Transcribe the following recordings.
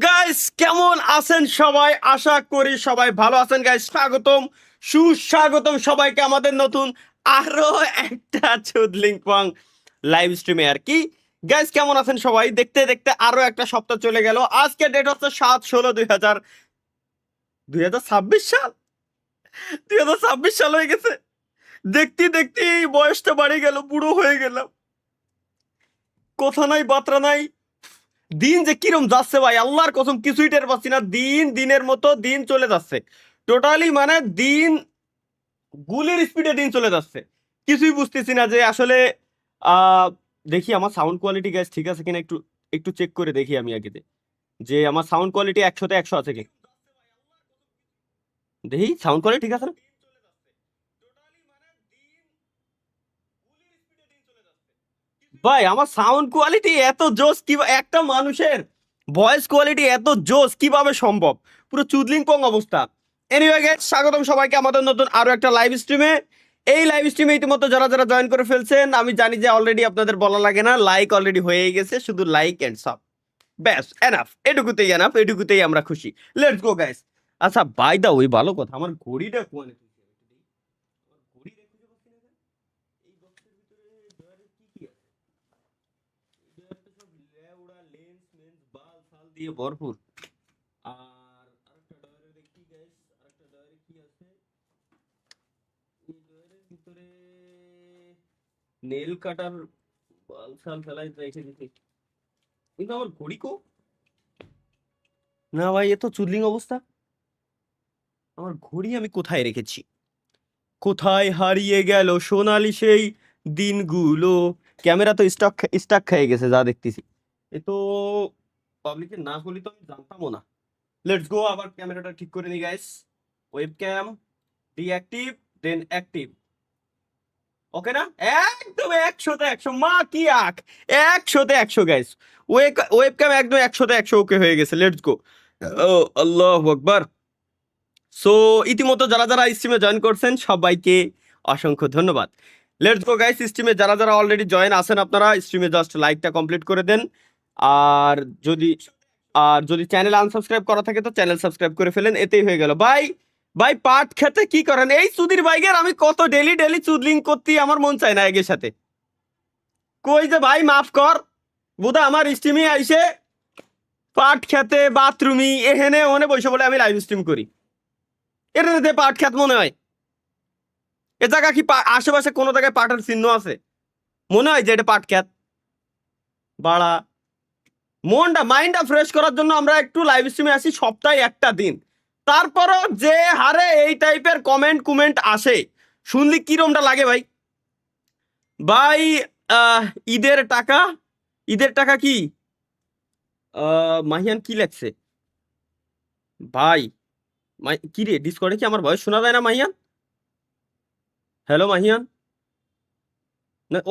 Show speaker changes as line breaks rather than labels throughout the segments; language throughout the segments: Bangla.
গাইস, কেমন আছেন সবাই? আশা করি সবাই ভালো আছেন। গাইস, সুস্বাগতম সবাইকে আমাদের নতুন আরো একটা চুদলিংপং লাইভ স্ট্রিমে আর কি। গাইস, কেমন আছেন সবাই? দেখতে দেখতে আরো একটা সপ্তাহ চলে গেল। আজকে ডেট হচ্ছে 7/16/2026 সাল। 2026 সাল হয়ে গেছে। দেখতে দেখতে এই বয়সটা বাড়ি গেল, বুড়ো হয়ে গেলাম। কথা নাই বার্তা নাই। দিন যে কিরম যাচ্ছে ভাই, আল্লাহর কসম কিছুই টের পাচ্ছি না। দিনের মতো দিন চলে যাচ্ছে। টোটালি মানে দিন গুলির স্পিডে দিন চলে যাচ্ছে। কিছুই বুঝতেছি না যে আসলে আহ দেখি আমার সাউন্ড কোয়ালিটি গ্যাস ঠিক আছে কিনা, একটু একটু চেক করে দেখি আমি আগে যে আমার সাউন্ড কোয়ালিটি 100-তে 100 আছে কি। দেখি সাউন্ড কোয়ালিটি ঠিক আছে না। ভাই আমার সাউন্ড কোয়ালিটি এত জোস কি, একটা মানুষের ভয়েস কোয়ালিটি এত জোস কিভাবে সম্ভব? পুরো চুদলিং পং অবস্থা। এনিওয়ে গাইস, স্বাগতম সবাইকে আমাদের নতুন আরো একটা লাইভ স্ট্রিমে। এই লাইভ স্ট্রিমে ইতিমধ্যে যারা যারা জয়েন করে ফেলছেন, আমি জানি যে অলরেডি আপনাদের বলা লাগে না, লাইক অলরেডি হয়ে গেছে, শুধু লাইক এন্ড সাব, ব্যাস এনাফ। এটুকুতেই আমরা খুশি। Let's go guys. আচ্ছা, বাই দা ওই ভালো কথা, আমার ঘড়িটা কোয়ানে ঘড়ি দেখতে পাচ্ছি না কেন? এই বক্সের ভিতরে ডয়ারের কি আছে? দিয়ে ভরপুর। আর আরেকটা ডয়ারে দেখি গাইস, আরেকটা ডয়ারে কি আছে? এই ডয়ারের ভিতরে নেল কাটার বাল সাল ফেলাই রেখে দিছি। কিন্তু আমার ঘড়ি কো? না ভাই, এ তো চুদলিং অবস্থা। আমার ঘড়ি আমি কোথায় রেখেছি? কোথায় হারিয়ে গেল সোনালি সেই দিনগুলো? ক্যামেরা তো স্টাক খেয়ে গেছে যা দেখতেছি। এ তো পাবলিকের না হলে তো আমি জানতামও না। লেটস গো, আবার ক্যামেরাটা ঠিক করে নি guys. Webcam deactive, then active. ওকে না? একদম 100-তে 100। মা কি আঁক! 100-তে 100 গাইস। ওয়েবক্যাম একদম 100-তে 100 ওকে হয়ে গেছে। Let's go. ও আল্লাহু আকবার। সো ইতিমধ্যে যারা যারা স্ট্রিমে জয়েন করছেন সবাইকে অসংখ্য ধন্যবাদ। লেটস গো গাইস, স্ট্রিমে যারা যারা অলরেডি জয়েন আছেন আপনারা স্ট্রিমে জাস্ট লাইকটা কমপ্লিট করে দেন। আর যদি যদি চ্যানেল আনসাবস্ক্রাইব করা থাকে তো চ্যানেল সাবস্ক্রাইব করে ফেলেন, এতেই হয়ে গেল। ভাই ভাই পাট খেতে কি করেন এই সুধীর বাইকের? আমি কত ডেলি ডেলি চুদলিং করতে আমার মন চায় না এগের সাথে। কই যে ভাই মাফ কর, বোধা আমার স্ট্রিমে আইসে পাট খেতে বাথরুমি এহেনে ওখানে বসে বলে আমি লাইভ স্ট্রিম করি। এটা পাট খেত মনে হয়? এ জায়গা কি আশেপাশে কোনো জায়গায় পাটের চিহ্ন আছে? মনে হয় যে এটা পাট খেত? বাড়া, মাইন্ডটা ফ্রেশ করার জন্য আমরা একটু লাইভ স্ট্রিমে আসি সপ্তাহে একটা দিন। তারপরও যে হারে এই টাইপের কমেন্ট আসে, শুনলি কিরমটা লাগে ভাই। ভাই আহ, ঈদের টাকা, ঈদের টাকা কি মাহিয়ান কি লেখছে ভাই? কি রে, ডিসকর্ডে কি আমার ভয়েস শোনা যায় না মাহিয়ান? হ্যালো মাহিয়ান।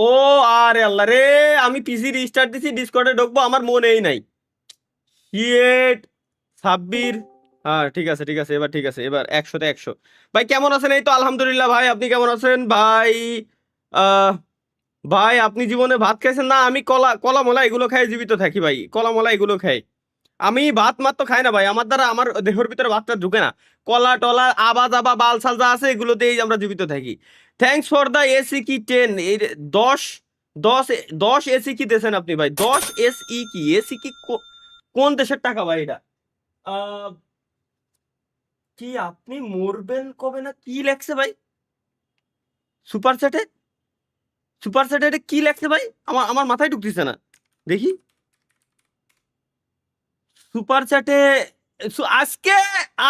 ও আরে আল্লাহ রে, আমি পিসি রিস্টার্ট দিছি, ডিসকর্ডে ঢুকবো, আমার মনেই নাই। শিট। সাব্বির। হ্যাঁ ঠিক আছে ঠিক আছে, এবার ঠিক আছে, এবার 100-তে 100। ভাই কেমন আছেন? এই তো আলহামদুলিল্লাহ। ভাই আপনি কেমন আছেন ভাই? আহ ভাই আপনি জীবনে ভাত খাইছেন না? আমি কলা কলা মলা এগুলো খাই জীবিত থাকি ভাই, কলা মলা এগুলো খাই। আমি ভাত মাত তো খাই না ভাই, আমার দ্বারা আমার দেহের ভিতরে ভাতটা ঢুকে না। কলা টলা আবা জাবা বাল সাল যা আছে এগুলোতেই আমরা জীবিত থাকি। থ্যাঙ্কস ফর দ্য এসি কি 10, এই 10 10 10 এসি কি দিয়েছেন আপনি ভাই? 10 এসি কি, এসি কি কোন দেশের টাকা ভাই এটা? আহ কি আপনি মরবেন কবে না কি লেখছে ভাই? সুপার চ্যাটে, এটা কি লেখছে ভাই? আমার আমার মাথায় ঢুকতেছে না। দেখি সুপার চ্যাটে। আজকে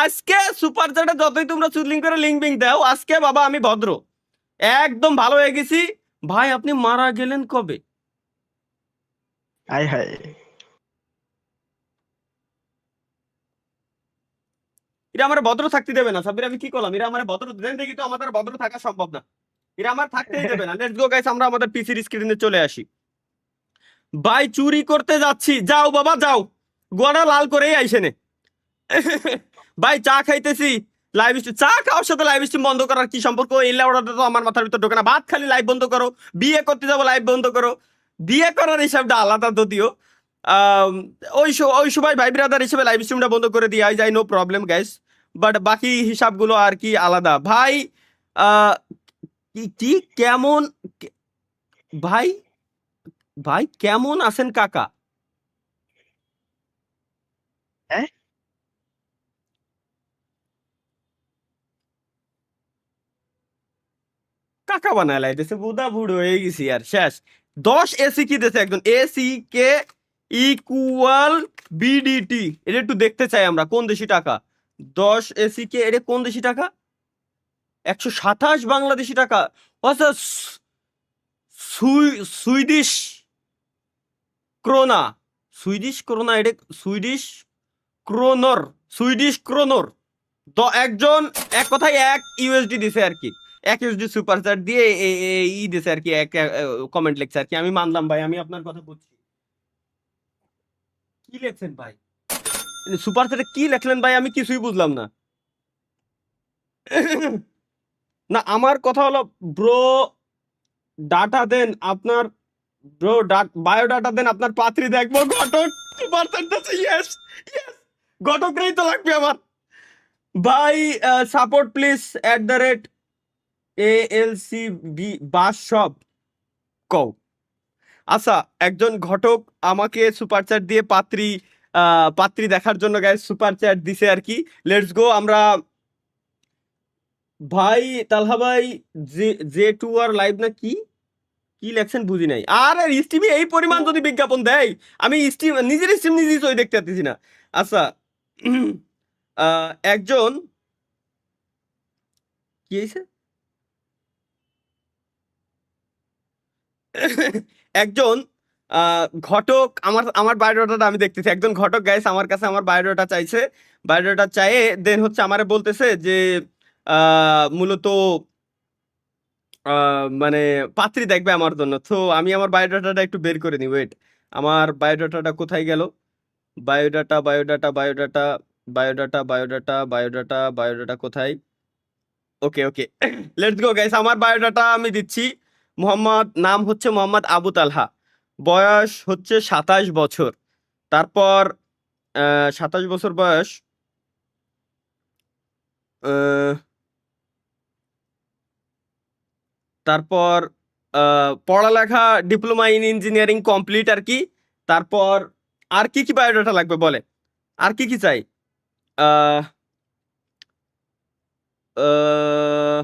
আজকে সুপার চ্যাটে যতই তোমরা চুদলিং করে লিঙ্ক বিং দাও, আজকে বাবা আমি ভদ্র, একদম ভালো হয়ে গেছি। ভাই আপনি মারা গেলেন কবে?
হায় হায়।
এটা আমার ভদ্র থাকতে দেবে না সাবির, আমি কি করলাম? এরা আমার ভদ্র দেন দেখি তো, আমাদের ভদ্র থাকা সম্ভব না। এরা আমার থাকতেই দেবে না। লেটস গো গাইস, আমরা আমাদের পিসির স্ক্রিনে চলে আসি। ভাই চুরি করতে যাচ্ছি, যাও বাবা যাও, গোয়াটা লাল করেই আইসে নে। ভাই চা খাইতেছি, লাইভ স্ট্রিম চা খাওয়ার সাথে লাইভ স্ট্রিম বন্ধ করার কি সম্পর্ক? এই লেওড়াটা তো আমার মাথার ভিতর ঢোকে না। ভাত খালি লাইভ বন্ধ করো, বিয়ে করতে যাবো লাইভ বন্ধ করো। বিয়ে করার হিসাবটা আলাদা যদিও, আম, ওই সময় ভাই ব্রাদার হিসেবে লাইভ স্ট্রিমটা বন্ধ করে দিয়ে যায়, নো প্রবলেম গাইস। বাট বাকি হিসাবগুলো আর কি আলাদা ভাই। আহ, কি কি কেমন কে- ভাই, ভাই কেমন আছেন কাকা?
হ্যাঁ
কাকা বানায় লাইতেছে, বুদা বুড়ো হয়ে গেছি আর শেষ। 10 এসি কি দিতেছে একজন, এসি কে ইকুয়াল বিডিটি, এটা একটু দেখতে চাই আমরা কোন দেশি টাকা। 10 এসি কে এটা কোন দেশি টাকা? 127 বাংলাদেশি টাকা। আচ্ছা, সুইডিশ ক্রোনা, সুইডিশ ক্রোনা, এটা সুইডিশ ক্রোনর, সুইডিশ ক্রোনর। একজন এক কথায় 1 ইউএসডি দিছে আর কি, 1 ইউএসডি সুপার চ্যাট দিয়ে ই দিছে আর কি, এক কমেন্ট লিখছে আর কি। আমি মানলাম ভাই, আমি আপনার কথা বুঝছি। কি লেখছেন ভাই? সুপার চ্যাটে কি লেখলেন ভাই, আমি কিছুই বুঝলাম না। না আমার কথা হলো ব্রো, ডাটা দেন আপনার, ব্রো বায়োডাটা দেন, আপনার পাত্রী দেখবো। ঘটক সুপার চ্যাট দিছে, ইয়েস ইয়েস, ঘটকরাই তো লাগবে আমার ভাই। সাপোর্ট প্লিজ @ALC বাস সব কও। আচ্ছা, একজন ঘটক আমাকে সুপার চ্যাট দিয়ে পাত্রী পাত্রী দেখার জন্য গাইস সুপার চ্যাট দিছে আর কি। লেটস গো আমরা ভাই, তালহা ভাই, জে জে 2 আর লাইভ না কি কি লেখছেন বুঝি নাই। আর স্ট্রিমে এই পরিমাণ যদি বিজ্ঞাপন দেয়, আমি স্ট্রিম, নিজের স্ট্রিম নিজেই তো দেখতে পাচ্ছি না। আচ্ছা, একজন কি হয়েছে, একজন ঘটক, আমার আমার বায়োডাটাটা আমি দেখতেছি। একজন ঘটক গাইস আমার কাছে আমার বায়োডাটা চাইছে, বায়োডাটা চাইয়ে দেন হচ্ছে আমারে বলতেছে যে মূলত মানে পাত্রী দেখবে আমার জন্য। তো আমি আমার বায়োডাটাটা একটু বের করে নিই, ওয়েট। আমার বায়োডাটাটা কোথায় গেল? Biodata biodata biodata biodata biodata biodata biodata কোথায়? ওকে ওকে, লেটস গো গাইস, আমার বায়োডাটা আমি দিচ্ছি। নাম হচ্ছে মোহাম্মদ আবু তালহা, বয়স হচ্ছে 27 বছর। তারপর 27 বছর বয়স। আহ, তারপর পড়ালেখা ডিপ্লোমা ইন ইঞ্জিনিয়ারিং কমপ্লিট আর কি। তারপর আর কি কি বায়োডাটা লাগবে বলে, আর কি কি চাই? আহ, আহ,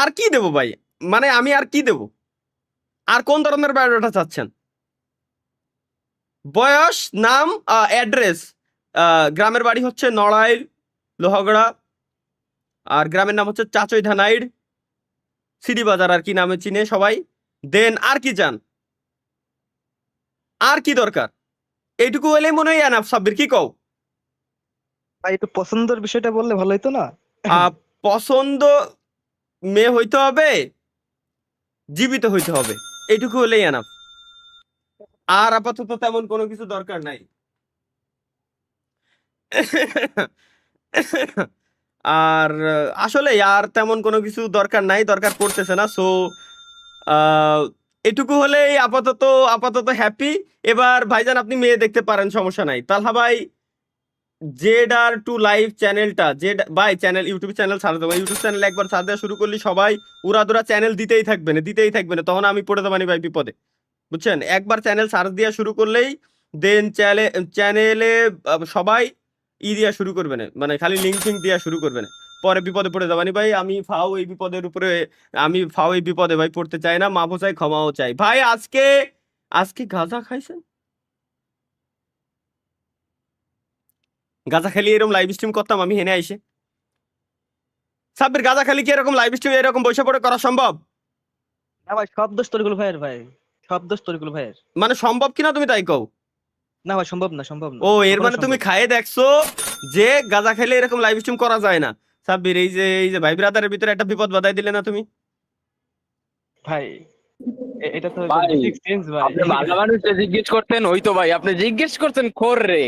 আর কি দেবো ভাই, মানে আমি আর কি দেবো, আর কোন ধরনের বায়োডাটা চাচ্ছেন? বয়স, নাম, অ্যাড্রেস। গ্রামের বাড়ি হচ্ছে নড়াইল, লোহাগড়া। আর গ্রামের নাম হচ্ছে চাচই ধানাইড়, সিডি বাজার আর কি নামে চিনে সবাই। দেন আর কি চান, আর কি দরকার? এইটুকু হলেই মনে হয় এনাফ। সাব্বির কি কও?
ভাই, একটু পছন্দের বিষয়টা বললে ভালো হতো না?
পছন্দ, মেয়ে হইতে হবে, জীবিত হইতে হবে, এইটুকু হলেই এনাফ। আর আপাতত তেমন কোনো কিছু দরকার নাই। আর আসলে আর তেমন কোনো কিছু দরকার নাই, দরকার পড়তেছে না। সো এটুকু হলেই আপাতত, আপাতত হ্যাপি। এবার ভাইজান আপনি মেয়ে দেখতে পারেন, সমস্যা নাই। তালহা ভাই, জেড আর 2 লাইভ চ্যানেলটা, জেড ভাই চ্যানেল, ইউটিউব চ্যানেল ছাড় দেবো। ইউটিউব চ্যানেল একবার ছাড় দেওয়া শুরু করলি সবাই উড়াদুরা চ্যানেল দিতেই থাকবে না, দিতেই থাকবে না, তখন আমি পড়ে দেবানি ভাই বিপদে, বুঝছেন? একবার চ্যানেল সার্চ দেওয়া শুরু করলেই দেন চ্যানেলে সবাই দেওয়া শুরু করবে না, মানে খালি লিঙ্ক ফিঙ্ক দেওয়া শুরু করবে না, পরে বিপদে পড়ে যাবানি ভাই। আমি ফাও এই বিপদের উপরে, আমি ফাও এই বিপদে ভাই পড়তে চাই না, মাফও চাই, ক্ষমাও চাই ভাই। আজকে আজকে গাঁজা খাইছেন? গাঁজা খালি এরকম লাইভ স্ট্রিম করতাম আমি হেনে আইসে? সাব্বির, গাঁজা খালি কি এরকম লাইভ স্ট্রিম এরকম বসে পড়ে করা সম্ভব?
না ভাই, সব দোষ তরিকুল ভাইয়ের ভাই, সব দোষ তরিকুল ভাইয়ের।
মানে সম্ভব কিনা তুমি তাই কও?
না ভাই, সম্ভব না, সম্ভব না,
ও, এর
কখনো
মানে তুমি
সম্ভব না।
খায়ে দেখছো যে গাঁজা খেলে এরকম লাইভ স্ট্রিম করা যায় না। সাব্বির, এই যে ভাই ব্রাদারের ভিতরে একটা বিপদ বাধাই দিলে না তুমি।
ভাই, এটা তো
ভাই
বেসিক সেন্স ভাই।
আপনি ভালো মানুষকে জিজ্ঞেস করতেন, ওই তো ভাই আপনি জিজ্ঞেস করছেন খোর রে।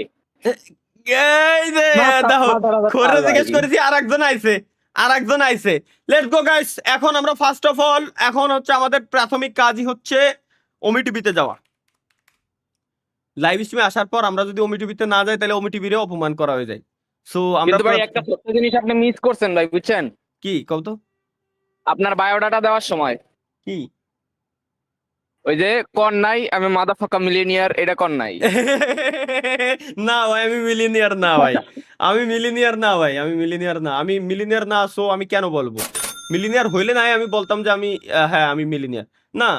এই যে দেখো,
মাথাটা
খোরে
ভাই।
জিজ্ঞেস করেছি, আর একজন আইছে, আর একজন আইছে। লেটস গো গাইস, এখন আমরা ফার্স্ট অফ অল, এখন হচ্ছে আমাদের প্রাথমিক কাজই হচ্ছে ওমি টিভিতে যাওয়া। লাইভ স্ট্রিমে আসার পর আমরা যদি ওমি টিভিতে না যাই তাহলে ওমি টিভিরও অপমান করা হয়ে যায়। সো আমরা
কিন্তু ভাই একটা সত্য জিনিস আপনি মিস করছেন ভাই, বুঝছেন?
কি কত
আপনার বায়োডাটা দেওয়ার সময়
কি
ওই যে কর নাই আমি মাদাফাকা মিলিনিয়ার, এটা কর নাই।
না ভাই আমি মিলিনিয়ার না ভাই, আমি মিলিনিয়ার না ভাই, আমি মিলিনিয়ার না, আমি মিলিনিয়ার না। সো আমি কেন বলবো? মিলিনিয়ার হইলে নাই আমি বলতাম যে আমি হ্যাঁ আমি মিলিনিয়ার না,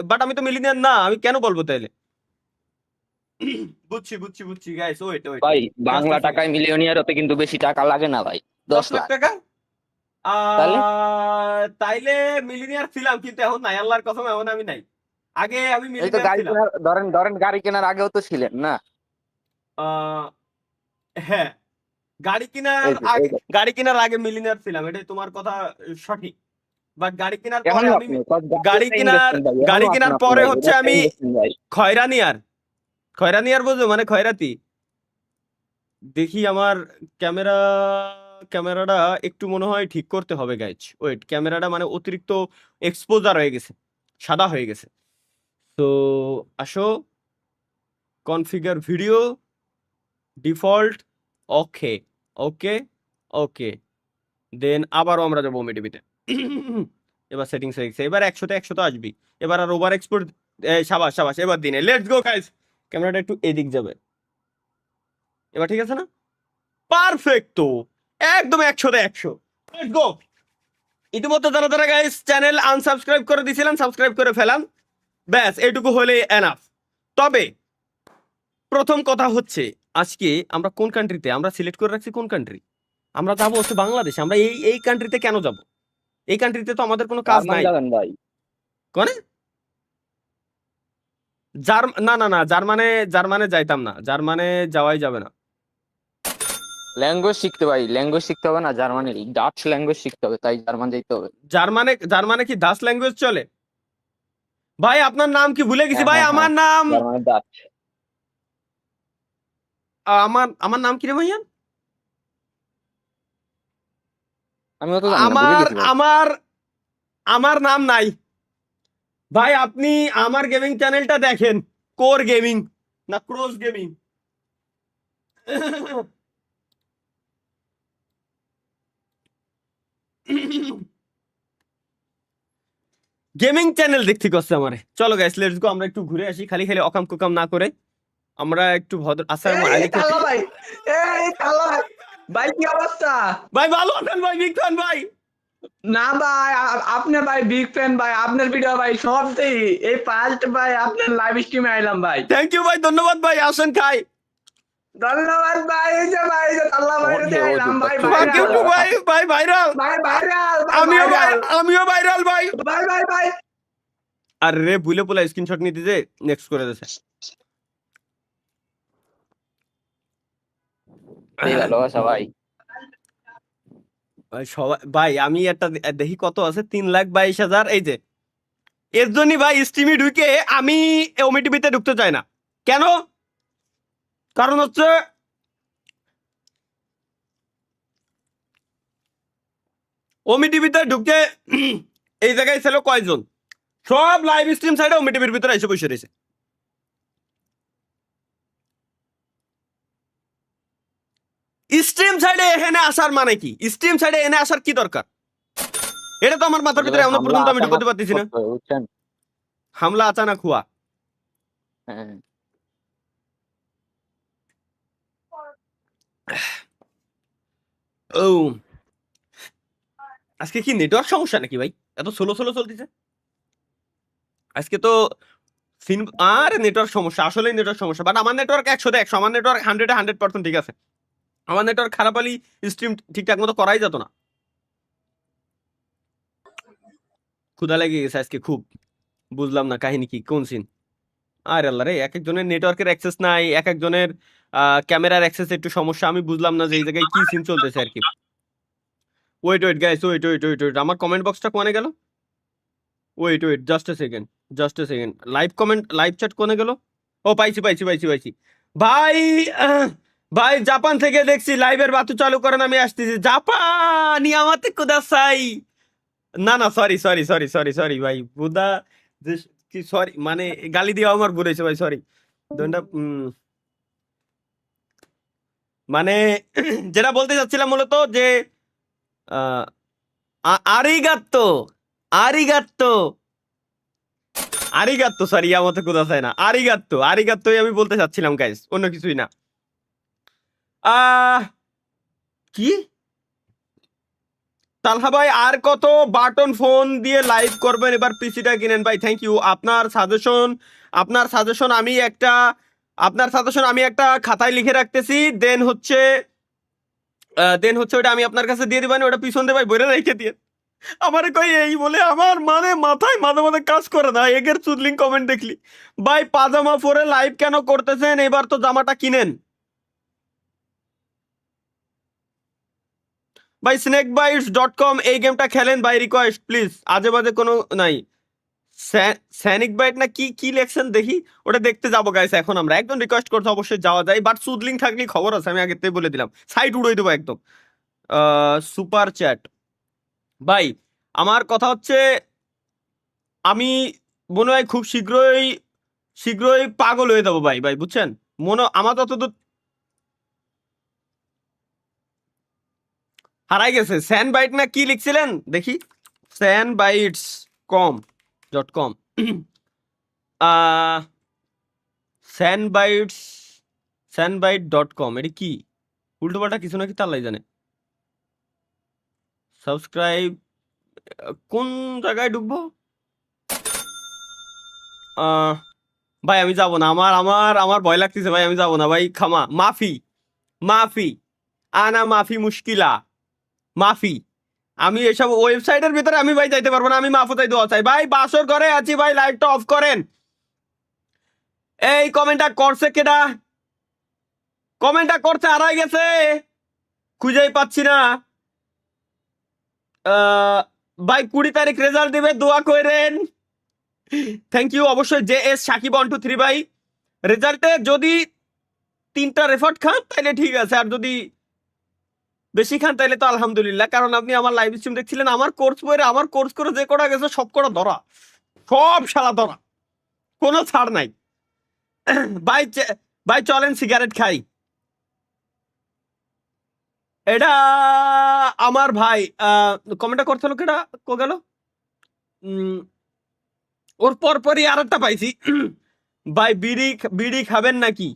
বাট আমি তো মিলিনিয়ার না, আমি কেন বলবো তাইলে? বুঝছি বুঝছি বুঝছি গাইস, ওয়েট ওয়েট।
ভাই বাংলা টাকায় মিলিয়নিয়ার হতে কিন্তু বেশি টাকা লাগে না ভাই, 10 লাখ।
টাকা
তাহলে?
তাইলে মিলিনিয়ার ছিলাম, কিন্তু এখন নাই, আল্লাহর কসম এখন আমি নাই। আগে আমি
এই তো
মিলিনিয়ার
গাড়ি
ছিলাম।
কেনার ধরেন ধরেন গাড়ি কেনার আগেও তো ছিলেন না?
হ্যাঁ গাড়ি কেনার
এই যে,
আগে,
এই যে।
গাড়ি কেনার আগে মিলিনিয়ার ছিলাম, এটাই তোমার কথা সঠিক। বাট গাড়ি কেনার পরে
এখনো
আমি
আপনি
গাড়ি কেনার গাড়ি কেনার পরে হচ্ছে আমি খয়রানিয়ার। খয়রানিয়ার বুঝো মানে খয়রাতি। দেখি আমার ক্যামেরাটা একটু মনে হয় ঠিক করতে হবে গাইজ। ওয়েট, ক্যামেরাটা মানে অতিরিক্ত এক্সপোজার হয়ে গেছে, সাদা হয়ে গেছে। তো আসো, কনফিগার ভিডিও, ডিফল্ট, ওকে ওকে ওকে, দেন আবারও আমরা যাবো ওমি টিভিতে। এবার সেটিংস হয়ে গেছে, এবার 100তে আসবি। এবার আর ওভার এক্সপোর্ট, সাবাস সাবাস, এবার দিনে লেটস গো গাইস। ক্যামেরাটা একটু এদিক যাবে, এবার ঠিক আছে না? পারফেক্ট, তো একদম 100তে 100। Let's go. ইতিমধ্যে যারা যারা গাইস চ্যানেল আনসাবস্ক্রাইব করে দিয়েছিলেন সাবস্ক্রাইব করে ফেলান, ব্যাস এটুকু হলে এনাফ। তবে প্রথম কথা হচ্ছে, আজকে আমরা কোন কান্ট্রিতে, আমরা সিলেক্ট করে রাখছি কোন কান্ট্রি, আমরা যাবো হচ্ছে বাংলাদেশে। আমরা এই এই কান্ট্রিতে কেন যাব? এই কান্ট্রিতে তো আমাদের কোনো কাজ নাই।
যাবেন ভাই?
কোনে না না না, জার্মানে যাইতাম না, জার্মানে যাওয়াই যাবে না।
ল্যাঙ্গুয়েজ শিখতে ভাই, ল্যাঙ্গুয়েজ শিখতে হবে না, জার্মানি ডাচ ল্যাঙ্গুয়েজ শিখতে হবে, তাই জার্মান যেতে হবে।
জার্মানে কি ডাচ ল্যাঙ্গুয়েজ চলে? ভাই আপনার নাম কি ভুলে গেছি
হ্যাঁ,
ভাই,
হ্যাঁ,
আমার
হ্যাঁ,
নাম
জার্মানি ডাচ।
আমার নাম কি রে ভাইয়া?
আমিও তো জানি না, ভুলে
আমার
গেছি ভাই।
আমার আমার নাম নাই ভাই। আপনি আমার গেমিং চ্যানেলটা দেখেন, কোর গেমিং না ক্রোস গেমিং। গেমিং চ্যানেল দেখতে করছে আমারে। চলো গাইস লেটস গো, আমরা একটু ঘুরে আসি, খালি খালি অকাম কুকাম না করে আমরা একটু ভদ্র। আসসালামু আলাইকুম
ভাই, এই কালা ভাই, কি অবস্থা?
ভাই, ভালো আছেন ভাই? বিগ ফ্যান ভাই।
না ভাই, আপনি ভাই বিগ ফ্যান ভাই, আপনার ভিডিও ভাই সব দেই। এই ফার্স্ট ভাই আপনার লাইভ স্ট্রিমে আইলাম ভাই।
থ্যাংক ইউ ভাই, ধন্যবাদ ভাই, আসেন খাই।
ধন্যবাদ ভাই, এই যে ভাই, এই যে আল্লাহ ভাই রে আইলাম ভাই,
থ্যাংক ইউ
ভাইরাল
ভাই, ভাই ভাইরাল।
ভাই, ভাইরাল ভাই,
আমিও
ভাইরাল
আমিও ভাইরাল ভাই।
ভাই ভাই ভাই।
আরে রে ভুলে পোলা স্ক্রিনশট নিতে যে নেক্সট করে দিয়েছে।
এই ভালোবাসা ভাই।
ভাই সবাই ভাই, আমি একটা দেখি কত আছে, 3,22,000। এই যে এর জন্যই ভাই স্ট্রিমে ঢুকে আমি ওমি টিভিতে ঢুকতে চাই না। কেন? কারণ হচ্ছে ওমি টিভিতে ঢুকতে এই জায়গায় ছিল কয়জন, সব লাইভ স্ট্রিম সাইডে ওমি টিভির ভিতরে এসে বসে রয়েছে। স্ট্রিম সাইডে এখানে আসার মানে কি? স্ট্রিম সাইডে এনে আসার কি দরকার? এটা তো আমার মাথার ভিতরে এখনো পর্যন্ত আমি ঢুকতে পারতেছি না।
বুঝছেন?
হামলা আচানক হুয়া।
হ্যাঁ।
ও আজকে কি নেটওয়ার্ক সমস্যা নাকি ভাই? এত স্লো স্লো চলতেছে আজকে তো। আর নেটওয়ার্ক সমস্যা, আসলে নেটওয়ার্ক সমস্যা। বাট আমার নেটওয়ার্ক 100তে 100, আমার নেটওয়ার্ক 100% ঠিক আছে। আমার নেটওয়ার্ক খারাপ হলে স্ট্রিম ঠিকঠাক মতো করাই যেত না। ক্ষুধা লেগে গেছে আজকে খুব, বুঝলাম না কাহিনী কি, কোন সিন। আর আল্লাহ রে, এক একজনের নেটওয়ার্কের অ্যাক্সেস নাই, এক একজনের ক্যামেরার অ্যাক্সেস একটু সমস্যা। আমি বুঝলাম না যে এই জায়গায় কি সিন চলতেছে আর কি। Wait wait guys, wait wait wait wait, আমার কমেন্ট বক্সটা কোনে গেল? Wait wait, just a second, just a second. Live comment, live chat কোনে গেল? ও পাইছি পাইছি পাইছি পাইছি ভাই। ভাই জাপান থেকে দেখছি, লাইভের বাতু চালু করেন, আমি আসতেছি। জাপানি আমাতে কুদাসাই। না না, sorry sorry sorry sorry sorry ভাই, বুদা কি সরি, মানে গালি দিয়ে আমার ভুল হয়েছে ভাই, সরি। মানে যেটা বলতে চাচ্ছিলাম মূলত যে আহ, আরিগাত্তো, আরিগাত্তো, আরিগাত্তো, সরি ইয়ামাতে কুদাসাই না, আরিগাত্তো, আরিগাত্তোই আমি বলতে চাচ্ছিলাম গাইস, অন্য কিছুই না। আহ কি তালহা ভাই, আর কত বাটন ফোন দিয়ে লাইভ করবেন? এবার পিসিটা কিনেন ভাই। থ্যাংক ইউ আপনার সাজেশন। আপনার সাজেশন আমি একটা আপনার সাজেশন আমি একটা খাতায় লিখে রাখতেছি, দেন হচ্ছে ওটা আমি আপনার কাছে দিয়ে দিবেন, ওটা পিছন দিয়ে ভাই বইরে রেখে দিয়ে আমার কই এই বলে আমার মানে মাথায় মাঝে মাঝে কাজ করে না এগের চুদলিং কমেন্ট দেখলি। ভাই পাজামা পরে লাইভ কেন করতেছেন? এবার তো জামাটা কিনেন ভাই। snakebitescom এই গেমটা খেলেন ভাই, রিকোয়েস্ট প্লিজ, আজে বাজে কোনো নাই। স্যানিক বাইট না কি কি লেখছেন দেখি, ওটা দেখতে যাবো গাইস। এখন আমরা একদম রিকোয়েস্ট করতে অবশ্যই যাওয়া যায়, বাট সুদলিং থাকলে খবর আছে, আমি আগে থেকে বলে দিলাম, সাইট উড়াই দেবো একদম। সুপার চ্যাট ভাই, আমার কথা হচ্ছে আমি মনে হয় খুব শীঘ্রই শীঘ্রই পাগল হয়ে যাবো ভাই, ভাই বুঝছেন, মনে আমার যতদূর হারাই গেছে। স্যান বাইট না কি লিখছিলেন দেখি, স্যান বাইটস কম .com স্যানবাইটস স্যানবাইট.com, এটা কি উল্টো পাল্টা কিছু নাকি, তাল্লাই জানে। সাবস্ক্রাইব কোন জায়গায় ঢুকবো? আহ, ভাই আমি যাব না, আমার আমার আমার ভয় লাগতেছে ভাই, আমি যাব না ভাই, খামা মাফি, মাফি আনা মাফি মুশকিলা, মাফি। আমি এসব ওয়েবসাইটের ভিতরে আমি ভাই যাইতে পারবো না, আমি মাফও চাই, দোয়া চাই ভাই। বাসর ঘরে আছি ভাই, লাইটটা অফ করেন। এই কমেন্টটা করছে কেডা? কমেন্টটা করছে হারাই গেছে, খুঁজেই পাচ্ছি না। ভাই 20 তারিখ রেজাল্ট দিবে, দোয়া করেন। থ্যাংক ইউ অবশ্যই JS সাকিব 123 ভাই। রেজাল্টে যদি 3টা রেফার্ট খান তাহলে ঠিক আছে, আর যদি বেশি খান তাহলে তো আলহামদুলিল্লাহ, কারণ আপনি আমার লাইভ স্ট্রিম দেখছিলেন, আমার কোর্স বইরে আমার কোর্স করে যে কটা গেছে সব কটা ধরা, সব শালা ধরা, কোনো ছাড় নাই। ভাই ভাই চলেন সিগারেট খাই। এটা আমার ভাই কমেন্টটা করতে হলো কেটা কো গেল, ওর পরপরই আর একটা পাইছি। ভাই বিড়ি বিড়ি খাবেন নাকি?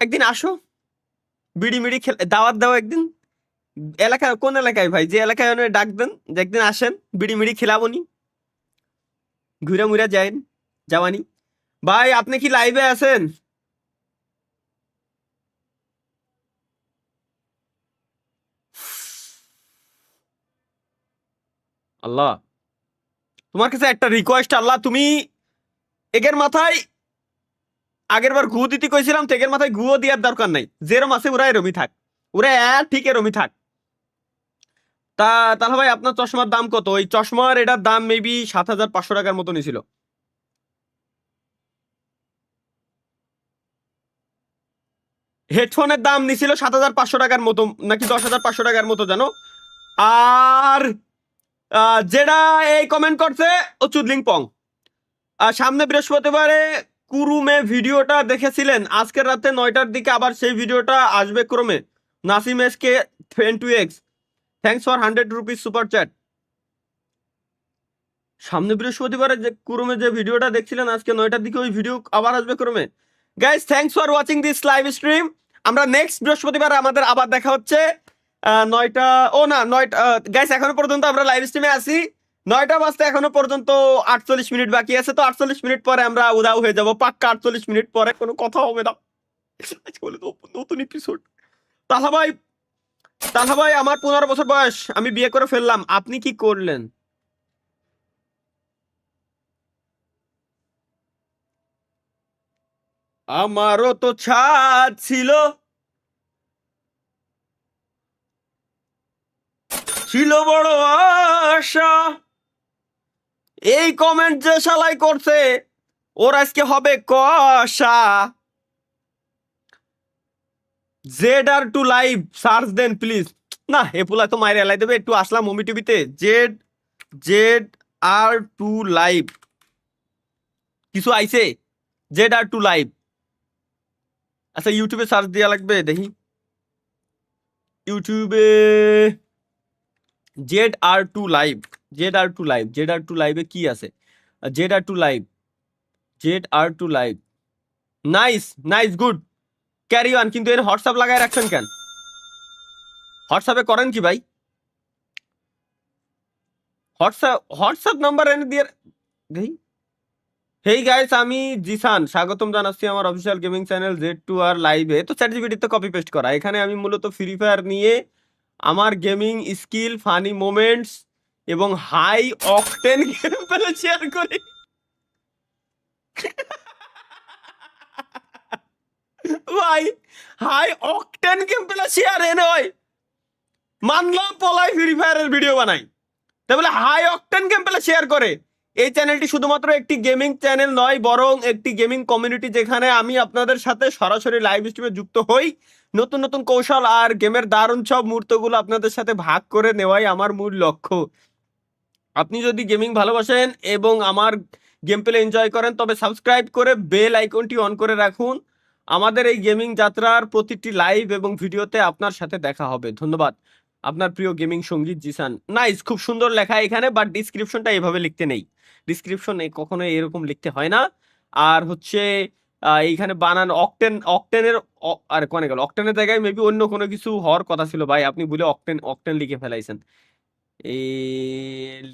একদিন আসো, বিড়ি মিড়ি দাওয়াত দাও একদিন। এলাকা কোন এলাকায় ভাই? যে এলাকায় ডাক দেন, যে একদিন আসেন, বিড়ি মিড়ি খেলাবো নি, ঘুরা মুরা যাইন যাওয়ানি। ভাই আপনি কি লাইভে আছেন? আল্লাহ তোমার কাছে একটা রিকোয়েস্ট, আল্লাহ তুমি এগের মাথায় আগের বার ঘু দিতে কইছিলাম, তো এগের মাথায় ঘুও দেওয়ার দরকার নাই, যেরম আছে ওরা এরমই থাক, ওরা ঠিক এরমই থাক। তা তাহলে ভাই আপনার চশমার দাম কত? ওই চশমার এটার দাম মেবি 7,500 টাকার মতো নিছিল। হেডফোনের দাম নিছিল 7,500 টাকার মতো নাকি 10,500 টাকার মতো জানো। আর যেটা এই কমেন্ট করছে ও চুদলিং পং, সামনে বৃহস্পতিবারে কুরুমে ভিডিওটা দেখেছিলেন, আজকের রাতে 9টার দিকে আবার সেই ভিডিওটা আসবে ক্রমে। Nasim SK 22x, thanks for 100 rupees super chat. সামনে বৃহস্পতিবারে যে কুরুমে যে ভিডিওটা দেখছিলেন আজকে 9টার দিকে, ওই ভিডিও আবার আসবে ক্রমে। Guys thanks for watching this live stream. আমরা নেক্সট বৃহস্পতিবার আমাদের আবার দেখা হচ্ছে 9টা, ও না 9টা গাইস, এখনো পর্যন্ত আমরা লাইভ স্ট্রিমে আছি, 9টা বাজতে এখনো পর্যন্ত 48 মিনিট বাকি আছে, তো 48 মিনিট পরে আমরা উদাও হয়ে যাব পাক্কা। 48 মিনিট পরে কোনো কথা হবে না, আজকে বলে তো নতুন এপিসোড। তাহা ভাই, তাহা ভাই আমার 15 বছর বয়স, আমি বিয়ে করে ফেললাম, আপনি কি করলেন? আমারও তো ছাদ ছিল, ছিল বড় আশা। এই কমেন্ট যে শালাই করছে ওর আজকে হবে কষা। ZR2 live search then please. না এপুলা তো মায়ের এলাই দেবে, একটু আসলাম মমি টিভিতে। ZR2 লাইভ কিছু আইছে? ZR2 live. আচ্ছা ইউটিউবে সার্চ দেওয়া লাগবে, দেখি ইউটিউবে ZR2 লাইভ। ZR2 লাইভে কি আছে? ZR2 live, ZR2 live. Nice nice, good, carry on. কিন্তু এর হোয়াটসঅ্যাপ লাগায় রাখছেন কেন? হোয়াটসঅ্যাপে করেন কি ভাই? হোয়াটসঅ্যাপ নাম্বার এনে দিয়ে দেখি। হেই গাইস, আমি জিসান, স্বাগতম জানাচ্ছি আমার অফিসিয়াল গেমিং চ্যানেল Z2R লাইভে। তো চ্যাটজিপিটি তে কপি পেস্ট করা। এখানে আমি মূলত ফ্রি ফায়ার নিয়ে আমার গেমিং স্কিল, ফানি মোমেন্টস এবং high octane gameplay share করি। ভাই high octane gameplay share এনে হয় মানলাম, পলাই ফ্রি ফায়ারের ভিডিও বানাই, তাই বলে high octane gameplay share করে। এই চ্যানেলটি শুধুমাত্র একটি গেমিং চ্যানেল নয়, বরং একটি গেমিং কমিউনিটি, যেখানে আমি আপনাদের সাথে সরাসরি লাইভ স্ট্রিমে যুক্ত হই। নতুন নতুন কৌশল আর গেমের দারুণ সব মুহূর্তগুলো আপনাদের সাথে ভাগ করে নেওয়াই আমার মূল লক্ষ্য। আপনি যদি গেমিং ভালোবাসেন এবং আমার গেম প্লে এনজয় করেন, তবে সাবস্ক্রাইব করে বেল আইকনটি অন করে রাখুন। আমাদের এই গেমিং যাত্রার প্রতিটি লাইভ এবং ভিডিওতে আপনার সাথে দেখা হবে। ধন্যবাদ। আপনার প্রিয় গেমিং সঙ্গীত জিসান। নাইস, খুব সুন্দর লেখা এখানে, বাট ডিসক্রিপশনটা এভাবে লিখতে নেই। ডিসক্রিপশন কখনো এরকম লিখতে হয় না। আর হচ্ছে এইখানে বানান অকটেনের আরে কোনে গেল, অকটেনের জায়গায় মেবি অন্য কোনো কিছু হওয়ার কথা ছিল ভাই, আপনি বলে অকটেন লিখে ফেলাইছেন। এই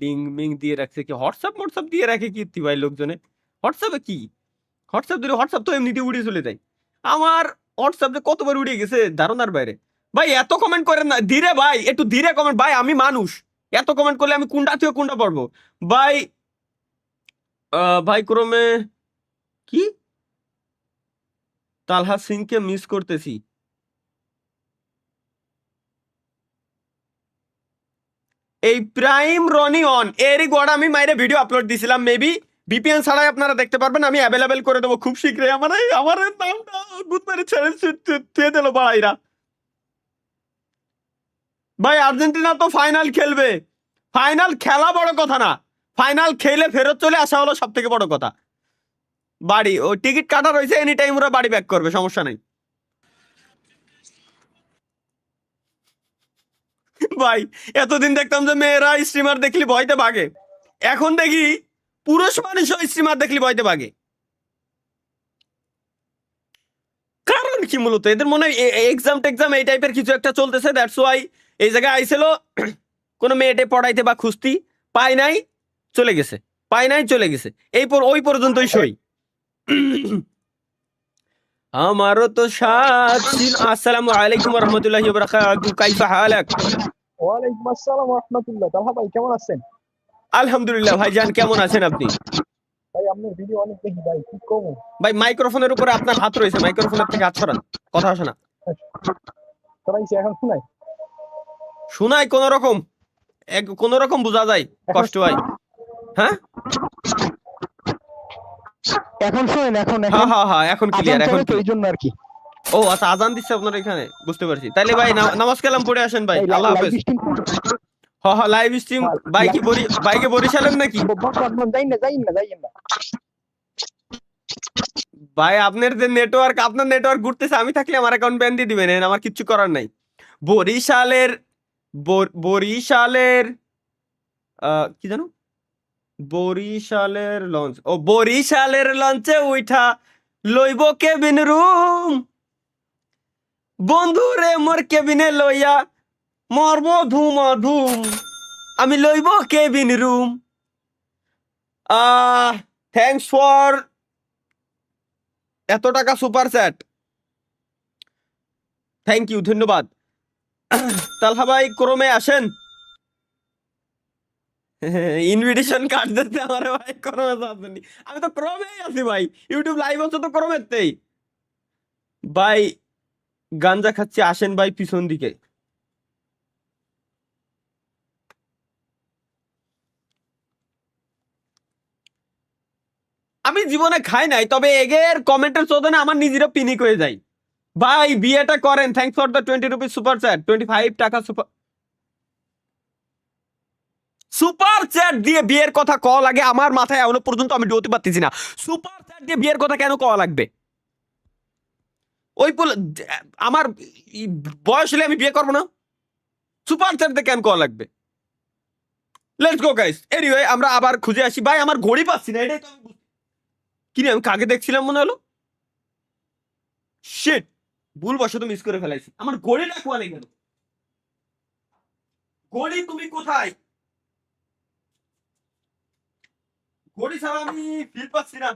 লিঙ্ক মিঙ্ক দিয়ে রাখছে কি? হোয়াটসঅ্যাপ দিয়ে রাখে কীর্তি ভাই লোকজনে। হোয়াটসঅ্যাপে কি? হোয়াটসঅ্যাপ তো এমনিতে উড়ে চলে যায়। আমার হোয়াটসঅ্যাপ যে কতবার উড়ে গেছে ধারণার বাইরে। ভাই এত কমেন্ট করেন না, ধীরে ভাই, একটু ধীরে কমেন্ট ভাই, আমি মানুষ। এত কমেন্ট করলে আমি কোনটা থেকে কোনটা পড়বো ভাই? ভাই ক্রমে কি তালহা সিংকে মিস করতেছি। এই প্রাইম রনি অন এরই গড় আমি মাইরে ভিডিও আপলোড দিছিলাম, মেবি ভিপিএন ছাড়াই আপনারা দেখতে পারবেন। আমি অ্যাভেলেবেল করে দেবো খুব শীঘ্রই। আমার নামটা গুড মেরে ছেড়ে দিল বাড়াইরা। ভাই আর্জেন্টিনা তো ফাইনাল খেলবে। ফাইনাল খেলা বড় কথা না, ফাইনাল খেলে ফেরত চলে আসা হলো সব থেকে বড় কথা। বাড়ি ও টিকিট কাটা রয়েছে, এনি টাইম ওরা বাড়ি ব্যাক করবে, সমস্যা নেই। ভাই এতদিন দেখতাম যে মেয়েরা স্ট্রিমার দেখলি ভয়তে ভাগে, এখন দেখি পুরুষ মানুষ স্ট্রিমার দেখলি ভয়তে ভাগে। কারণ কি? মূলত এদের মনে হয় এক্সাম এই টাইপের কিছু একটা চলতেছে, দ্যাটস ওয়াই এই জায়গায় আইছিল কোনো মেয়েটে পড়াইতে বা খুঁজতি, পায় নাই চলে গেছে, পায় নাই চলে গেছে, ওই পর্যন্তই সই। আমারও তো সাথ ছিল। আসসালামু আলাইকুম ওয়া রাহমাতুল্লাহি ওয়া বারাকাতুহু, কাইফা হালাক?
ওয়ালাইকুম আসসালাম ওয়া রাহমাতুল্লাহ। তালহা ভাই কেমন আছেন?
আলহামদুলিল্লাহ ভাইজান, কেমন আছেন আপনি?
ভাই আপনার ভিডিও অনেক দেখি ভাই, কি কম।
ভাই মাইক্রোফোনের উপরে আপনার হাত রয়েছে, মাইক্রোফোনের থেকে হাত সরান, কথা আসে না।
সরাইছি, এখন শুনাই?
শোনায় কোন রকম বোঝা যায়, কষ্ট হয়। হ্যাঁ
এখন শুনেন? এখন
হ্যাঁ এখন ক্লিয়ার, এখন
তো এই জন্য আর কি।
ও আচ্ছা, আজান দিচ্ছে আপনার এখানে, বুঝতে পারছি। তাইলে ভাই নামাজ কালাম পড়ে আসেন ভাই, আল্লাহ হাফেজ। হ্যাঁ লাইভ স্ট্রিম বাইকে বরিশালের নাকি?
যাই না।
ভাই আপনার নেটওয়ার্ক ঘুরতেছে, আমি থাকলে আমার অ্যাকাউন্ট ব্যান দিয়ে দিবেন, আমার কিচ্ছু করার নাই। বরিশালের কি জানো, বরিশালের লঞ্চে উঠা লইব কেবিন রুম, বন্ধু রে মোর কেবিনে লইয়া মরব ধুম, আমি লইব কেবিন রুম। থ্যাংকস ফর এত টাকা সুপার চ্যাট, থ্যাংক ইউ, ধন্যবাদ। তালহা ভাই ক্রমে আসেন, ইনভিটেশন কার্ড দিতে আমার ভাই ক্রমে আসেনি। আমি তো ক্রমেই আছি ভাই, ইউটিউব লাইভ হচ্ছে তো ক্রমেতেই। ভাই গাঞ্জা খাচ্ছি, আসেন ভাই পিছন দিকে। আমি জীবনে খাই নাই, তবে এগের কমেন্টের চোদনে আমার নিজেরও পিনিক হয়ে যায়। ভাই বিয়েটা করেন, thanks for the 20 rupees super chat, 25 টাকা সুপার। সুপার চ্যাট দিয়ে বিয়ের কথা কল লাগে আমার মাথায় এখনো পর্যন্ত আমি ঢোতে পারতেছি না। সুপার চ্যাট দিয়ে বিয়ের কথা কেন কল লাগবে? ওই আমার বয়স হলে আমি বিয়ে করবো না? সুপার চ্যাট দিয়ে কেন কল লাগবে? Let's go guys. এনিওয়ে আমরা আবার খুঁজে আসি। ভাই আমার ঘড়ি পাচ্ছি না, এটাই তো আমি কি রে, আমি কাকে দেখছিলাম মনে হলো? শিট, ভুল বশত মিস করে ফেলাইছি। আমার ঘড়ি রাখবা নেই কেন? ঘড়ি তুমি কোথায়? ঘড়ি ছাড়া আমি ফিল পাচ্ছি না।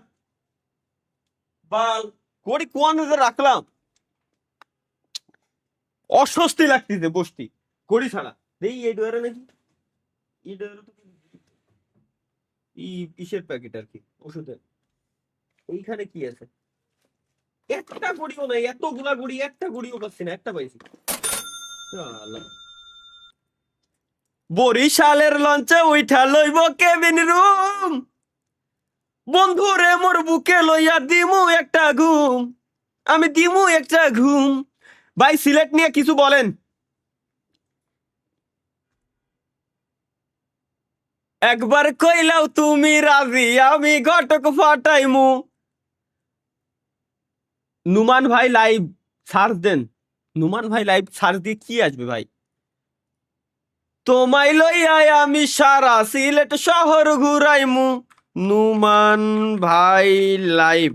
বাল, ঘড়ি কোন রাখলাম? অস্বস্তি লাগতেছে বসতি ঘড়ি ছাড়া। এই ডয়ারে নাকি এই ডয়ারে তো ইসের প্যাকেট আর কি, ওষুধের। এইখানে কি আছে? একটা ঘড়িও নাই, এতগুলা ঘড়ি একটা ঘড়িও পাচ্ছি না, একটা পাইছি। শালা। বরিশালের লঞ্চে উঠা লইব কেবিন রুম, বন্ধু রে মোর বুকে লইয়া দিমু একটা ঘুম, আমি দিমু একটা ঘুম। ভাই সিলেট নিয়ে কিছু বলেন। একবার কইলাও তুমি রাজি, আমি ঘটক ফাটাইমু। নুমান ভাই লাইভ সার্চ দেন। নুমান ভাই লাইভ সার্চ দিয়ে কি আসবে ভাই? তোমায় লইয়াই আমি সারা সিলেট শহর ঘুরাইমু। নুমান ভাই লাইভ।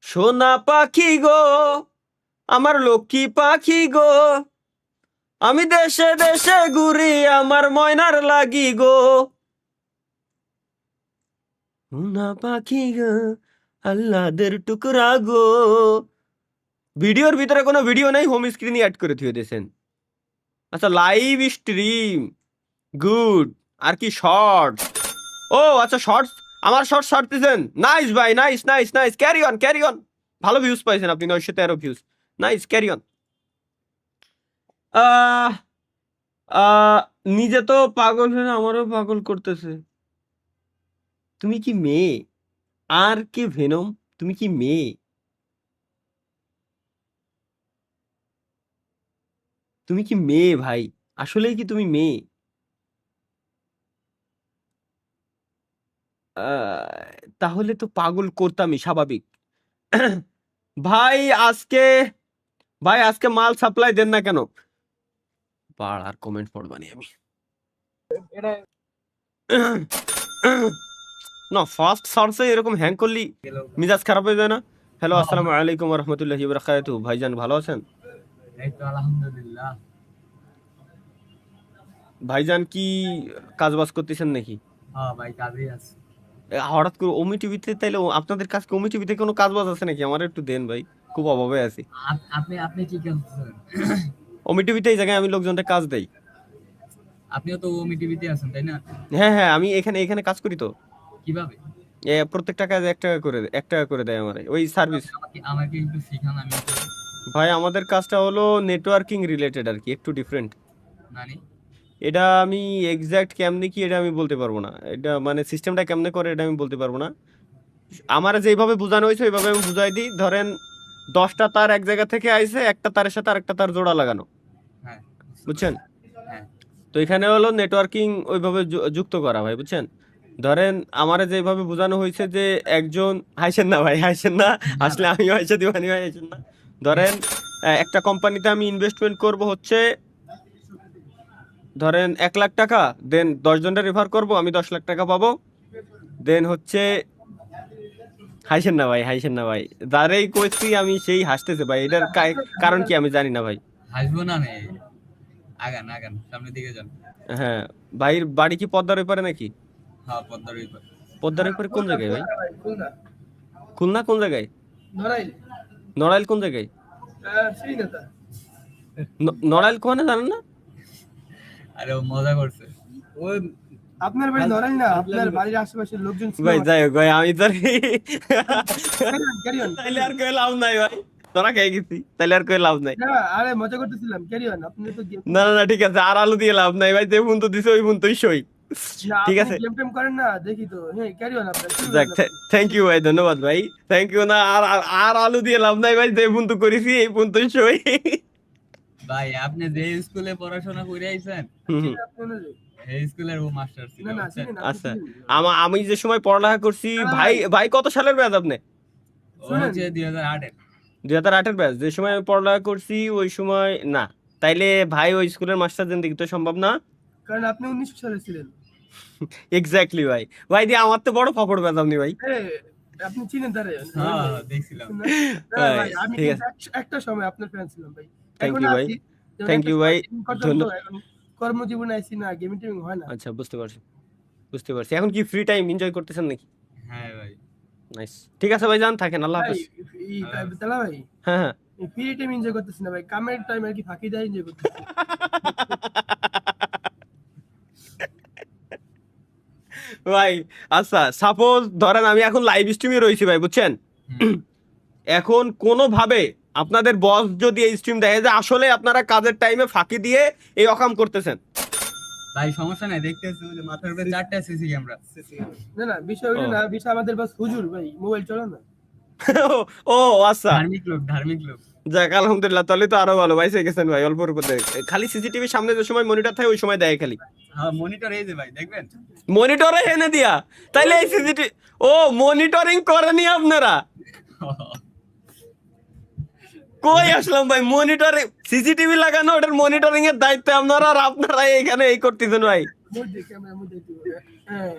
সোনা পাখি গো, আমার লক্ষ্মী পাখি গো, আমি দেশে দেশে ঘুরি আমার ময়নার লাগি গো। সোনা পাখি গো, আল্লাদের টুকরা গো। ভিডিওর ভিতরে কোনো ভিডিও নাই, হোম স্ক্রিনে অ্যাড করে থুয়ে দিয়েছেন। আচ্ছা লাইভ স্ট্রিম, গুড। আর কি শর্টস? ও আচ্ছা শর্টস, আমার শর্টস ছাড়তেছেন। নাইস ভাই, nice nice nice, carry on carry on. ভালো ভিউজ পাইছেন আপনি, 913 ভিউজ। Nice, carry on. আহ আহ নিজে তো পাগল হয়ে আমারও পাগল করতেছে। তুমি কি মেয়ে? আর কে ভেনম, তুমি কি মেয়ে? তুমি কি মেয়ে ভাই? আসলেই কি তুমি মেয়ে? তাহলে তো পাগল করতামই, স্বাভাবিক। ভাই আজকে, ভাই আজকে মাল সাপ্লাই দেন না কেন? আর কমেন্ট পড়বানি আমি।
এটা
না ফার্স্ট সার্চে এরকম হ্যাং করলি মিজাজ খারাপ হয়ে যায় না? হ্যালো আসসালামু আলাইকুম ওয়া রাহমাতুল্লাহি ওয়া বারাকাতুহু। ভাইজান ভালো আছেন?
এই তো আলহামদুলিল্লাহ।
ভাইজান কি কাজ বাজ করতেছেন নাকি?
হ্যাঁ ভাই, কাজেই আছে।
হঠাৎ করে ওমি টিভিতে, তাইলে আপনাদের কাছে ওমি টিভিতে কোনো কাজ বাজ আছে নাকি? আমার একটু দেন ভাই, খুব অভাবে আছি।
আপনি আপনি কি করতেছেন?
ওমি টিভিতে এই জায়গায় আমি লোকজনকে কাজ দেই।
আপনিও তো ওমি টিভিতে আছেন তাই না?
হ্যাঁ হ্যাঁ, আমি এখানে এখানে কাজ করি তো।
কিভাবে?
প্রত্যেকটা কাজ 1 টাকা করে দেয় আমার ওই সার্ভিস।
আমাকে আমাকে একটু শিখান, আমি একটু
ভাই আমাদের কাজটা হলো নেটওয়ার্কিং রিলেটেড আর কি, একটু ডিফারেন্ট।
জানি।
এটা আমি এক্সাক্ট কেমনে কি এটা আমি বলতে পারবো না। এটা মানে সিস্টেমটা কেমনে করে এটা আমি বলতে পারবো না। আমার যেভাবে বোঝানো হয়েছে ওইভাবে আমি বুঝাই দিই। ধরেন 10টা তার এক জায়গা থেকে আইছে, একটা তারের সাথে আরেকটা তার জোড়া লাগানো,
হ্যাঁ,
বুঝছেন?
হ্যাঁ,
তো এখানে হলো নেটওয়ার্কিং ওইভাবে যুক্ত করা ভাই, বুঝছেন? ধরেন আমারে যেভাবে বোঝানো হয়েছে যে একজন, হাসেন না ভাই, হাসেন না, আসলে আমি হাসে দিবানি ভাই, হাসেন না। ধরেন একটা কোম্পানিতে আমি ইনভেস্টমেন্ট করব হচ্ছে ধরেন 1 লাখ টাকা, দেন 10 জনের রেফার করব, আমি 10 লাখ টাকা পাবো। দেন হচ্ছে, হাসেন না ভাই, হাসেন না ভাই, যারেই কইছি আমি সেই হাসতেছে ভাই, এটার কারণ কি আমি জানি না ভাই।
হাসবো না নে। আগান আগান, সামনের দিকে যান।
হ্যাঁ, ভাইয়ের বাড়ি কি পদ্মার ওইপারে নাকি?
হ্যাঁ, পদ্মার ওই পার।
পদ্মার ওইপারে কোন জায়গায় ভাই?
খুলনা
খুলনা কোন জায়গায়?
নড়াইল
নড়াইল কোন জায়গায়?
শ্রীনেতা
নড়াইল কোনে জানেন না?
আরে ও মজা করছে।
ওই আপনার বাড়ি নড়াইল না, আপনার বাড়ির আশেপাশের লোকজন ছিল
ভাই যাই হোক ভাই, আমি তো
ক্যারি অন
তাইলে আর কই লাভ নাই ভাই, তোরা খেয়ে গেছি, তাইলে আর কই লাভ নাই।
না, আরে মজা করতেছিলাম, ক্যারি অন। আপনি তো
না না না, ঠিক আছে, আর আলু দিয়ে লাভ নাই ভাই, যে ফোন তো দিছে ওই ফোন তোই সই। ঠিক আছে,
গেম টেম করেন না দেখি তো। হ্যাঁ, ক্যারি অন আপনার।
যাক, থ্যাংক ইউ ভাই, ধন্যবাদ ভাই, থ্যাংক ইউ। না আর আর আলু দিয়ে লাভ নাই ভাই, যে ফোন তো করেছি এই ফোন তোই সই।
ভাই আপনি যে স্কুলে পড়াশোনা করে আইছেন,
হুম, হুম।
এই স্কুলের ও মাস্টার ছিল
না না
বুঝছেন?
চিনেন, আপনি
আচ্ছা
চিনেন।
আমি যে সময় পড়ালেখা করছি ভাই ভাই কত সালের ব্যাচ আপনি?
ও হচ্ছে 2008 এর।
2008-এর ব্যাচ। যে সময় আমি পড়ালেখা করছি ওই সময় না, তাইলে ভাই ওই স্কুলের মাস্টার জিন্দিগি তো সম্ভব না।
কারণ আপনি 1900 সালে ছিলেন।
এক্স্যাক্টলি ভাই। ভাই দিয়ে আমার তো বড় ফাপড় ব্যাচ আপনি ভাই।
আপনি চিনেন তারে?
হ্যাঁ দেখছিলাম।
না
ভাই,
ভাই, আমি
ঠিক
কিন্তু একটা সময় আপনার ফ্যান ছিলাম ভাই।
থ্যাংক
এখন
ইউ ভাই,
আছি, যেমন
থ্যাংক
একটা
ইউ
সময়
ভাই,
গেমিং করতাম তো,
ধন্যবাদ।
এখন কর্মজীবনে আইছি না, গেমিং টেমিং হয় না।
আচ্ছা বুঝতে পারছি, বুঝতে পারছি। এখন কি ফ্রি টাইম এনজয় করতেছেন নাকি?
হ্যাঁ ভাই।
নাইস, ঠিক আছে ভাই, যান থাকেন, আল্লাহ
ভাই
হাফেজ।
তালা ভাই,
হ্যাঁ হ্যাঁ
ফ্রি টাইম এনজয় করতেছি না ভাই, কামের টাইম আর কি ফাঁকি দেয় এনজয় করতেছি।
ভাই আচ্ছা সাপোজ ধরেন আমি এখন লাইভ স্ট্রিমে রয়েছি ভাই, বুঝছেন?
হুম।
এখন কোনোভাবে আপনাদের বস যদি এই স্ট্রিম দেখে যে আসলে আপনারা কাজের টাইমে ফাঁকি দিয়ে এই অকাম করতেছেন,
ভাই সমস্যা নাই, দেখতেছি যে মাথার উপরে 4টা সিসি ক্যামেরা।
না না, বিষয় ওইটা না, বিষয় আমাদের বাস হুজুর ভাই, মোবাইল চলো না।
ও আচ্ছা
ধার্মিক লোক, ধার্মিক লোক।
যাক আলহামদুলিল্লাহ, তাহলে তো আরো ভালো, বাইসে গেছেন ভাই অল্পর উপর দেখে। খালি সিসিটিভির সামনে যে সময় মনিটর থাকে ওই সময় দেয় খালি
হ্যাঁ মনিটর এই যে ভাই দেখবেন।
মনিটরে এনে দিয়া, তাইলে এই সিসিটিভি ও মনিটরিং করেনি আপনারা? কই আসলাম ভাই, মনিটরিং সিসিটিভি লাগানো ওটার মনিটরিং এর দায়িত্ব আপনারা, আর আপনারা এখানে এই করতেছেন ভাই।
মধ্যে ক্যামেরা মধ্যে দিব। হ্যাঁ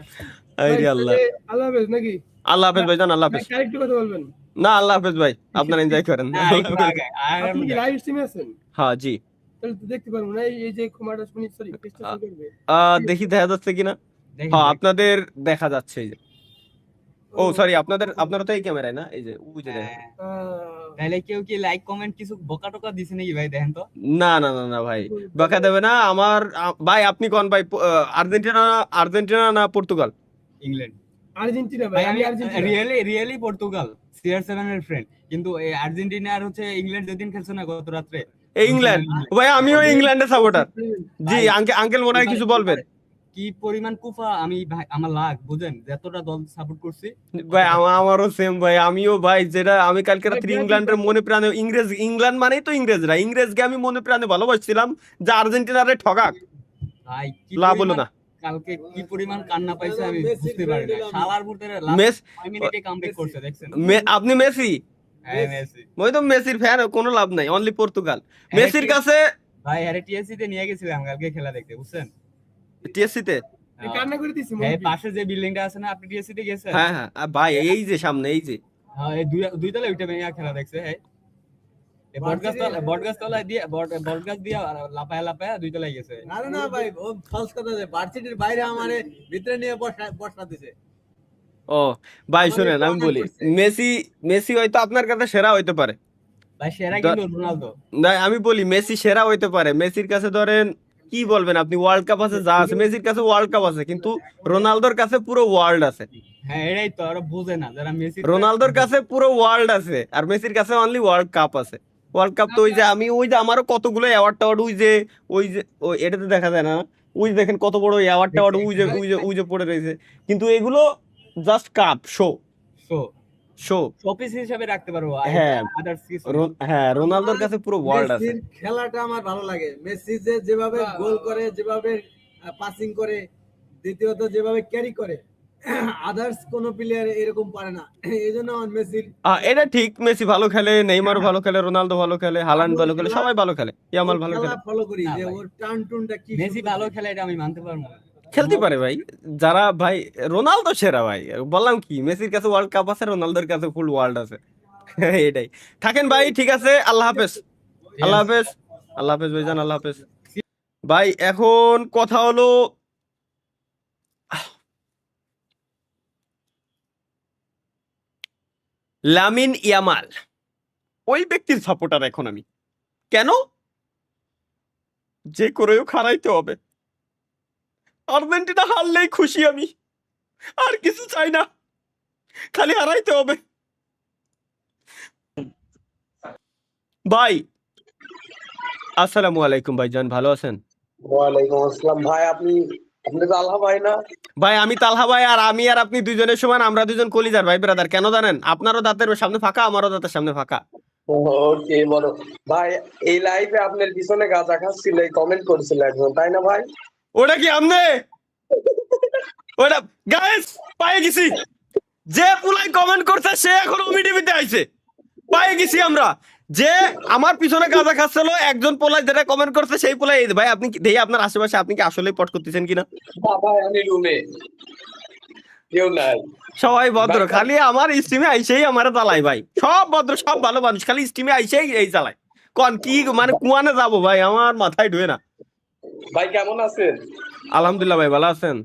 আরে
ভাই,
আল্লাহ।
তাহলে আল্লাহ হাফেজ নাকি?
আল্লাহ হাফেজ ভাই, জান আল্লাহ হাফেজ।
ভাই, আরেকটু কথা বলবেন?
না আল্লাহ হাফেজ ভাই, আপনারা এনজয় করেন।
না একটু আগে
আপনি কি লাইভ স্ট্রিমে আছেন?
হ্যাঁ জি,
তাহলে তো দেখতে পারবো না, এই যে কুমারটা শুনি, সরি পেজটা শুরু করবে।
দেখি দেখা যাচ্ছে কিনা।
দেখেন,
হ্যাঁ
দেখেন।
আপনাদের দেখা যাচ্ছে এই যে, ও সরি আপনারা তো এই ক্যামেরায় না, এই যে ওই যে দেখেন।
তাহলে কেউ কি লাইক কমেন্ট কিছু বোকা টোকা দিছে নাকি ভাই, দেখেন তো।
না না না না ভাই, বকা দেবে না আমার। ভাই আপনি কোন ভাই, আর্জেন্টিনা না পর্তুগাল?
ইংল্যান্ড।
আর্জেন্টিনা ভাই,
ভাই
আমি
আমি
আর্জেন্টিনা।
রিয়েলি পর্তুগাল, CR7 এর ফ্রেন্ড। কিন্তু এই আর্জেন্টিনা আর হচ্ছে ইংল্যান্ড যেদিন খেলছে না গত রাত্রে,
ইংল্যান্ড ভাই, আমিও ইংল্যান্ডের সাপোর্টার। জি
ভাই,
আঙ্কেল মনে হয় কিছু বলবেন।
কি পরিমাণ কুফা আমি ভাই, আমার লাগ বুঝেন, যতটা দল সাপোর্ট করছি
ভাই আমারও সেম ভাই, আমিও ভাই, যেটা আমি কালকে রাত্রি ইংল্যান্ডের মনে প্রাণে, ইংল্যান্ড মানেই তো ইংরেজরা, ইংরেজকে আমি মনে প্রাণে ভালোবাসছিলাম, যে আর্জেন্টিনারে ঠকাক
ভাই। কি
লাভ হলো
পরিমাণ
না।
কালকে কি পরিমাণ কান্না পাইছে আমি বুঝতে পারি না। শালার ভূতের
মেস
5 মিনিটে কামব্যাক করছে, দেখছেন?
আপনি মেসি?
হ্যাঁ মেসি।
ওই তো মেসির ফ্যান, কোনো লাভ নাই, অনলি পর্তুগাল। মেসির কাছে
ভাই আরে টিএসসি তে নিয়ে গেছিলাম কালকে খেলা দেখতে, বুঝছেন?
টিএসসি তে?
কান্না করে দিছি
হ্যাঁ পাশে যে বিল্ডিংটা আছে না, আপনি টিএসসি তে গেছেন?
হ্যাঁ হ্যাঁ ভাই, এই যে সামনে এই যে,
হ্যাঁ এই দুই তলা উঠে মেয়া খেলা দেখছে। হ্যাঁ এই বটগাছ তলায় দিয়ে বটগাছ দিয়ে লাপায়া দুই তলায় গেছে।
না না ভাই, ও ফলস কথা, যে ভার্সিটির বাইরে আমারে ভিতরে নিয়ে বসা দিছে।
ও ভাই
আমাদের
শুনেন আমি
comment
বলি,
করছে।
মেসি হয়তো আপনার কাছে সেরা হইতে পারে,
ভাই সেরা কিন্তু রোনালদো।
না আমি বলি মেসি সেরা হইতে পারে। মেসির কাছে ধরেন কি বলবেন আপনি, ওয়ার্ল্ড কাপ আছে যা আছে, মেসির কাছে ওয়ার্ল্ড কাপ আছে, কিন্তু রোনালদোর কাছে পুরো ওয়ার্ল্ড আছে।
হ্যাঁ এটাই তো, ওরা বোঝে না যারা মেসি।
রোনালদোর কাছে পুরো ওয়ার্ল্ড আছে, আর মেসির কাছে অনলি ওয়ার্ল্ড কাপ আছে। ওয়ার্ল্ড কাপ তো ওই যে ওই যে আমারও কতগুলো অ্যাওয়ার্ড টাওয়ার্ড, ওই যে ওই এটাতে দেখা যায় না, ওই যে দেখেন কত বড় অ্যাওয়ার্ড টাওয়ার্ড ওই যে পড়ে রয়েছে, কিন্তু এগুলো জাস্ট কাপ শো
শোপিস হিসেবে রাখতে পারবো।
হ্যাঁ
আদার্স কিছু
হ্যাঁ, রোনালদোর কাছে পুরো ওয়ার্ল্ড আছে।
মেসির খেলাটা আমার ভালো লাগে। মেসি যেভাবে গোল করে, যেভাবে পাসিং করে, দ্বিতীয়ত যেভাবে ক্যারি করে, আদার্স কোন প্লেয়ার এরকম পারে না। এইজন্য আমার মেসির
এটা ঠিক, মেসি ভালো খেলে, নেইমার ভালো খেলে, রোনালদো ভালো খেলে, হালান্ড ভালো খেলে, সবাই ভালো খেলে, ইয়ামাল ভালো খেলে।
ফলো করি
না
যে
ভাই।
ওর টার্ন টুনটা কি
মেসি
সুন্দর।
ভালো খেলে এটা আমি মানতে পারবো না।
খেলতে পারে ভাই, যারা ভাই রোনালদো সেরা ভাই, বললাম কি মেসির কাছে ওয়ার্ল্ড কাপ আছে, রোনালদোর কাছে ফুল ওয়ার্ল্ড আছে। এটাই। থাকেন ভাই, ঠিক আছে, আল্লাহ হাফেজ। আল্লাহ হাফেজ, আল্লাহ হাফেজ ভাইজান, আল্লাহ হাফেজ ভাই। এখন কথা হলো, লামিন ইয়ামাল ওই ব্যক্তির সাপোর্টার এখন আমি। কেন? যে করেও হারাইতে হবে, আর্জেন্টিনা হারলেই খুশি আমি, আর কিছু চাই না, খালি হারাইতে হবে। ভাই আসসালামু আলাইকুম ভাইজান, ভালো আছেন?
ওয়ালাইকুম আসসালাম ভাই। আপনি তো আল্লাহ ভাই না?
ভাই আমি তালহা ভাই, আর আপনি দুজনের সমান, আমরা দুজন কলিজার ভাই ব্রাদার। কেন জানেন? আপনারও দাঁতের সামনে ফাঁকা, আমারও দাঁতের সামনে ফাঁকা।
ওকে বলো ভাই, এই লাইভে আপনার পিছনে গাঁজা খাচ্ছিল, কমেন্ট করছিল একজন, তাই না ভাই?
ওটা কি আমনে ওটা গাইস পায়ে গেছি যে পুলাই কমেন্ট করছে সে এখন ওমি টিভিতে আইছে পায়ে গেছি আমরা যে আমার পিছনে গাঁজা খাচ্ছিল একজন পোলাই যেটা কমেন্ট করছে সেই পোলাই ভাই আপনি দেখি আপনার আশেপাশে আপনি কি আসলে পট করতেছেন কিনা
না ভাই আমি রুমে কেউ নাই
সবাই ভদ্র খালি আমার স্ট্রিমে আইসেই আমার চালাই ভাই সব ভদ্র সব ভালো মানুষ খালি স্ট্রিমে আইসেই এই চালায় কোন কি মানে কুয়ানে যাবো ভাই আমার মাথায় ঢুয়ে না
ভাই কেমন আছেন?
আলহামদুলিল্লাহ ভাই ভালো আছেন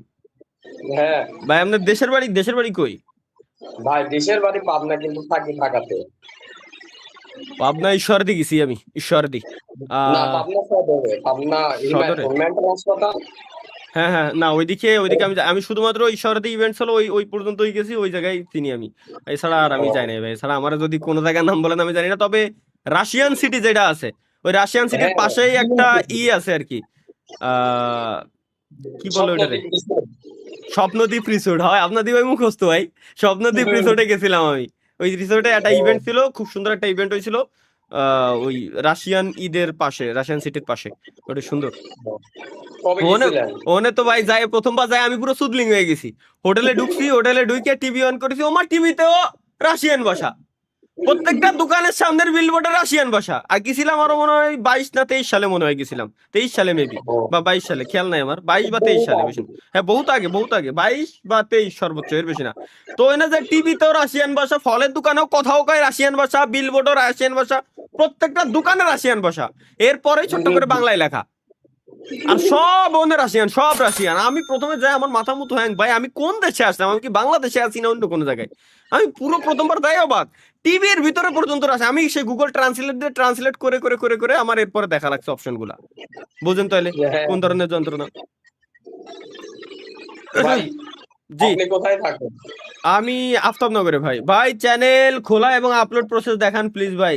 হ্যাঁ
ভাই আপনার দেশের বাড়ি কই
ভাই দেশের বাড়ি পাবনা কিন্তু থাকি ঢাকাতে।
পাবনা ঈশ্বরদী গেছি আমি ঈশ্বরদী
না পাবনা সদরে, পাবনা
সদরে?
মেন্টাল হাসপাতাল।
হ্যাঁ হ্যাঁ না ওইদিকে আমি শুধুমাত্র ঈশ্বরদী ইভেন্টস হলো ওই পর্যন্তই গেছি ওই জায়গায় চিনি আমি এছাড়া আর আমি যাই নাই ভাই এছাড়া আমার যদি কোনো জায়গার নাম বলেন আমি জানি না তবে রাশিয়ান সিটি যেটা আছে ওই রাশিয়ান সিটির
হ্যাঁ।
পাশেই একটা আছে আর কি কি বলে ওইটারে স্বপ্নদ্বীপ রিসোর্ট হয় আপনাদের ভাই মুখস্থ ভাই স্বপ্নদ্বীপ রিসোর্টে গেছিলাম আমি ওই রিসোর্টে একটা ইভেন্ট ছিল খুব সুন্দর একটা ইভেন্ট হয়েছিল ওই রাশিয়ান রাশিয়ান সিটির পাশে ওটা সুন্দর
কবে
ওনে
গেছিলেন?
ওনে তো ভাই যায় প্রথমবার যায় আমি পুরো সুদলিং হয়ে গেছি হোটেলে ঢুকে টিভি অন করেছি আমার টিভিতেও রাশিয়ান ভাষা প্রত্যেকটা দোকানের সামনের বিলবোর্ডে রাশিয়ান ভাষা আর গেছিলাম আরো মনে হয় 22 না 23 সালে মনে হয় গেছিলাম 23 সালে মেবি বা 22 সালে খেয়াল নাই আমার 22 বা 23 সালে বেশি না। হ্যাঁ বহুত আগে 22 বা 23 সর্বোচ্চ এর বেশি না তো এনে যে টিভিতেও রাশিয়ান ভাষা ফলের দোকানেও কোথাও কয় রাশিয়ান ভাষা বিলবোর্ডও রাশিয়ান ভাষা প্রত্যেকটা দোকানে রাশিয়ান ভাষা এরপরেই ছোট্ট করে বাংলায় লেখা আর সব রাশিয়ান সব রাশিয়ান আমি প্রথমে যাই আমার মাথা মুতো হ্যাং ভাই আমি কোন দেশে আসলাম আমি কি বাংলাদেশে আছি না অন্য কোনো জায়গায় আমি পুরো প্রথমবার যাই অবাক টিভির ভিতরে পর্যন্ত আসে আমি সেই গুগল ট্রান্সলেট দিয়ে ট্রান্সলেট করে করে করে করে আমার এরপরে দেখা লাগছে অপশন গুলা বুঝেন তাহলে কোন ধরনের যন্ত্রণা
ভাই
জি
আপনি কোথায় থাকেন?
আমি আফতাবনগরে ভাই ভাই চ্যানেল খোলা এবং আপলোড প্রসেস দেখান প্লিজ ভাই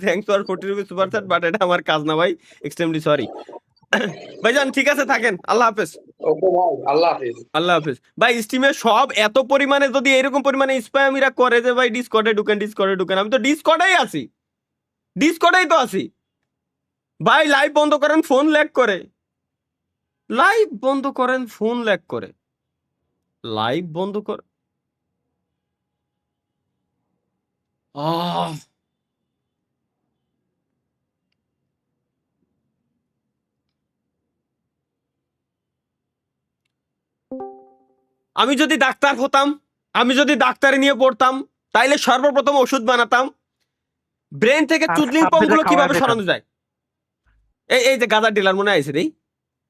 thanks for 40 rupees super chat but এটা আমার কাজ না ভাই এক্সট্রিমলি সরি ভাইজান ঠিক আছে থাকেন আল্লাহ হাফেজ
ওকে ভাই আল্লাহ হাফেজ।
আল্লাহ হাফেজ ভাই স্টিমে সব এত পরিমাণে যদি এরকম পরিমাণে স্প্যামিরা করে যে ভাই ডিসকর্ডে ঢুকেন আমি তো ডিসকর্ডেই আছি ডিসকর্ডেই তো আছি ভাই লাইভ বন্ধ করেন ফোন ল্যাগ করে লাইভ বন্ধ করেন ফোন ল্যাগ করে লাইভ বন্ধ কর আমি যদি ডাক্তার হতাম আমি যদি ডাক্তারি নিয়ে পড়তাম তাইলে সর্বপ্রথম ওষুধ বানাতাম ব্রেন থেকে চুদলিং পংগুলো কিভাবে সরানো যায় এই যে গাঁজা ডিলার মনে আছে রে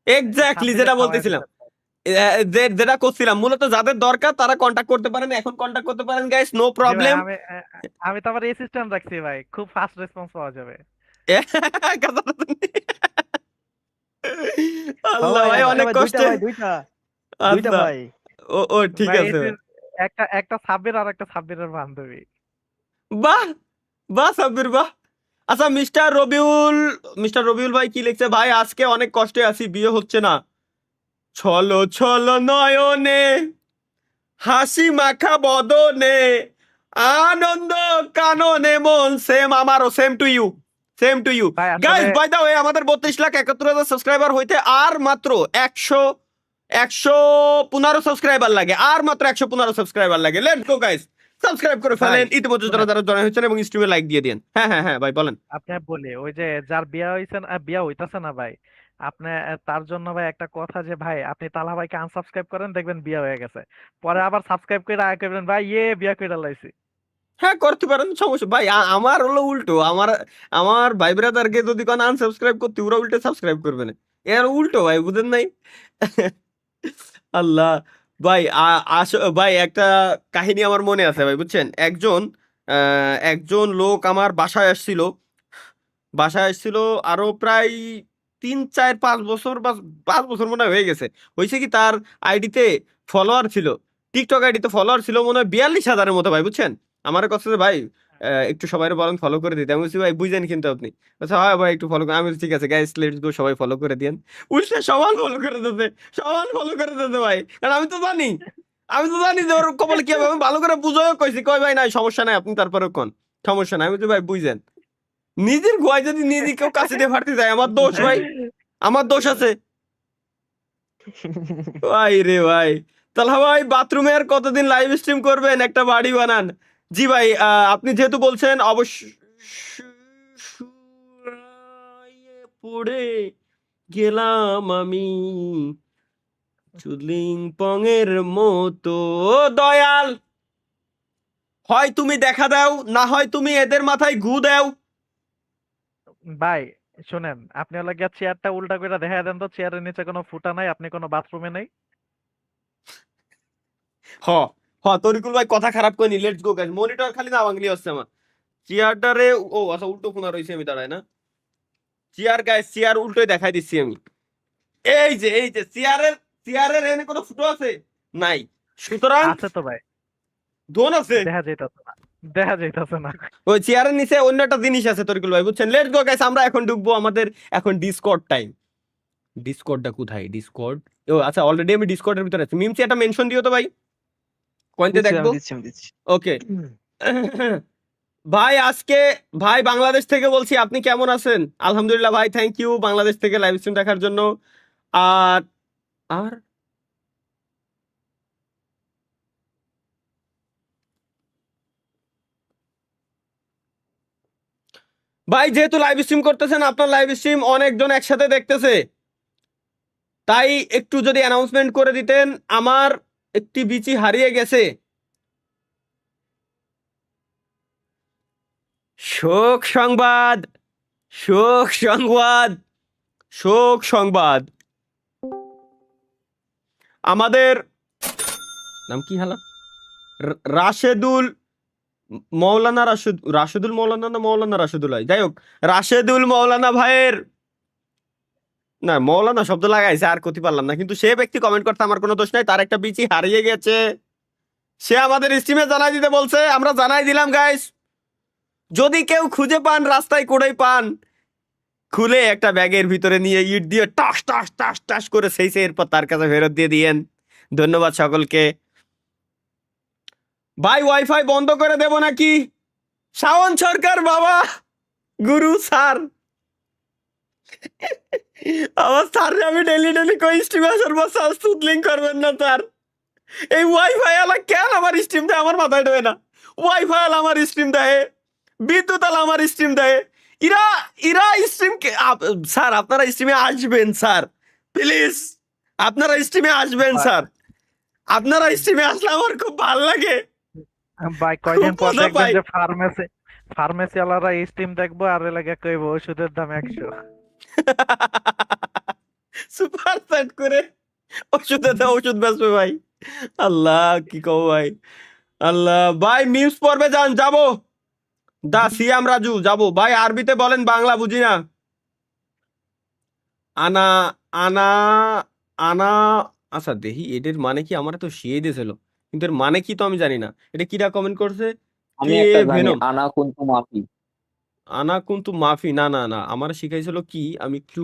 এক্স্যাক্টলি যেটা বলতেছিলাম যেটা করছিলাম মূলত যাদের দরকার তারা কন্টাক্ট করতে পারেন এখন কন্টাক্ট করতে পারেন গাইস নো প্রবলেম
আমি তো আবার এই সিস্টেম রাখছি ভাই খুব ফাস্ট রেসপন্স পাওয়া যাবে
আল্লাহ ভাই অনেক কষ্ট
দুইটা
আচ্ছা
ভাই
ও ঠিক
ভাই,
আছে
একটা সাব্বির আর একটা সাব্বিরের বান্ধবী
বাহ সাব্বির বাহ আচ্ছা মিস্টার রবিউল ভাই কি লিখছে ভাই আজকে অনেক কষ্টে আছি বিয়ে হচ্ছে না ছলো ছলো নয়নে হাসি মাখা বদনে আনন্দ কাননে মন সেম আমারও সেম টু ইউ
ভাই, আসলে-
গাইস বাই দ্য ওয়ে আমাদের 32,71,000 সাবস্ক্রাইবার হইতে আর মাত্র 115 সাবস্ক্রাইবার লাগে আর মাত্র 115 সাবস্ক্রাইবার লাগে লেটস গো গাইস সাবস্ক্রাইব করে ফেলেন ইতিমধ্যে যারা জয়েন হয়েছেন এবং স্ট্রিমে লাইক দিয়ে দেন হ্যাঁ ভাই বলেন
আপনি বলি ওই যে যার বিয়ে হইছে না বিয়ে হইতাছে না ভাই আপনি তার জন্য ভাই একটা কথা যে ভাই আপনি তালা ভাইকে আনসাবস্ক্রাইব করেন দেখবেন বিয়ে হয়ে গেছে পরে আবার সাবস্ক্রাইব করে আয় করবেন ভাই বিয়ে করে লাইছি
হ্যাঁ করতে পারেন সমস্যা ভাই আমার হলো উল্টো আমার ভাই ব্রাদারকে যদি কোন আনসাবস্ক্রাইব করতে ওরা উল্টো সাবস্ক্রাইব করবে না এর উল্টো ভাই বুঝেন নাই আল্লাহ ভাই ভাই একটা কাহিনী আমার মনে আছে ভাই বুঝছেন একজন লোক আমার বাসায় আসছিল আরো প্রায় 3-4-5 বছর বা 5 বছর মনে হয় হয়ে গেছে হয়েছে কি তার আইডিতে ফলোয়ার ছিল টিকটক আইডিতে ফলোয়ার ছিল মনে হয় 42,000-এর মতো ভাই বুঝছেন আমার কাছে ভাই একটু সবাই বলেন ফলো করে দিতে আমি বলছি ভাই বুঝেন কিন্তু আপনি আচ্ছা হ্যাঁ ভাই একটু ফলো করে আমি ঠিক আছে গাইস লেটস গো সবাই ফলো করে দিয়েন উল্টে সমান ফলো করে দিতে ভাই কারণ আমি তো জানি যে ওর কপালে কি হবে আমি ভালো করে বুঝাও কইছি কই ভাই নাই সমস্যা নাই আপনি তারপরে কোন সমস্যা নাই আমি তো ভাই বুঝেন নিজের গোয়ায় যদি নিজে কেউ কাছে দিয়ে ফাটতে যায় আমার দোষ ভাই আমার দোষ আছে ভাই রে ভাই, তাহলে ভাই বাথরুমে আর কতদিন লাইভ স্ট্রিম করবেন? একটা বাড়ি বানান। জি ভাই, আপনি যেহেতু বলছেন অবশ্য পড়ে গেলাম আমি চুদলিং পংয়ের মতো। দয়াল, হয় তুমি দেখা দাও, না হয় তুমি এদের মাথায় ঘু দাও।
ভাই শুনেন, আপনি হলো গিয়া চেয়ারটা উল্টা করে দেখা দেন তো, চেয়ারের নিচে কোনো ফুটা নাই, আপনি কোনো বাথরুমে নেই।
হ হ, তরিকুল ভাই কথা খারাপ করিনি, লেটস গো গাইস। মনিটর খালি না বাংলি হচ্ছে আমার চেয়ারটারে। ও আচ্ছা, উল্টো ফোনা রয়েছে, আমি দাঁড়ায় না। চেয়ার গাইস, চেয়ার উল্টোই দেখাই দিচ্ছি আমি। এই যে চেয়ারের চেয়ারের এনে কোনো ফুটো আছে? নাই। সুতরাং
আছে তো ভাই,
ধন আছে।
দেখা যাইতাছে না, দেখা যাইতাছে না।
ওই চেয়ারের নিচে অন্য একটা জিনিস আছে তরিকুল ভাই, বুঝছেন? লেটস গো গাইস, আমরা এখন ঢুকবো আমাদের এখন ডিসকর্ড টাইম। ডিসকর্ডটা কোথায়? ডিসকর্ড, ও আচ্ছা, অলরেডি আমি ডিসকর্ডের ভিতরে আছি। মিমসি একটা মেনশন দিও তো ভাই, কয়েনতে দেখবো। ওকে ভাই, আজকে ভাই বাংলাদেশ থেকে বলছি, আপনি কেমন আছেন? আলহামদুলিল্লাহ ভাই, থ্যাংক ইউ বাংলাদেশ থেকে লাইভ স্ট্রিম দেখার জন্য। আর আর ভাই, যেহেতু লাইভ স্ট্রিম করতেছেন, আপনার লাইভ স্ট্রিম অনেকজন একসাথে দেখতেছে, তাই একটু যদি অ্যানাউন্সমেন্ট করে দিতেন। আমার একটি বিচি হারিয়ে গেছে। শোক সংবাদ, শোক সংবাদ, শোক সংবাদ। আমাদের নাম কি হালা? রাশেদুল মৌলানা, রাশেদুল মৌলানা না মৌলানা রাশেদুল ভাই, যাই হোক, রাশেদুল মৌলানা ভাইয়ের, না মৌলানা শব্দ লাগাইছে আর করতে পারলাম না, কিন্তু সে ব্যক্তি কমেন্ট করতে আমার কোনো দোষ নাই, তার একটা বিচি হারিয়ে গেছে। সে আমাদের স্ট্রিমে জানাই দিতে বলছে, আমরা জানাই দিলাম গাইস। যদি কেউ খুঁজে পান, রাস্তায় কোড়াই পান, খুলে একটা ব্যাগের ভিতরে নিয়ে ইট দিয়ে টাস টাস টাস টাস করে সেই এরপর তার কাছে ফেরত দিয়ে দিয়েন। ধন্যবাদ সকলকে। ভাই ওয়াইফাই বন্ধ করে দেব নাকি? শাওন সরকার বাবা, গুরু স্যার, আমার স্যার আমি ডেলি ডেলি কই স্ট্রিমে আসার পর স্যার সুদলিং করবেন না স্যার। এই ওয়াইফাই আলা কেন আমার স্ট্রিম দেয়? আমার মাথায় ঢোকে না। ওয়াইফাই আলা আমার স্ট্রিম দেয়, বিদ্যুৎ আলা আমার স্ট্রিম দেয়, ইরা ইরা স্ট্রিম স্যার আপনারা স্ট্রিমে আসবেন স্যার, প্লিজ আপনারা স্ট্রিমে আসবেন স্যার। আপনারা স্ট্রিমে আসলে আমার খুব ভালো লাগে।
ভাই কয়দিন
খুব
পর
মজা
দেখবেন
পাই।
যে ফার্মেসি ওয়ালারা এই স্ট্রিম দেখবো আর লাগে কইব ওষুধের দাম 100।
সুপার সেট করে ওষুধ বেচবে ভাই। আল্লাহ কি কব ভাই, আল্লাহ। ভাই মিমস পড়বে যান, যাবো দা সিয়াম রাজু, যাবো ভাই। আরবিতে বলেন, বাংলা বুঝি না। আনা আনা আনা, আচ্ছা দেখি এদের মানে কি, আমার তো শিয়ে দিয়েছিল, কিন্তু এর মানে কি তো আমি জানি না। এটা কিরা কমেন্ট করছে?
আমি
কে
একটা জানি,
ভেনম?
আনা কুন্তু মাফি।
আনা কিন্তু মাফি, না না না, আমার শিখাইছিল কি, আমি একটু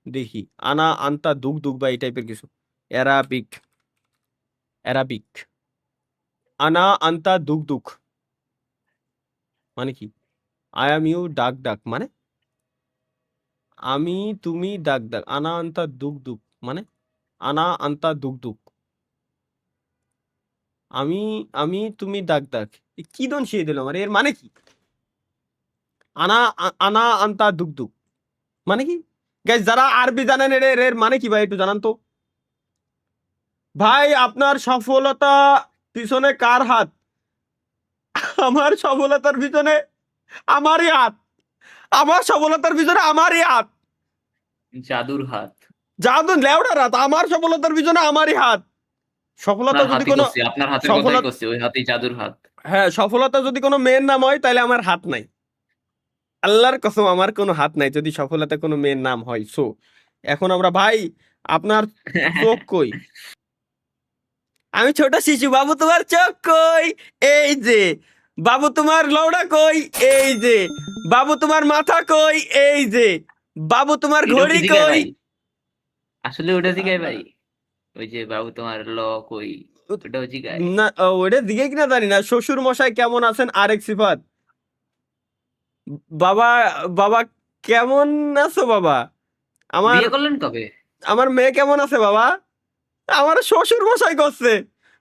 দেখি। আনা আন্তা দুক দুক বা এই টাইপের কিছু। Arabic, Arabic. আনা আন্তা দুক দুক মানে কি? আই এম ইউ ডাক ডাক মানে আমি তুমি ডাক ডাক। আনা আন্তা দুক দুক মানে আনা আন্তা দুক দুক, আমি আমি তুমি ডাক ডাক। এ কি দন শিয়ে দিল আমার, এর মানে কি? আনা আনা আন্তা দুক দুক মানে কি? গাইস যারা আরবি জানেন এর এর মানে কি ভাই একটু জানান তো। ভাই আপনার সফলতা পিছনে কার হাত? আমার সফলতার পিছনে আমারই হাত, আমার সফলতার পিছনে আমারই হাত।
জাদুর হাত।
জাদু লেওড়ার হাত, আমার সফলতার পিছনে আমারই হাত। সফলতা
আপনার
যদি
হাতই
কোনো
করছি, আপনার হাতের কথাই
সফলতা,
করছি, ওই হাতেই জাদুর হাত।
হ্যাঁ সফলতা যদি কোনো মেয়ের নাম হয় তাহলে আমার হাত নাই। আল্লাহর কসম আমার কোনো হাত নাই যদি সফলতা কোনো মেয়ের নাম হয়। সো এখন আমরা ভাই, আপনার চোখ কই? আমি ছোট শিশু, বাবু তোমার চোখ কই? এই যে। বাবু তোমার লৌড়া কই? এই যে। বাবু তোমার মাথা কই? এই যে। বাবু তোমার
এটাও
ঘড়ি
কি জিগায়
কই?
ভাই? আসলে ওটা জিগায় ভাই, ওই যে বাবু তোমার ল কই, ওটাও জিগায়।
না ওটা দিকে কিনা জানি না। শ্বশুর মশাই কেমন আছেন? আরেক সিফাত। বাবা, বাবা কেমন আছো বাবা? আমার
বিয়ে করলেন কবে?
আমার মেয়ে কেমন আছে বাবা? আমার শ্বশুর মশাই করছে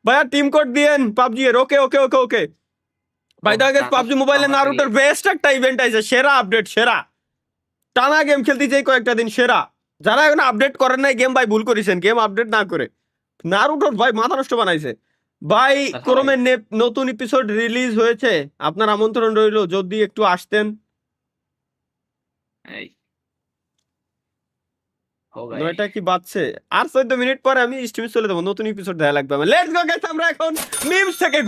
ভাইয়া টিম কোড দিয়েন পাবজি এর ওকে ওকে ওকে ওকে ভাই দেখেন পাবজি মোবাইলে নারুটোর বেস্ট একটা ইভেন্ট আছে সেরা আপডেট সেরা টানা গেম খেলতে চাই কয়েকটা দিন সেরা যারা এখন আপডেট করেন নাই গেম ভাই ভুল করেছেন গেম আপডেট না করে নারুটোর ভাই মাথা নষ্ট বানাইছে ভাই ক্রমে নতুন এপিসোড রিলিজ হয়েছে আপনার আমন্ত্রণ রইল যদি একটু আসতেন
এই ও ভাই
9টা কি বাজছে আর 14 মিনিট পরে আমি স্ট্রিমে চলে যাবো নতুন এপিসোড দেখা লাগবে আমার লেটস গো গাইস আমরা এখন মিমস থেকে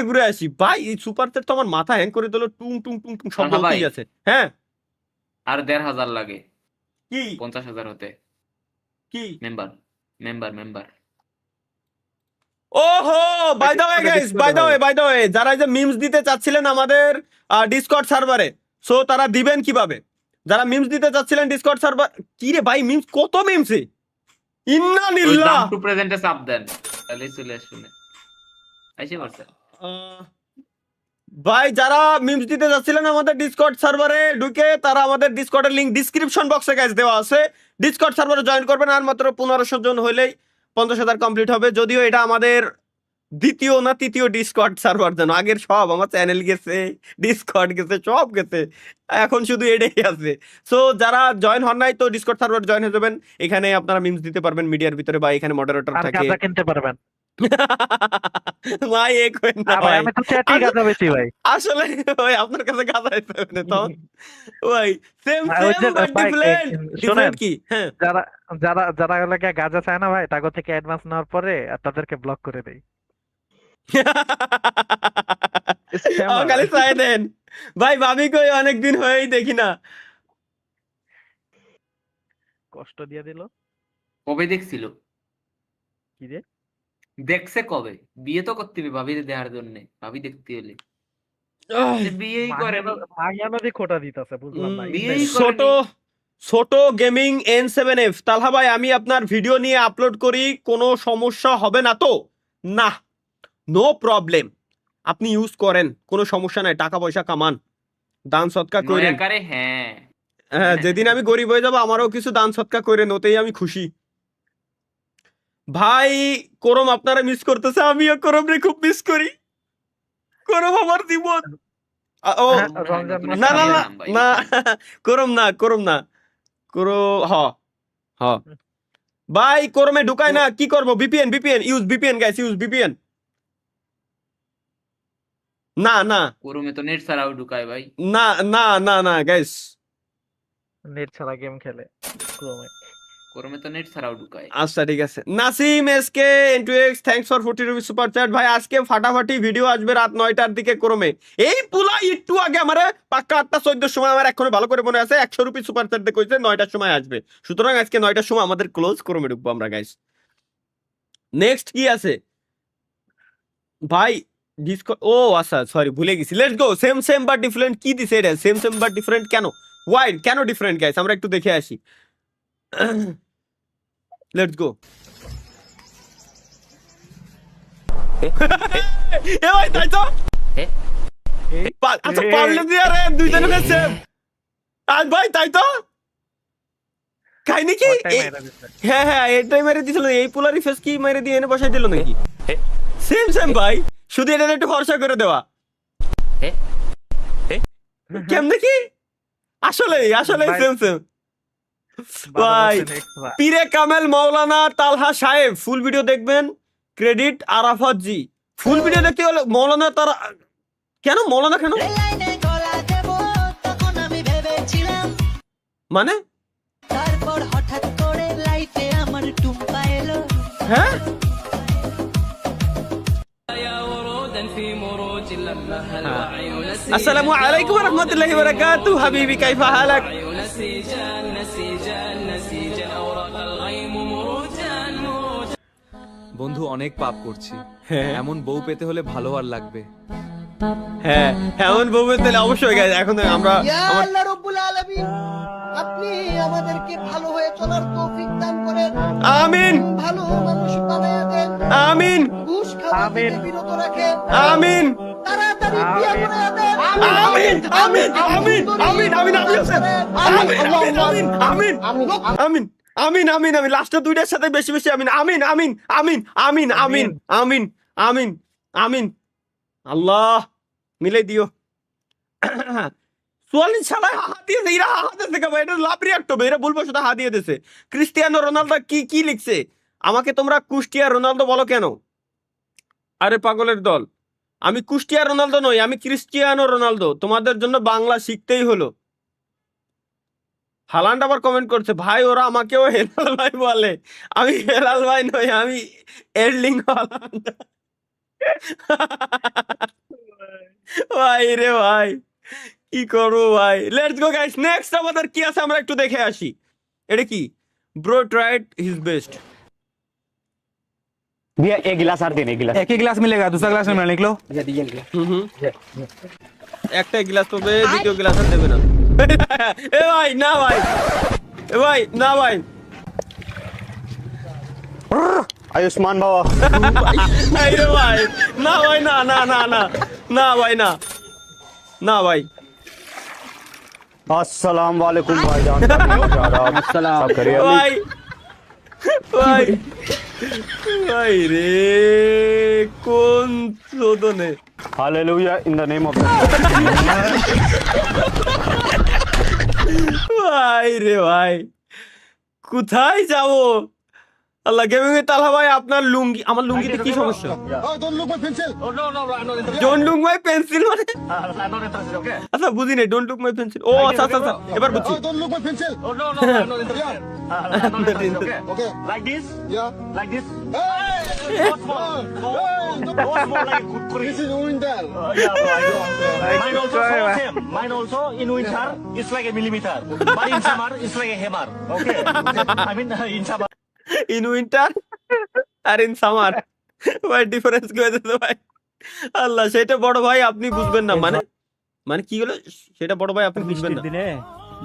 ঘুরে আসি ভাই এই সুপার চ্যাট তো আমার মাথা হ্যাং করে দিল টুং টুং টুং টুং সব
না ভাই।
বলতেই আছে হ্যাঁ
আর 1,500 লাগে
কি
50,000 হতে
কি
মেম্বার মেম্বার মেম্বার
ওহো by the way guys by the way যারা এই যে মিমস দিতে চাচ্ছিলেন আমাদের ডিসকর্ড সার্ভারে সো তারা দিবেন কিভাবে যারা মিমস দিতে চাচ্ছিলেন ডিসকর্ড সার্ভার কি রে ভাই মিমস কত মিমসে ইন্না লিল্লাহ
টু প্রেজেন্টে চাপ দেন তাহলে চলে আসবে আইসে পারছে
ভাই যারা মিমস দিতে যাচ্ছিলেন আমাদের ডিসকর্ড সার্ভারে ঢুকে তারা আমাদের ডিসকর্ডের লিংক ডিসক্রিপশন বক্সে গাইস দেওয়া আছে ডিসকর্ড সার্ভারে জয়েন করবেন আর মাত্র 1500 জন হইলেই 50,000 কমপ্লিট হবে যদিও এটা আমাদের দ্বিতীয় না তৃতীয় ডিসকর্ড সার্ভার যেন আগের সব আমার চ্যানেল গেছে ডিসকর্ড গেছে সব গেছে এখন শুধু এটাই আছে সো যারা জয়েন হন নাই তো ডিসকর্ড সার্ভার জয়েন হয়ে যাবেন এখানে আপনারা মিমস দিতে পারবেন মিডিয়ার ভিতরে বা এখানে মডারেটর
আর
থাকে
গাঁজা কিনতে পারবেন
ভাই এক হইন না
ভাই
ভাই
আমি তো চ্যাটই গাঁজা বেশি ভাই
আসলে ভাই আপনার কাছে গাঁজা আইতে হবে তো ভাই সেম
ওই যে
সেম বাট
ভাই,
ডিফারেন্ট
শোনেন।
ডিফারেন্ট কি হ্যাঁ
যারা যারা যারা লাগে গাঁজা চায় না ভাই তাগো থেকে অ্যাডভান্স নেওয়ার পরে তাদেরকে ব্লক করে দেই
আমার খালি চাই দেন ভাই ভাবি কই অনেকদিন হয়েই দেখি না
কষ্ট দিয়ে দিল
কবে দেখছিল
কি রে
দেখছে কবে বিয়ে তো করতে হবে ভাবি দেখার জন্য ভাবি দেখতে হলে সে বিয়েই করেনি
মাগিয়া নদী খোটা দিতেছে বুঝলাম না
বিয়েই
ছোট ছোট গেমিং N7F তালহা ভাই আমি আপনার ভিডিও নিয়ে আপলোড করি কোনো সমস্যা হবে না তো না নো প্রবলেম আপনি ইউজ করেন কোনো সমস্যা নাই টাকা পয়সা কামান দান সৎকা করেন
নয়াকারে হ্যাঁ
হ্যাঁ যেদিন আমি গরিব হয়ে যাবো আমারও কিছু দান সৎকা করেন ওতেই আমি খুশি ভাই করম আপনারা মিস করতেছে আমিও করম রে খুব মিস করি করম আমার জীবন ও
হ্যাঁ, রমজান মাস
না না না
ভাই।
না করম না করো হ হ ভাই করমে ঢুকায় না কি করব VPN use VPN guys use VPN না না
কোরমে তো নেট ছাড়াও ঢুকায় ভাই
না না না না গাইস
নেট ছাড়া গেম খেলে ক্রোমে
কোরমে তো নেট ছাড়াও ঢুকায়
আচ্ছা ঠিক আছে Nasim SK N2X thanks for 40 rupee super chat ভাই আজকে ফাটাফাটি ভিডিও আসবে রাত 9টার দিকে করমে এই পুলা একটু আগে আমারে পাক্কা 8:14 সময় আমার এখনো ভালো করে মনে আছে 100 রুপি সুপার চ্যাট দিয়ে কইছে 9টার সময় আসবে সুতরাং আজকে 9টার সময় আমাদের ক্লোজ করমে ঢুকবো আমরা গাইস নেক্সট কি আছে ভাই ও আচ্ছা সরি ভুলে গেছি let's go same but different কি দিছে এটা সেম বাট ডিফারেন্ট কেন ওয়াই কেন ডিফারেন্ট গাইস আমরা একটু দেখে আসি লেটস গো এ ভাই তাই তো আচ্ছা পারলে দিয়ে রে দুইজনের সেম আজ ভাই তাই তো কাহিনী কি হ্যাঁ হ্যাঁ এটাই মেরে দিছিল এই পোলারি ফেস কি মেরে দিয়ে এনে বসাই দিল নাকি সেম ভাই শুধু এটা একটু খরচা করে দেওয়া কেমনে কি আসলে সেম ভাই পীরে কামেল মাওলানা তালহা সাহেব ফুল ভিডিও দেখবেন ক্রেডিট আরাফাত জি ফুল ভিডিও দেখতে হলে মাওলানা তারা কেন মাওলানা কেন মানে
তারপর হঠাৎ করে লাইফে আমার টুম্পা এলো
হ্যাঁ আসসালামু আলাইকুম ওয়া রাহমাতুল্লাহি ওয়া বারাকাতুহু হাবিবি কাইফা হালাক
বন্ধু অনেক পাপ করছি এমন বউ পেতে হলে ভালো আর লাগবে
হ্যাঁ এমন বউ পেতে অবশ্যই গাইস এখন আমরা
আল্লাহ রাব্বুল আলামিন আপনি আমাদেরকে ভালো হয়ে চলার তৌফিক দান করেন
আমিন
ভালো মানুষ বানায়া দেন
আমিন
ঘুষ খাওয়া থেকে বিরত রাখেন
আমিন
তাড়াতাড়ি বিয়ে করে দেন
আমিন আমিন আমিন আমিন আমিন আমিন আমিন আমিন আমিন আমিন আমিন আমিন লাস্টের দুইটার সাথে বেশি বেশি আমিন আমিন আমিন আমিন আমিন আমিন আমিন আমিন আমিন আল্লাহ মিলে দিও 44 সালায় হা দিয়েছে এরা হা দিয়েছে কেন এটা লাভ রিয়াক্ট হবে এরা বলবো শুধু হা দিয়ে দিয়েছে ক্রিস্টিয়ানো রোনালদো কি কি লিখছে আমাকে তোমরা কুষ্টিয়া রোনালদো বলো কেন আরে পাগলের দল আমি কুষ্টিয়া রোনালদো নই আমি ক্রিস্টিয়ানো রোনালদো তোমাদের জন্য বাংলা শিখতেই হলো হালান্ড আবার কমেন্ট করছে ভাই ওরা আমাকেও হেলাল ভাই বলে আমি হেলাল ভাই নই আমি এর্লিং হালান্ড ভাই রে ভাই কি করবো ভাই লেটস গো গাইস নেক্সট আমাদের কি আছে আমরা একটু দেখে আসি এটা কি ব্রো ট্রাইড হিজ বেস্ট
भैया एक गिलास और देने गिलास एक ही गिलास मिलेगा दूसरा गिलास में निकलो
একটা গ্লাস পাবে দ্বিতীয় গ্লাস আর দেবে না এ ভাই না ভাই এ ভাই না ভাই
आयुष्मान बाबा
এই রে ভাই না ভাই না না না না না ভাই না না ভাই
अस्सलाम वालेकुम भाईजान अस्सलाम
ভাই ভাই ভাই রে কোন চোদনে
hallelujah in the name of
ভাই রে ভাই কোথায় যাবো আল্লাহ গেমিং এ তালহা ভাই আপনার লুঙ্গি আমার লুঙ্গিতে কি সমস্যা ডোন্ট লুক মাই পেন্সিল মানে আচ্ছা বুঝি নাই ডোন্ট লুক মাই পেন্সিল ও আচ্ছা আচ্ছা আচ্ছা এবার বুঝছি
like this like this
This is winter.
mine also in winter it's like a millimeter but in summer it's like a hammer okay I mean in summer
in winter আর ইন সামার ভাই ডিফারেন্স করে দিতে ভাই আল্লাহ সেটা বড় ভাই আপনি বুঝবেন না মানে মানে কি হলো সেটা বড় ভাই আপনি বুঝবেন না
দিনে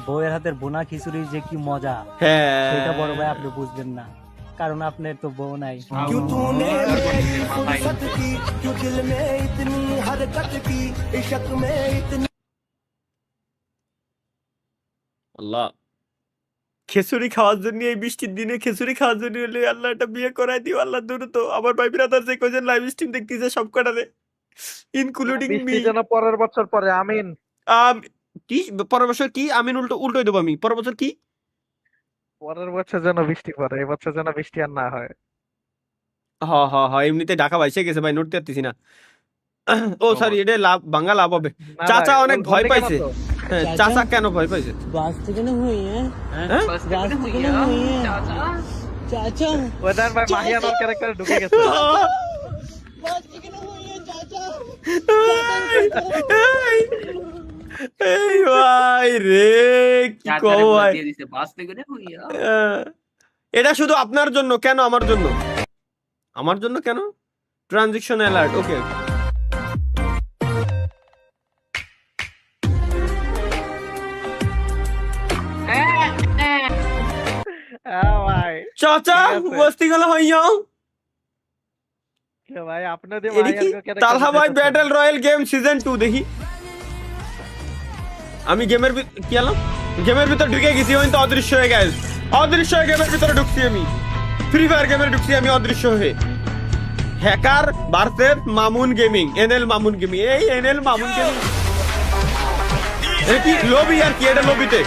বউয়ের হাতের বোনা খিচুড়ি যে কি মজা
হ্যাঁ
সেটা বড় ভাই আপনি বুঝবেন না কারণ আপনার তো বউ নাই
আল্লাহ খেসুরি খাওয়ার জন্য এই বৃষ্টির দিনে খেসুরি খাওয়ার জন্য হলে আল্লাহ একটা বিয়ে করাই দিও আল্লাহ দ্রুত আমার ভাই ব্রাদার যে কয়জন লাইভ স্ট্রিম দেখতেছে সব কটারে ইনক্লুডিং মি
যেন পরের বছর পরে আমিন
কি পরের বছর কি আমিন উল্টোই দেবো আমি পরের বছর কি
পরের বছর যেন বৃষ্টি পড়ে এই বছর যেন বৃষ্টি আর না হয়
হ হ হ এমনিতে ঢাকা ভাইসে গেছে ভাই নোট দিতেছি না ও সরি এটা লাভ বাংলা লাভ হবে চাচা অনেক ভয় পাইছে হ্যাঁ চাচা কেন ভয় পাইছে
ওদার ভাই মাহিয়ানোর ক্যারেক্টারে ঢুকে গেছে
এই ভাই রে কি কও ভাই এটা শুধু আপনার জন্য কেন আমার জন্য আমার জন্য কেন ট্রানজিশন অ্যালার্ট ওকে
ভাই
চাচা বস্তি গেল হইয়া
কে ভাই আপনাদের
তালহা ভাই ব্যাটল রয়্যাল গেম সিজন 2 দেখি আমি গেমের কি আলাম গেমের ভিতর ঢুকে গেছি ওই তো অদৃশ্য হয়ে গেছে অদৃশ্য হয়ে গেমের ভিতরে ঢুকছি আমি ফ্রি ফায়ার গেমের ঢুকছি আমি অদৃশ্য হয়ে hacker versus Mamun gaming NL Mamun gaming এই এনএল মামুন গেমিং এটা কি লবি আর কি এটা লবিতে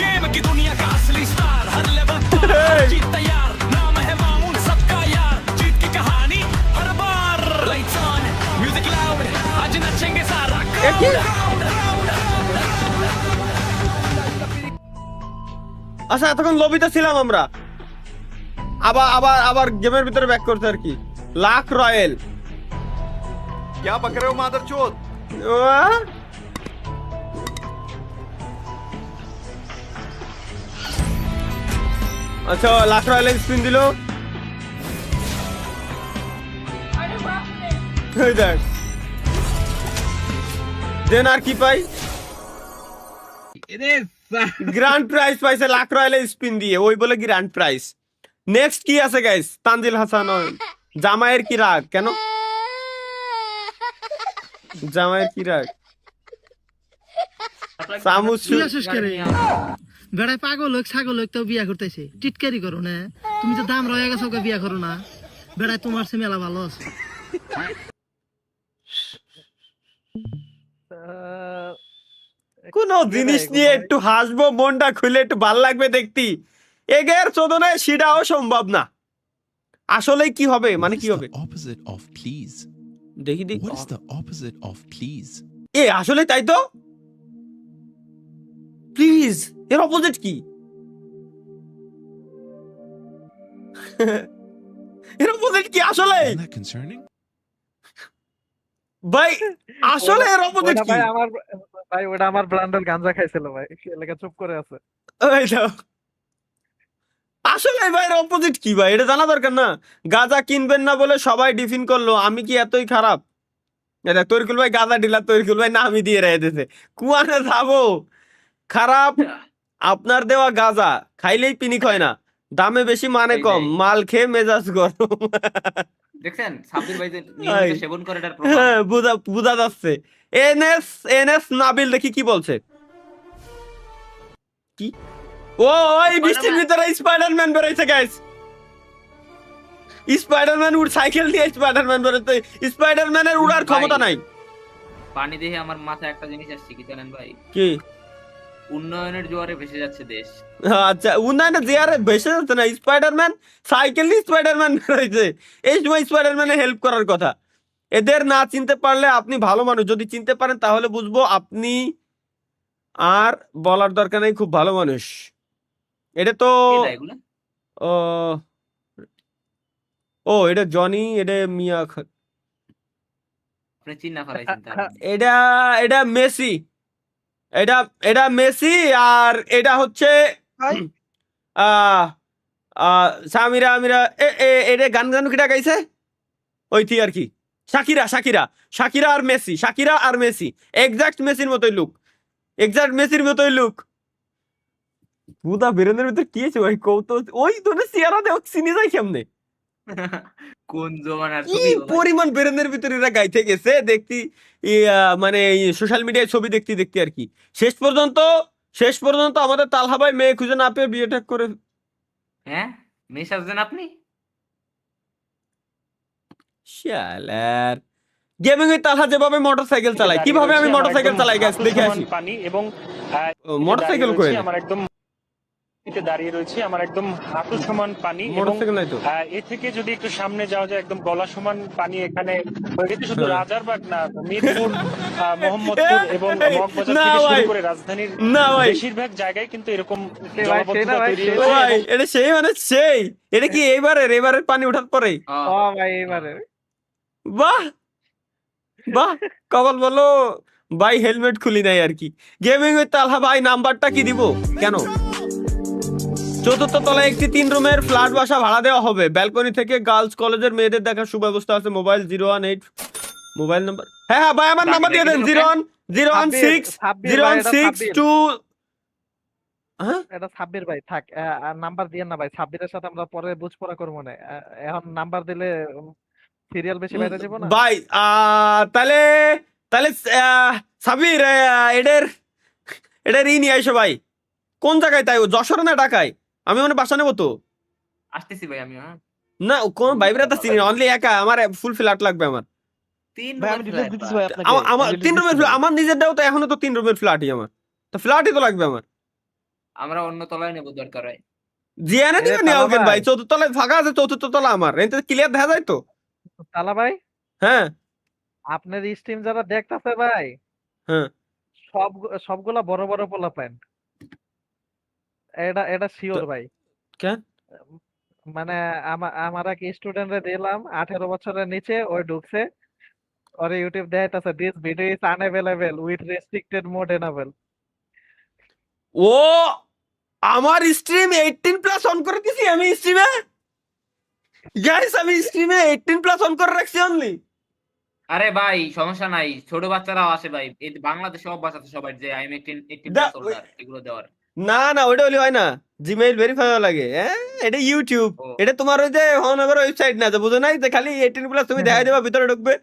गेम की दुनिया का असली स्टार हर लेवल जीत तैयार नाम है मामून सबका यार जीत की कहानी हर बार लाइट्स ऑन म्यूजिक लाउड आज नचेंगे सारा
আচ্ছা এতক্ষণ লবিতে ছিলাম আমরা আবার আবার আবার গেমের ভিতরে ব্যাক করতে আর কি লাখ রয়্যাল
क्या बक रहे हो मादरचोद
আচ্ছা লাখ রয়্যাল স্পিন দিল এই দেখ দেন আর কি পাই গ্র্যান্ড প্রাইজ পাইছে লাখ রয়্যাল স্পিন দিয়ে ওই বলে গ্র্যান্ড প্রাইজ নেক্সট কি আছে গাইস তানজিল হাসান জামাইয়ের কি রাগ কেন? জামাইয়ের কি রাগ? চামচ
বেড়ায় পাগল হোক ছাগল হোক তো বিয়া করতেছে টিটকারি করো না, তুমি তো দাম রয়ে গেছো বিয়া করো না, বেড়ায় তোমার সে মেলা ভালো আছে।
কোন জিনিস নিয়ে একটু হাসবো, মনটা খুলে একটু ভাল লাগবে দেখতি, এগের চোদনায় সেটাও সম্ভব না। আসলে কি হবে, মানে কি হবে দেখি দেখি। এ আসলে তাই তো, প্লিজ এর অপোজিট কি? এর অপোজিট কি আসলে? ভাই আসলে এর অপোজিট কি?
ভাই ওটা আমার ব্রান্ডের গাঞ্জা খাইছিল ভাই, এলাকা চুপ করে আছে।
আসলে ভাই এর অপোজিট কি ভাই, এটা জানা দরকার না? গাঁজা কিনবেন না বলে সবাই ডিফিন করলো, আমি কি এতই খারাপ? এটা তরিকুল ভাই গাঁজা ডিলার, তরিকুল ভাই নামই দিয়ে রেখেছে। কুয়ানে যাবো খারাপ, আপনার দেওয়া গাঁজা খাইলেই পিনিক হয় না, দামে বেশি মানে কম, মাল খেয়ে মেজাজ গরম।
দেখছেন সাব্বির ভাই যে নিয়মিত সেবন করে এটার প্রমাণ।
হ্যাঁ বুঝা যাচ্ছে। এনএস নাবিল দেখি কি বলছে। কি ও ওই বৃষ্টির ভিতরে স্পাইডারম্যান বেরোইছে গাইস, স্পাইডারম্যান সাইকেল নিয়ে স্পাইডারম্যান বেরোচ্ছে। স্পাইডারম্যানের উড়ার ক্ষমতা নাই।
পানি দেখে আমার মাথায় একটা জিনিস আসছে, কি জানেন ভাই?
কি?
উন্নয়নের জোয়ারে ভেসে যাচ্ছে দেশ।
আচ্ছা উন্নয়নের জোয়ারে ভেসে যাচ্ছে না, স্পাইডারম্যান সাইকেল নিয়ে স্পাইডারম্যান বেরোইছে। এই সময় স্পাইডারম্যানের হেল্প করার কথা। এদের না চিনতে পারলে আপনি ভালো মানুষ, যদি চিনতে পারেন তাহলে বুঝবো আপনি, আর বলার দরকার নেই খুব ভালো মানুষ। এটা তো ও এটা জনি, এটা মিয়া, এটা মেসি, এটা মেসি, আর এটা হচ্ছে সামিরা আমিরা। এটা গান কিটা গাইছে ওই আর কি, শাকিরা আর মেসি, শাকিরা আর মেসি এক্সাক্ট মেসির মতোই লুক, এক্সাক্ট মেসির মতোই লুক। বুদা বেরেনের ভিতরে কি আছে ভাই কৌত, ওই তোদের চেহারা দেখ চিনি যায় কেমনে,
কোন জমানার
কি পরিমাণ বেরেনের ভিতরে এরা গাইতে গেছে দেখতি, মানে সোশ্যাল মিডিয়ায় ছবি দেখতে আর কি। শেষ পর্যন্ত আমাদের তালহা ভাই মেয়ে খুঁজে না পেয়ে বিয়ে ঠিক করে।
হ্যাঁ মেয়ে সাজছেন আপনি?
শালার গেমিং এর তালহা যেভাবে মোটরসাইকেল চালায়, কিভাবে আমি মোটরসাইকেল চালাই গাইস দেখে আসি।
পানি এবং
মোটরসাইকেল করে
আমার একদম দাঁড়িয়ে রয়েছে, আমার একদম হাঁটু সমান পানি, এবং এ থেকে যদি একটু সামনে যাওয়া যায় একদম গলা সমান পানি এখানে হয়ে গেছে। শুধু রাজারবাগ না, মিরপুর, মোহাম্মদপুর এবং মগবাজার থেকে শুরু করে রাজধানীর বেশিরভাগ জায়গায় কিন্তু এরকম জলাবদ্ধতা তৈরি হয়েছে।
এটা সেই মানে সেই, এটা কি এবারের পানি ওঠার পরে? বাহ কবল বলো ভাই, হেলমেট খুলি নাই আর কি। গেমিং উইথ তালহা ভাই নাম্বারটা কি দিব কেন? 4th তলায় একটি 3 রুমের ফ্ল্যাট বাসা ভাড়া দেওয়া হবে, ব্যালকনি থেকে গার্লস কলেজের মেয়েদের দেখার সুব্যবস্থা আছে। Mobile 018 mobile number. হ্যাঁ ভাই আমার নাম্বার দিয়ে দেন 016
এটা সাব্বির ভাই থাক, নাম্বার দিয়েন না ভাই, সাব্বিরের সাথে আমরা পরে বুঝপড়া করবো না, এখন নাম্বার দিলে সিরিয়াল বেশি বাইরে যাব না
ভাই। তাহলে সাব্বির এদের নিয়ে আইসো ভাই। কোন জায়গায় তাই, যশোরে না ঢাকায়? আমি মানে বাসা নেবো তো,
আসতেছি ভাই আমি।
না কোন ভাইব্রা তো চিনি, অনলি একা, আমার ফুল ফ্ল্যাট লাগবে আমার।
3
রুমের ফ্ল্যাট আমার নিজেরটাও তো, এখনো তো 3 রুমের ফ্ল্যাটই আমার, তো ফ্ল্যাটই তো লাগবে আমার।
আমরা অন্য তলায় নেব দরকার হয়।
জিয়ানা নিবে নিও কেন ভাই, 4th তলায় ফাঁকা আছে, 4th তলা আমার, এতে ক্লিয়ার দেখা যায় তো।
তালা ভাই
হ্যাঁ
আপনার স্ট্রিম যারা দেখতাছে ভাই,
হ্যাঁ
সবগুলা বড় বড় পোলাপান, এটা শিওর ভাই।
কেন?
মানে আমার এক স্টুডেন্টরে দিলাম 18 বছরের নিচে, ওই ঢুকছে, ওরে ইউটিউব দেখাইতাছে this video is unavailable with restricted mode enable.
ও আমার স্ট্রিম 18+ অন করে দিছি আমি স্ট্রিমে গাইস, আমি স্ট্রিমে 18+ অন করে রাখছি অনলি।
আরে ভাই সমস্যা নাই, ছোট বাচ্চারাও আসে ভাই, এই বাংলাদেশে অভ্যাস আছে সবাই যে আই এম 18+ হোল্ডার এগুলো দেওয়ার।
না ওইটা হলে হয় না, জিমেইল ভেরিফাই লাগে। এটা ইউটিউব, এটা তোমার ওই যে মহানগর ওয়েবসাইট না, যে বুঝো নাই যে খালি 18+ তুমি দেখাই দেবা ভিতরে ঢুকবে।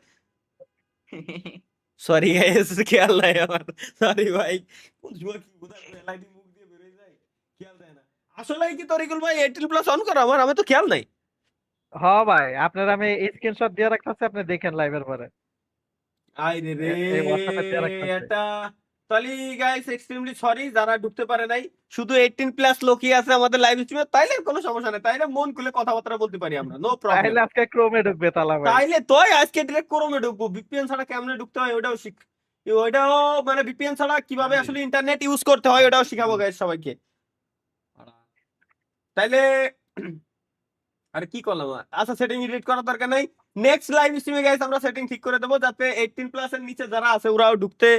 সরি গাইস, খেয়াল নাই আমার, সরি ভাই। কোন সময় কি কোথায় এলআইডি মুখ দিয়ে বের হয়ে যায় খেয়াল যায় না। আসলে কি তরিকুল ভাই 18+ অন করো? আমার তো খেয়াল নাই।
হ্যাঁ ভাই, আপনার আমি স্ক্রিনশট দিয়ে রাখতেছি, আপনি দেখেন লাইভের পরে।
আইরে রে,
এই WhatsApp-এ দেয়া রাখতেছি।
এটা তাহলে গাইস এক্সট্রিমলি সরি যারা ঢুকতে পারে নাই, শুধু 18+ লোকই আছে আমাদের লাইভ স্ট্রিমে, তাইলে কোনো সমস্যা নাই, তাইলে মন খুলে কথাবার্তা বলতে পারি আমরা, নো প্রবলেম।
তাহলে আজকে ক্রোমে ঢুকবে তালা ভাই।
তাইলে তোই আজকে ডিরেক্ট ক্রোমে ঢুকবো, ভিপিএন ছাড়া কেমনে ঢুকতে হয় ওটাও ওইটাও মানে ভিপিএন ছাড়া কিভাবে আসলে ইন্টারনেট ইউজ করতে হয় ওটাও শিখাবো গাইস সবাইকে। তাইলে আরে কি করলাম, আচ্ছা সেটিং এডিট করার দরকার নাই, নেক্সট লাইভ স্ট্রিমে গাইস আমরা সেটিং ঠিক করে দেবো যাতে 18+ এর নিচে যারা আছে ওরাও ঢুকতে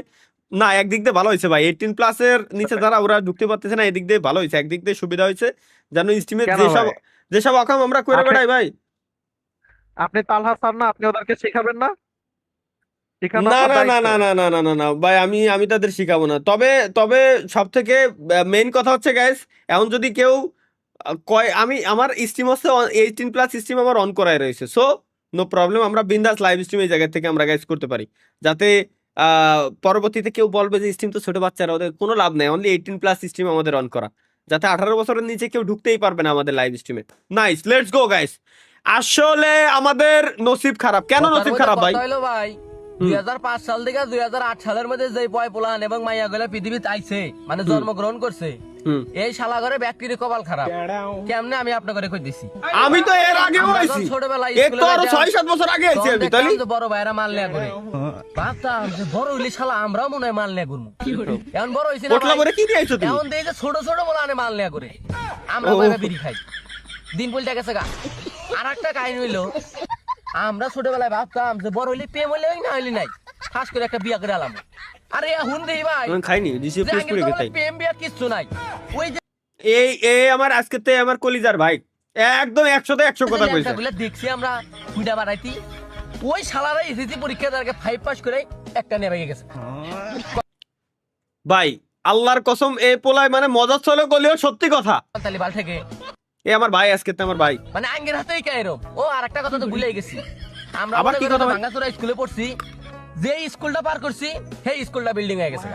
না। একদিক দিয়ে ভালো হয়েছে ভাই, 18+ এর নিচে যারা ওরা ঢুকতে পারতেছে না, এদিক দিয়ে ভালো হয়েছে, একদিক দিয়ে সুবিধা হয়েছে। জানো স্ট্রিমে যেসব অকাম আমরা করে বেড়াই ভাই।
আপনি তালহা স্যার না, আপনি ওদেরকে শেখাবেন না?
না না না না না না না না না ভাই, আমি তাদের শিখাবো না। তবে সব থেকে মেইন কথা হচ্ছে গাইস, এখন যদি কেউ আমি আমার স্ট্রিম হচ্ছে 18+ স্ট্রিম আমার অন করাই রয়েছে, সো নো প্রবলেম, আমরা বিন্দাস লাইভ স্ট্রিম এই জায়গা থেকে আমরা গাইস করতে পারি, যাতে পরবর্তীতে কেউ বলবে যে স্ট্রিম তো ছোট বাচ্চারা, ওদের কোনো লাভ নাই, অনলি 18+ স্ট্রিম আমাদের অন করা, যাতে 18 বছরের নিচে কেউ ঢুকতেই পারবে না আমাদের লাইভ স্ট্রিমে। Nice, let's go guys. আসলে আমাদের নসিব খারাপ। কেন নসিব খারাপ ভাই?
2005 সাল থেকে 2008 সালের মধ্যে যে বয় পোলান এবং মাইয়া গুলা পৃথিবীতে আইছে, মানে জন্মগ্রহণ করছে, এই শালা ঘরে ব্যক্তির কপাল খারাপ। কেমনে আমি আপনাকে কই দিছি,
আমি তো এর আগেও আইছি,
ছোটবেলায়
একটু আরো 6-7 বছর আগে আইছি আমি। তাহলে
বড় ভাইরা মাল নেয়া করে ভাবতাম যে বড় হইলে শালা আমরাও মনে হয় মাল নেয়া করব। এখন বড় হইছে না,
পোটলা করে কি নিয়েছো তুমি?
এখন দেখে ছোট ছোট বলা আনে মাল নেয়া করে, আমরা ভাইবা বিড়ি খাই, দিন পলটা গেছে গা। আরেকটা কাহিনী হইলো, আমরা ছোটবেলায় ভাবতাম যে বড় হইলে প্রেম হইলে না হইলে নাই, খাস করে একটা বিয়া করে আলাম। আরে এখন দেই ভাই
খাইনি দিছি প্রেস করে গেছে,
প্রেম বিয়া কিছু নাই। ওই যে
এই আমার আজকেতে আমার কলিজার ভাই একদম 100তে 100 কথা কইছে।
বলে দেখছি আমরা কুইডা বাড়াইতি, ওই শালারা এসএসসি পরীক্ষা দাঁড়কে 5 পাস করে একটা নিয়ে ভেঙে গেছে
ভাই। আল্লাহর কসম এই পোলায় মানে মজা চলে গলেও সত্যি কথা।
তালিবাল থেকে
এই আমার ভাই আজকেতে আমার ভাই
মানে আঙ্গের হাতেই কাইরো। ও আরেকটা কথা তো ভুলেই গেছি, আমরা
আবার কি কথা?
ভাঙ্গাচোরা স্কুলে পড়ছি, যে স্কুলটা পার করছি সেই স্কুলটা বিল্ডিং হয়ে গেছে,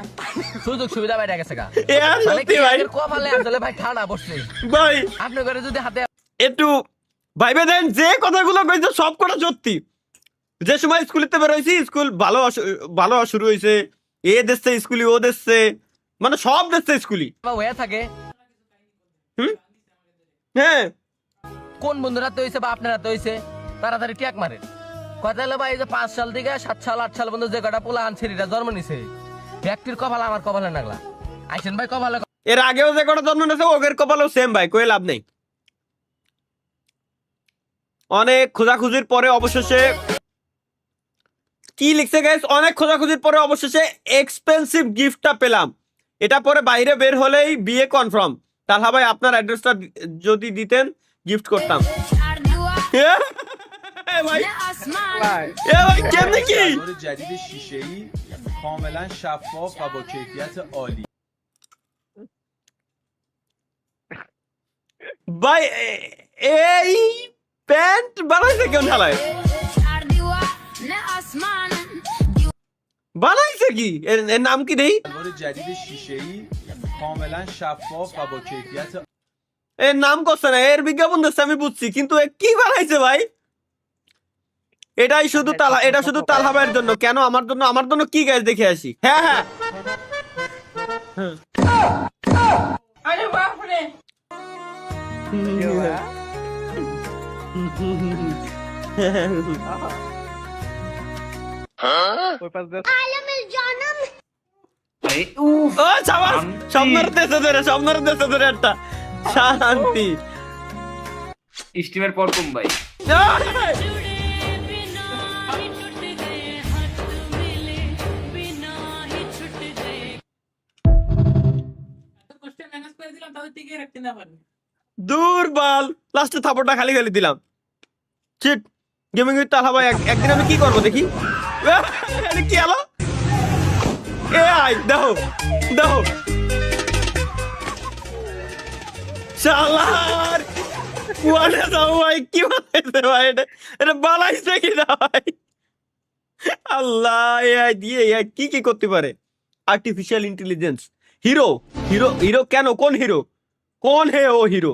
সুযোগ সুবিধা বাইরে গেছে গা। কপালে আসলে ভাই ঠান্ডা পড়ছে
ভাই।
আপনার ঘরে যদি হাতে
একটু ভাইবে দেন, যে কথাগুলো কইছে সব কথা সত্যি। যে সময় স্কুলেতে বের হইছি, স্কুল ভালো শুরু হইছে, এ দেশে স্কুলি, ও দেশে, মানে সব দেশে স্কুলি
হয়ে থাকে।
হ্যাঁ,
কোন বন্ধুরা তো হইছে বা আপনারা তো হইছে, তাড়াতাড়ি ট্যাক মারে। কথা হলো ভাই, যে 5 সাল থেকে 7 সাল 8 সাল পর্যন্ত যে কটা পোলা আনছেরিটা জন্ম নিছে, ব্যক্তির কপাল আমার কপালে নাগলা। আইছেন ভাই কপালে,
এর আগেও যে কটা জন্ম নিছে ওদের কপালেও সেম ভাই, কই লাভ নেই। অনেক খোঁজাখুঁজির পরে অবশেষে কি লিখছে গাইস, অনেক খোঁজাখুঁজির পরে অবশেষে এক্সপেন্সিভ গিফটটা পেলাম। এটা পরে বাইরে বের হলেই বিয়ে কনফার্ম। তাহলে ভাই আপনার অ্যাড্রেসটা যদি দিতেন গিফট করতাম। ভাই কেমনে কি
جدید شیشه‌ای کاملا شفاف و با کیفیت عالی।
ভাই এই প্যান্ট বানাইছে কেমন ঢালায়? বানাইছে কি? এর নাম কি দেই?
جدید شیشه‌ای کاملا شفاف و با کیفیت।
এর নাম করছে না, এর বিজ্ঞাপন দিচ্ছে আমি বুঝছি, কিন্তু কি বানাইছে ভাই? এটা শুধু তালহা ভাইয়ের জন্য। কেন আমার জন্য? আমার জন্য কি গাইস দেখে আসি। হ্যাঁ হ্যাঁ
আরে বাপ রে,
স্বপ্নের দেশে ধরে একটা শান্তি
স্টিমের পর কম ভাই।
দুর্বল, লাস্টে থাপড়টা খালি খালি দিলাম। চিট গেমিং উইথ তালহা ভাই, একদিন আমি কি করবো দেখি। কি হলো? এ আই দেখো দেখো শালার কুয়ানে যাও ভাই, কি বানাইছে ভাই এটা? এটা বানাইছে কি না ভাই? আল্লাহ, এআই দিয়ে এআই কি কি করতে পারে? Artificial intelligence. Hero hero hero কেন? কোন হিরো? কোন হে ও হিরো?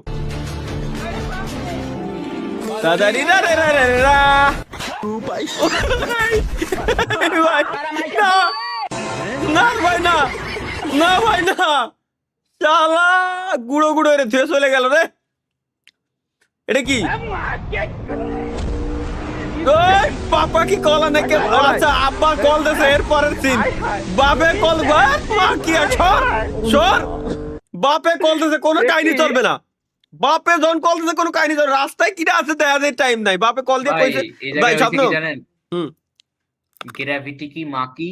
তাড়াতাড়ি রা রা রা রা রা। ভাই না না ভাই না, না ভাই না, শালা গুঁড়ো গুঁড়ো রে ধুয়ে চলে গেল রে। এটা কি? ওই পাপা কি কল নাকি? আচ্ছা আব্বা কল দিছে, এর পরের সিন বাপে কল। মা কি সর সর, বাপে কল দিছে, কোনো কাহিনী চলবে না। বাপে যখন কল দিছে কোনো কাহিনী চলবে, রাস্তায় কিটা আছে দেখা যায় টাইম নাই। বাপে কল দিয়ে কইছে ভাই স্বপ্ন।
গ্র্যাভিটি কি মা কি?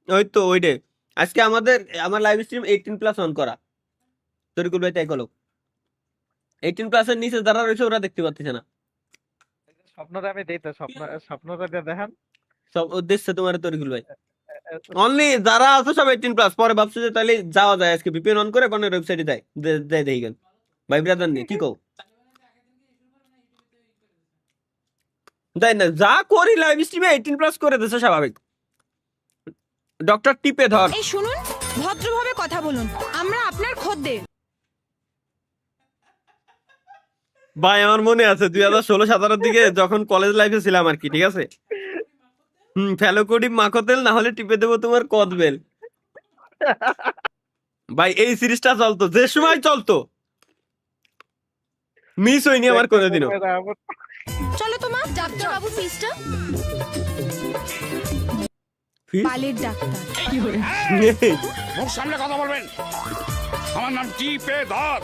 ওই তো ওইটাই। আজকে আমার লাইভ স্ট্রিম 18+ অন করা। তরিকুল ভাই তাই কলো 18+ এর নিচে যারা রয়েছে ওরা দেখতে পাচ্ছে না।
স্বপ্নটা আমি দেই তো, স্বপ্নটা দিয়ে দেখেন
সব উদ্দেশ্যে তোমার তরিকুল ভাই। অনলি যারা আছে সব 18+। পরে ভাবছো যে তাহলে যাওয়া যায়, আজকে ভিপিএন অন করে কোন ওয়েবসাইটে যায় দেয় দেখি গান। ভাই ব্রাদার নেই কি কও? তাই না, যা করি লাইভ স্ট্রিমে 18+ করে দিছে স্বাভাবিক। ডক্টর টিপে ধর।
এই শুনুন, ভদ্রভাবে কথা বলুন, আমরা আপনার খদ্দের।
ভাই আমার মনে আছে 2016-17 দিকে যখন কলেজ লাইফে ছিলাম আর কি, ঠিক আছে? ফেলোকোডি মাখতেল না হলে টিপে দেবো তোমার কদবেল। ভাই এই সিরিজটা চলতো, যে সময় চলতো, মিস হয়নি আমার কোনোদিনও।
চলো তোমার ডাক্তার বাবু ফিসটা। বালের ডাক্তার।
মুখ সামনে কথা বলবেন। আমার নাম টিপে ধর।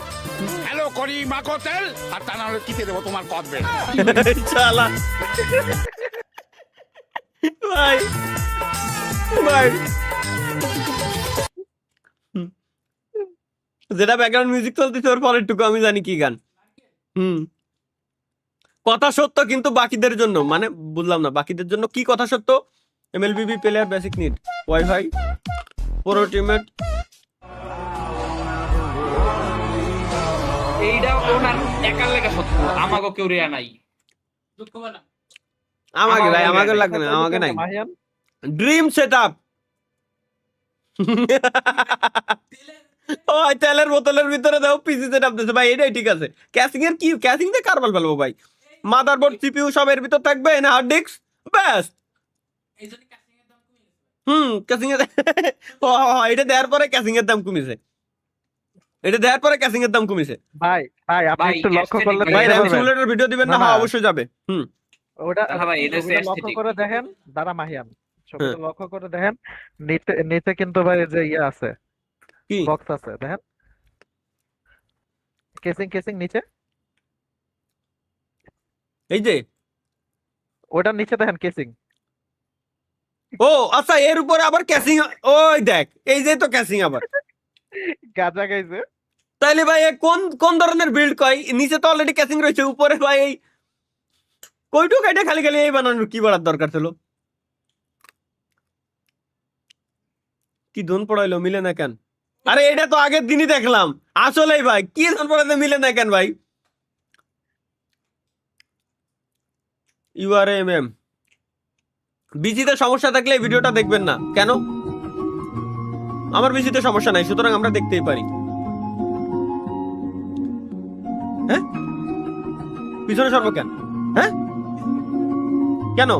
হ্যালো করি মাখো তেল, আর তা না হলে টিপে দেবো তোমার কদবেল।
শালা ভাই ভাই যেটা ব্যাকগ্রাউন্ড মিউজিক চলতেছে ওর পরেরটুকু আমি জানি কি গান। কথা সত্য কিন্তু বাকিদের জন্য, মানে বুঝলাম না বাকিদের জন্য কি কথা সত্য? MLBB player basic need WiFi pro teammate.
এইটা ওনার একার লেখা সত্য, আমাকে কেউ রেয়া নাই।
আমাকে ভাই আমাকে লাগবে না, আমাকে নাই। Dream setup. ও তেলের বোতলের ভিতরে দাও পিসি সেটআপ দিছে ভাই, এটাই ঠিক আছে। ক্যাসিং এর কি, ক্যাসিং দিয়ে কারবাল ফেলবো ভাই। মাদারবোর্ড সিপিইউ সব এর ভিতর থাকবে না, হার্ড ডিস্ক ব্যাস। ক্যাসিং এর এটা দেওয়ার পরে ক্যাসিং এর দাম কমেছে, এটা দেওয়ার পরে ক্যাসিং এর দাম কমেছে।
ভাই ভাই আপনি একটু লক্ষ্য করলে
ভাই র‍্যাম সিমুলেটর ভিডিও দিবেন না? হ্যাঁ অবশ্যই যাবে।
ওটা লক্ষ্য করে দেখেন, দাঁড়া মাহিয়ান ছবিটা লক্ষ্য করে দেখেন, নিচে কিন্তু ভাই যে ইয়ে আছে,
কি
বক্স আছে দেখেন, কেসিং নিচে,
এই যে
ওটার নিচে দেখেন কেসিং।
ও আচ্ছা, এর উপরে আবার ক্যাসিং। ওই দেখ, এই যে তো ক্যাসিং আবার
গাজা গাইছে।
তাইলে ভাই কোন কোন ধরনের বিল্ড কয়? নিচে তো অলরেডি ক্যাসিং রয়েছে, উপরে ভাই এই কইটুক এটা খালি খালি এই বানানোর কি বাড়ার দরকার ছিল? কি ধন পড়াইলো, মিলে না কেন? আরে এটা তো আগের দিনই দেখলাম। আসলেই ভাই কি ধন পড়াইতে মিলে না কেন ভাই? ইউআরএমএম বিজিতে সমস্যা থাকলে এই ভিডিওটা দেখবেন না কেন? আমার বিজিতে সমস্যা নাই, সুতরাং আমরা দেখতেই পারি। হ্যাঁ পিছনে সর্ব কেন? হ্যাঁ কেন?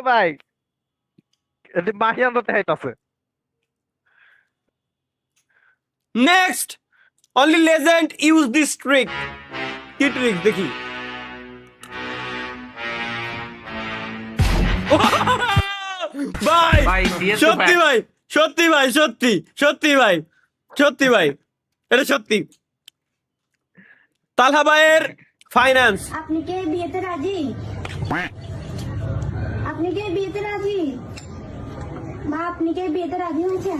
ভাই মাহিয়ান তো দেখাইতাছে।
Next only legend use this trick. কি ট্রিক দেখি? ভাই সত্যি ভাই, সত্যি ভাই, সত্যি সত্যি ভাই, সত্যি ভাই, এটা সত্যি। তালহা ভাইয়ের ফাইন্যান্স।
আপনি কি বিয়েতে রাজি? আপনি কি বিয়েতে রাজি? মা আপনি কি বিয়েতে রাজি হয়েছেন?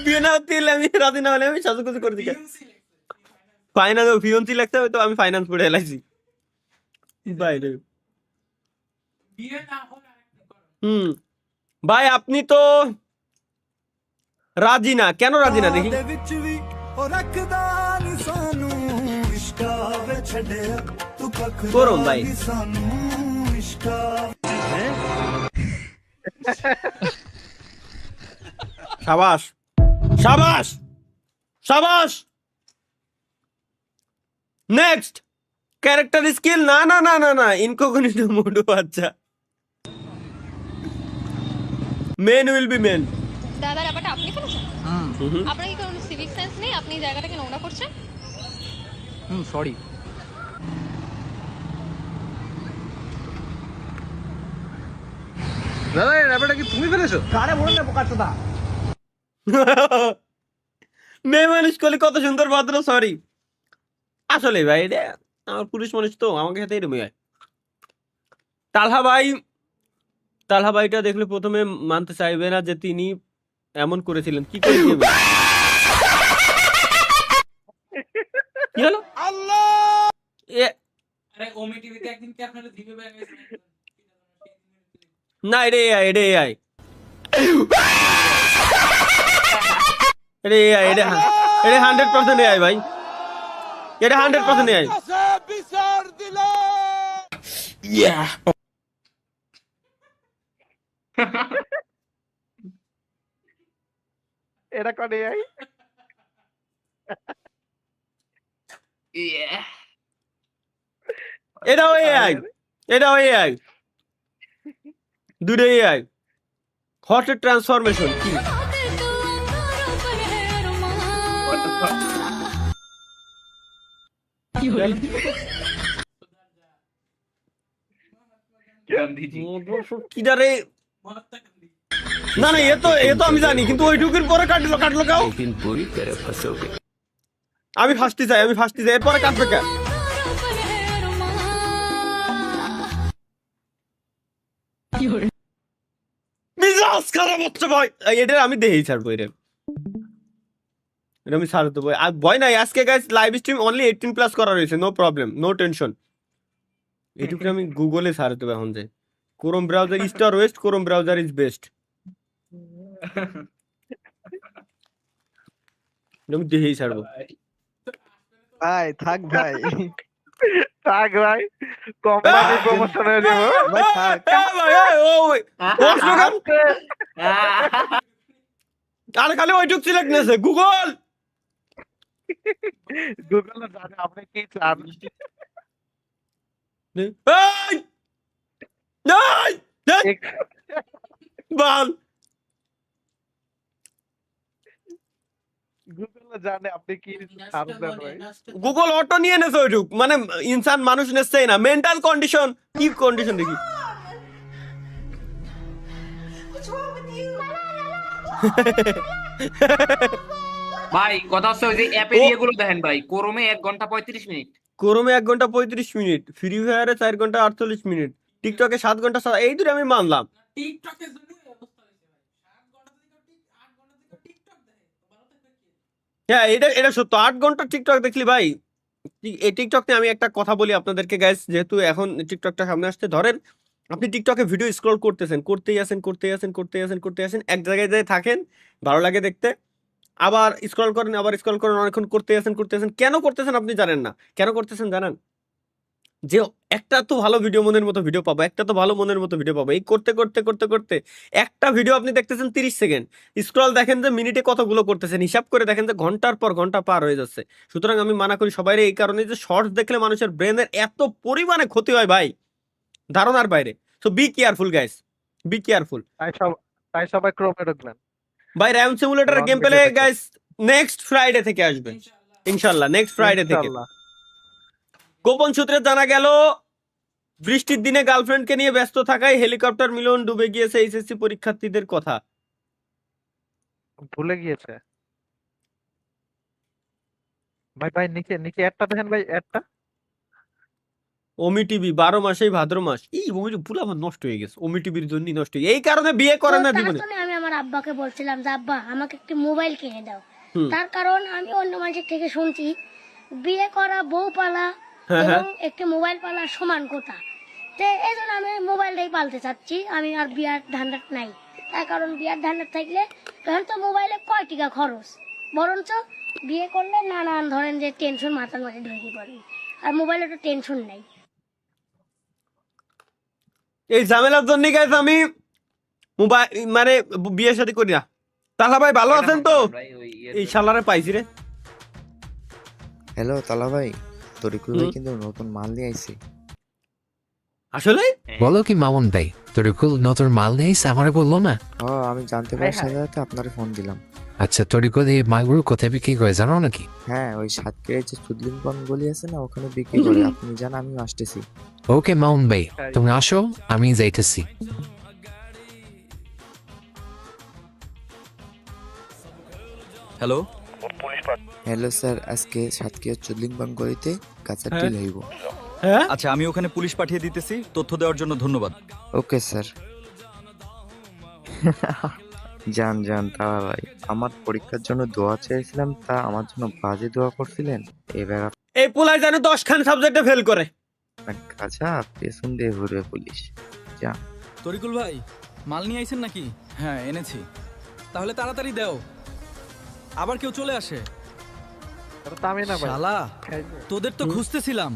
বিয়ে না হতে আমি রাজি না হলে আমি সাজুগুজু করে দিই। ফাইন্যান্স ফিয়ন্সি লাগতে হবে তো আমি ফাইন্যান্স পড়ে এলাইছি ভাই রে। ভাই আপনি তো রাজি না, কেন রাজি না দেখি? করুন ভাই। শাবাশ শাবাশ শাবাশ। Next character skill. না না না না না, ইনকগনিটো মোড। আচ্ছা, মেন উইল বি মেন।
দাদা ব্যাপারটা আপনি করেছেন? আপনার কি কোনো সিভিক সেন্স নেই? আপনি জায়গাটাকে নোংরা করছেন।
সরি।
দাদা এই ব্যাপারটা কি তুমি ফেলেছো?
কারে বললে বোকাচোদা?
মেয়ে মানুষ করলে কত সুন্দর ভদ্র। সরি, আসলে ভাই এটা আমার পুরুষ মানুষ তো, আমাকে সাথে এরকমই হয়। তালহা ভাইটা দেখলে প্রথমে মানতে চাইবে না যে তিনি এমন করেছিলেন। কি করেছিলেন? কি হলো?
আরে ওমি টিভিতে একদিন কি আপনারা দিবে ভাই?
না এটা এআই, এটা এআই, এটা এআই, এটা 100% এআই ভাই, এটা 100% এআই। ইয়া
এটা কোন এআই?
এটাও এআই, এটাও এআই, দুটো এআই। হট ট্রান্সফরমেশন কি? কিদারে? না না, এ তো আমি জানি, কিন্তু ওইটুকুর পরে কাটলো কাও। আমি ফাঁসতে চাই, এরপরে কাটবে কে? মিজাজ খারাপ হচ্ছে ভাই। এটা আমি দেখেই ছাড়বো, এটা আমি ছাড় দেবো। আর ভয় নাই, আজকে গাইস লাইভ স্ট্রিম অনলি 18+ করা রয়েছে, নো প্রবলেম, নো টেনশন। এটুকু আমি গুগলে ছাড় দেবো এখন। যে Chrome browser is too waste, Chrome browser is best. আমি দেখেই ছাড়বো
ভাই। থাক ভাই,
থাক ভাই, কোম্পানি প্রমোশন হয়ে যাবো
ভাই থাক।
আর খালি ওইটুক সিলেক্ট নেছে গুগল।
গুগল জানে আপনি কি চান।
বল।
গুগল জানে আপনি কি চান ভাই।
গুগল অটো নিয়ে নেছে ওইটুক, মানে ইনসান মানুষ নেছেই না। মেন্টাল কন্ডিশন, কি কন্ডিশন দেখি।
ভাই কথা হচ্ছে ওই যে অ্যাপের ইয়েগুলো দেখেন ভাই। ক্রোমে 1 ঘন্টা 35 মিনিট,
ক্রোমে 1 ঘন্টা 35 মিনিট, ফ্রি ফায়ারে 4 ঘন্টা 48 মিনিট, টিকটকে 7 ঘন্টা। এই দুটো আমি মানলাম।
টিকটকে
হ্যাঁ, এটা সত্য। 8 ঘন্টা টিকটক দেখলি ভাই। এই টিকটক নিয়ে আমি একটা কথা বলি আপনাদেরকে গাইস, যেহেতু এখন টিকটকটা সামনে আসছে। ধরেন আপনি টিকটকে ভিডিও স্ক্রল করতেছেন, করতেই আসেন, এক জায়গায় যায় থাকেন, ভালো লাগে দেখতে, আবার স্ক্রল করেন, অনেকক্ষণ করতে আসেন। কেন করতেছেন আপনি জানেন না। কেন করতেছেন জানেন? যে একটা তো ভালো ভিডিও মনের মতো ভিডিও পাবো, এই করতে একটা ভিডিও আপনি দেখতেছেন 30 সেকেন্ড, স্ক্রল দেখেন যে মিনিটে কতগুলো করতেছেন, হিসাব করে দেখেন যে ঘন্টার পর ঘন্টা পার হয়ে যাচ্ছে। সুতরাং আমি মানা করি সবাই এই কারণে যে শর্টস দেখলে মানুষের ব্রেনের এত পরিমাণে ক্ষতি হয় ভাই, ধারণার বাইরে। So be careful guys, be careful.
তাই সবাই ক্রোমে ঢুকলেন
ভাই। RAM simulator game play guys next Friday থেকে আসবে ইনশাআল্লাহ, নেক্সট ফ্রাইডে থেকে। গোপন সূত্রে জানা গেল বৃষ্টির দিনে গার্লফ্রেন্ডকে নিয়ে ব্যস্ত থাকায় হেলিকপ্টার মিলন ডুবে গিয়েছে এইচএসসি পরীক্ষার্থীদের কথা
ভুলে গিয়েছে ভাই। নিচে একটা দেখেন ভাই, একটা
ওমি টিভি 12 মাসেই ভাদ্র মাস। এই ওমি পুরো আমার নষ্ট হয়ে গেছে, ওমি টিভির জন্য নষ্ট হয়ে। এই কারণে বিয়ে করে না জীবনে।
আমি আমার আব্বাকে বলছিলাম যে আব্বা আমাকে একটি মোবাইল কিনে দাও। তার কারণ আমি অন্য মানুষের থেকে শুনছি বিয়ে করা, বউ পালা এবং একটি মোবাইল পালা সমান কথা। তো এই জন্য আমি মোবাইলটাই পালতে চাচ্ছি, আমি আর বিয়ার ধান্দা নাই। তার কারণ বিয়ার ধান্দা থাকলে তখন তো মোবাইলে কয় টাকা খরচ, বরঞ্চ বিয়ে করলে নানান ধরেন যে টেনশন মাথার মাঝে ঢুকে পড়ে, আর মোবাইলে তো টেনশন নাই।
এই ঝামেলার জন্য গাইস আমি মোবাইল মানে বিয়ে শাদী করি না। তালা ভাই ভালো আছেন তো? এই শালারে পাইছি রে।
হ্যালো তালা ভাই, তরিকুল ভাই কিন্তু নতুন মাল নিয়ে আইছে।
আসলে
বলো কি মামুন ভাই, তরিকুল নতুন মাল নিয়ে আইছে? আমারে বললো না।
ও আমি জানতে পারি সাথে আপনারে ফোন দিলাম।
আচ্ছা, তরিকুল এই মালগুলো কোথায় বিক্রি করে জানো নাকি?
হ্যাঁ, ওই সাতক্ষীরার যে চুদলিংপন গলি আছে না, ওখানে বিক্রি করে। আপনি জান, আমিও আসতেছি।
ওকে মামুন ভাই, তুমি আসো, আমি যাইতেছি।
হ্যালো
হ্যালো স্যার, আজকে সাতক্ষীরার চুদলিংপন গলিতে কাঁচা ডিল হইব।
আচ্ছা, আমি ওখানে পুলিশ পাঠিয়ে দিতেছি। তথ্য দেওয়ার জন্য ধন্যবাদ।
Okay sir. জান জান তালা ভাই, আমার পরীক্ষার জন্য দোয়া চেয়েছিলাম, তা আমার জন্য বাজে দোয়া করছিলেন। এবার
এই পোলাই জানো 10 খান সাবজেক্টে ফেল করে।
কাঁচা পেছন দিয়ে ঘুরে পুলিশ। যা
তরিকুল ভাই, মাল নিয়ে আইছেন নাকি? হ্যাঁ এনেছি। তাহলে তাড়াতাড়ি দাও, আবার কেউ চলে আসে। শালা, তোদের তো খুঁজতেছিলাম।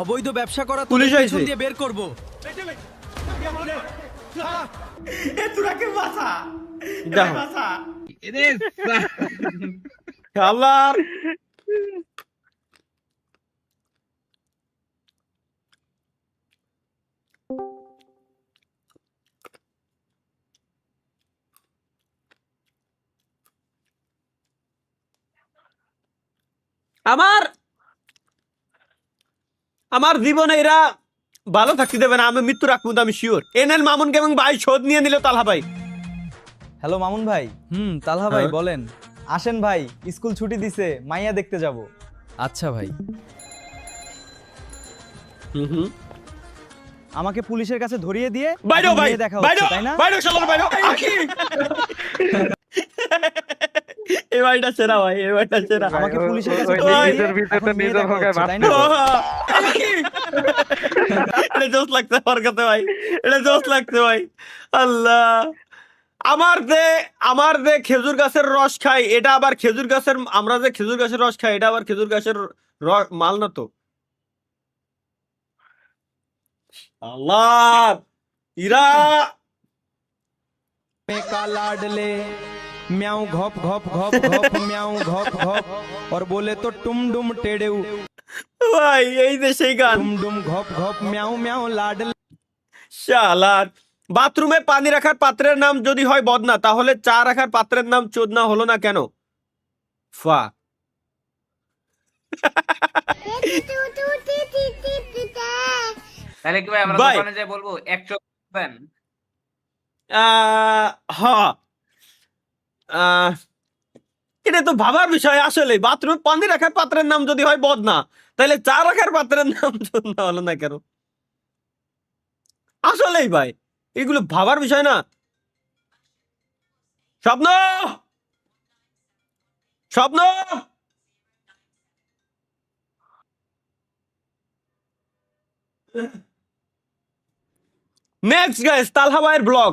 অবৈধ ব্যবসা করা
পুলিশ
তোদের
আইছে।
পেছন দিয়ে বের করব।
শালার আমার জীবনে এরা ভালো থাকতে দেবে না। আমি মৃত্যু রাখবো, আমি শিওর। এনএল মামুন গেমিং ভাই শোধ নিয়ে নিল তালহা ভাই।
হ্যালো মামুন ভাই। তালহা ভাই বলেন। আসেন ভাই, স্কুল ছুটি দিছে, মাইয়া দেখতে যাব। আচ্ছা ভাই। আমাকে পুলিশের কাছে ধরিয়ে দিয়ে
বাইরে ভাই,
দেখা
বাইরে
হচ্ছে, তাই না?
বাইরে শালার বাইরে। এই ভাইটা সেরা ভাই, এই ভাইটা সেরা।
আমাকে পুলিশের কাছে
নিজের ভিতরটা নিজের ভাগায়
তাই না?
এটা জোস লাগছে আমার কাছে ভাই, এটা জোস লাগছে ভাই। আল্লাহ, আমার যে খেজুর গাছের রস খাই, এটা আবার খেজুর গাছের, আমরা যে খেজুর গাছের রস খাই, এটা আবার খেজুর গাছের মাল না তো। আল্লাহ, ইরা
का लाडले म्याऊ घोप घोप घोप घोप म्याऊ घोप घोप और बोले तो टुम डुम टेढ़े
ভাই, এই যে সেই গান।
टुम डुम घोप घोप म्याऊ म्याऊ लाडले।
শালার, বাথরুমে পানি রাখার পাত্রের নাম যদি হয় বদনা, তাহলে চা রাখার পাত্রের নাম চোদনা হলো না কেন? ফা
তাহলে কি ভাই আমরা
ভাই।
দোকানে যাই বলবো 1 চপ দেন?
হ্যাঁ, এটা তো ভাবার বিষয় আসলে। বাথরুমে পানি রাখার পাত্রের নাম যদি হয় বদনা, তাহলে চা রাখার পাত্রের নাম চোদনা হলো না কেন? আসলেই ভাই, এগুলো ভাবার বিষয় না। স্বপ্ন, স্বপ্ন, নেক্সট গাইস, তালহা ভাইয়ের ব্লগ।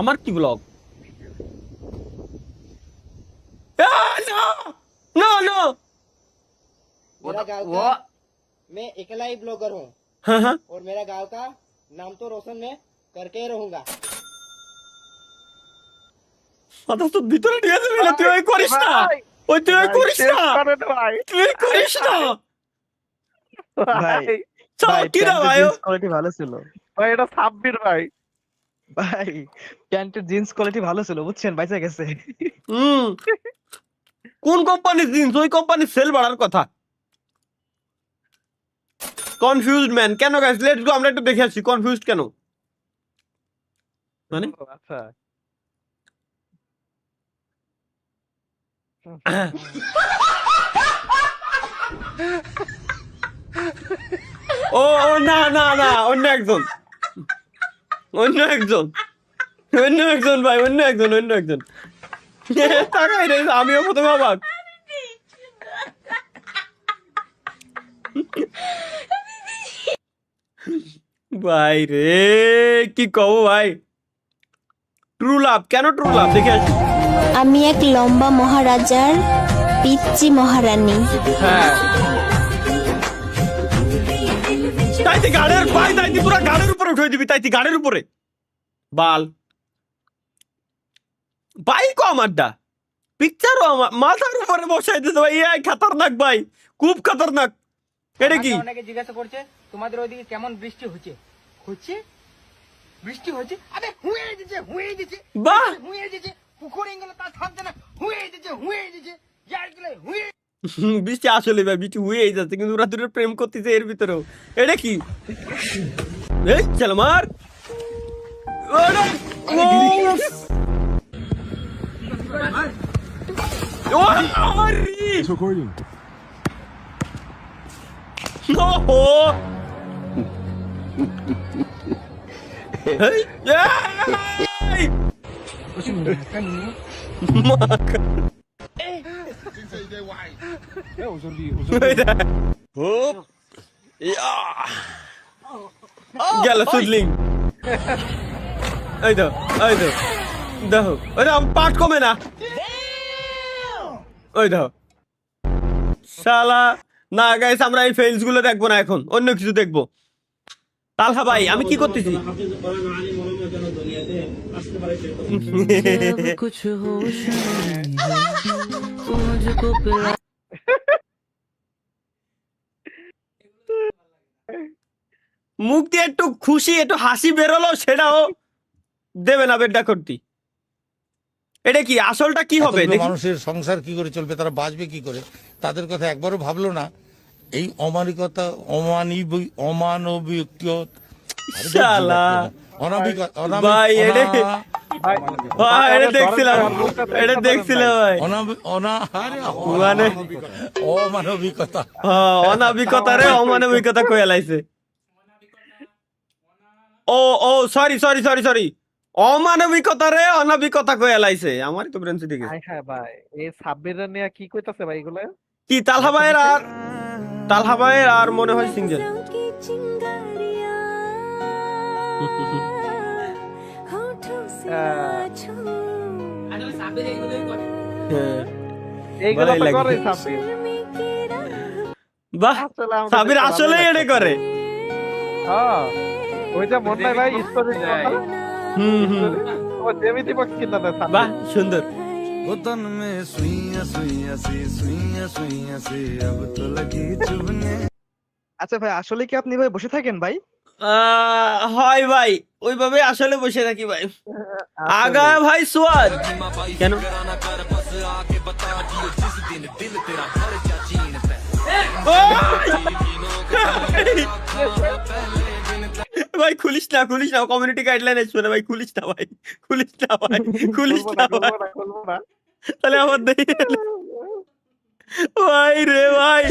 আমার কি ব্লগ? नो नो,
मेरा गांव का मैं अकेला ही ब्लॉगर हूँ।
हाँ।
और मेरा गांव का नाम तो रोशन मैं करके ही रहूंगा।
মাথা তো ভিতরে নিয়ে যাবে। তুই ওই করিস না, ওই তুই ওই করিস না, তুই করিস না
ভাই।
চাও কি না ভাই?
কোয়ালিটি ভালো ছিল ভাই, এটা সাব্বির ভাই। ভাই প্যান্টের জিন্স কোয়ালিটি ভালো ছিল, বুঝছেন, বাইচা গেছে।
কোন কোম্পানির জিন্স? ওই কোম্পানির সেল বাড়ার কথা। কনফিউজড ম্যান কেন গাইস? লেটস গো, আমরা একটু দেখে আসি কনফিউজড কেন। মানে
আচ্ছা,
ও না না না, অন্য একজন, অন্য একজন, অন্য একজন ভাই, অন্য একজন, অন্য একজন। তাকাই রে, আমিও প্রথমে অবাক। ভাই রে কি কব ভাই, ট্রু লাভ কেন ট্রু লাভ দেখে আসি।
আমি এক লম্বা মহারাজার পিচ্চি মহারানী।
হ্যাঁ তাইতে গাড়ির ভাই, তাইতে পুরো গাড়ির উপরে উঠে দিবি, তাইতে গাড়ির উপরে বাল বাইকও আমারটা, পিকচারও আমার, মাথার উপরে বসাই দিতে ভাই, এই খতরনাক ভাই, খুব খতরনাক। এটা কি
অনেকে জিজ্ঞাসা করছে তোমাদের ওইদিকে কেমন বৃষ্টি হচ্ছে? হচ্ছে বৃষ্টি হচ্ছে, আরে হুয়ে দিচ্ছে
বাহ,
হুয়ে দিচ্ছে, পুকুরে গেলে তা থামছে না, হুয়ে দিচ্ছে যার গেলে হুয়ে।
বৃষ্টি আসলে ভাই বৃষ্টি হয়েই যাচ্ছে, কিন্তু ওরা দুটো প্রেম করতেছে এর ভিতরেও। এটা কি এই চল মার, গেল সুদলিং। এই তো দেখো ওই পাট কমে না, ওই দেখো শালা। না গাইস আমরা এই ফেলস গুলো দেখবো না, এখন অন্য কিছু দেখবো। তালহা ভাই আমি কি করতেছি? মুখ দিয়ে একটু খুশি একটু হাসি বেরোলো, সেটাও দেবে না বেড্ডা করতে। এটা কি আসলটা কি হবে?
মানুষের সংসার কি করে চলবে, তারা বাঁচবে কি করে, তাদের কথা একবারও ভাবলো না। এই অমানবিকতা, অমানবিক
ভাই, এটা দেখছিলাম ভাই,
অমানবিকতা,
অনাবিকতা রে অমানবিকতা কয়ে লাইছে। ও সরি অমানবিকতা রে অনাবিকতা কয়ে লাইছে। আমারই তো ব্রেন সিটি গেছে।
হ্যাঁ ভাই, এই সাব্বির নিয়ে কি কইতাছে ভাই এগুলো?
কি তালহা ভাইয়ের আর মনে হয় সিঙ্গেল। বাহ, সাবির আসলে এটা করে। বাহ সুন্দর।
আচ্ছা ভাই, আসলে কি আপনি ভাই বসে থাকেন ভাই?
হয় ভাই, ওইভাবে আসলে বসে থাকি ভাই। আগা ভাই সোয়াদ কেন ভাই? খুলিস না কমিউনিটি গাইডলাইন আসবে না ভাই, খুলিস না ভাই। তাহলে আমার দেই ভাই রে ভাই।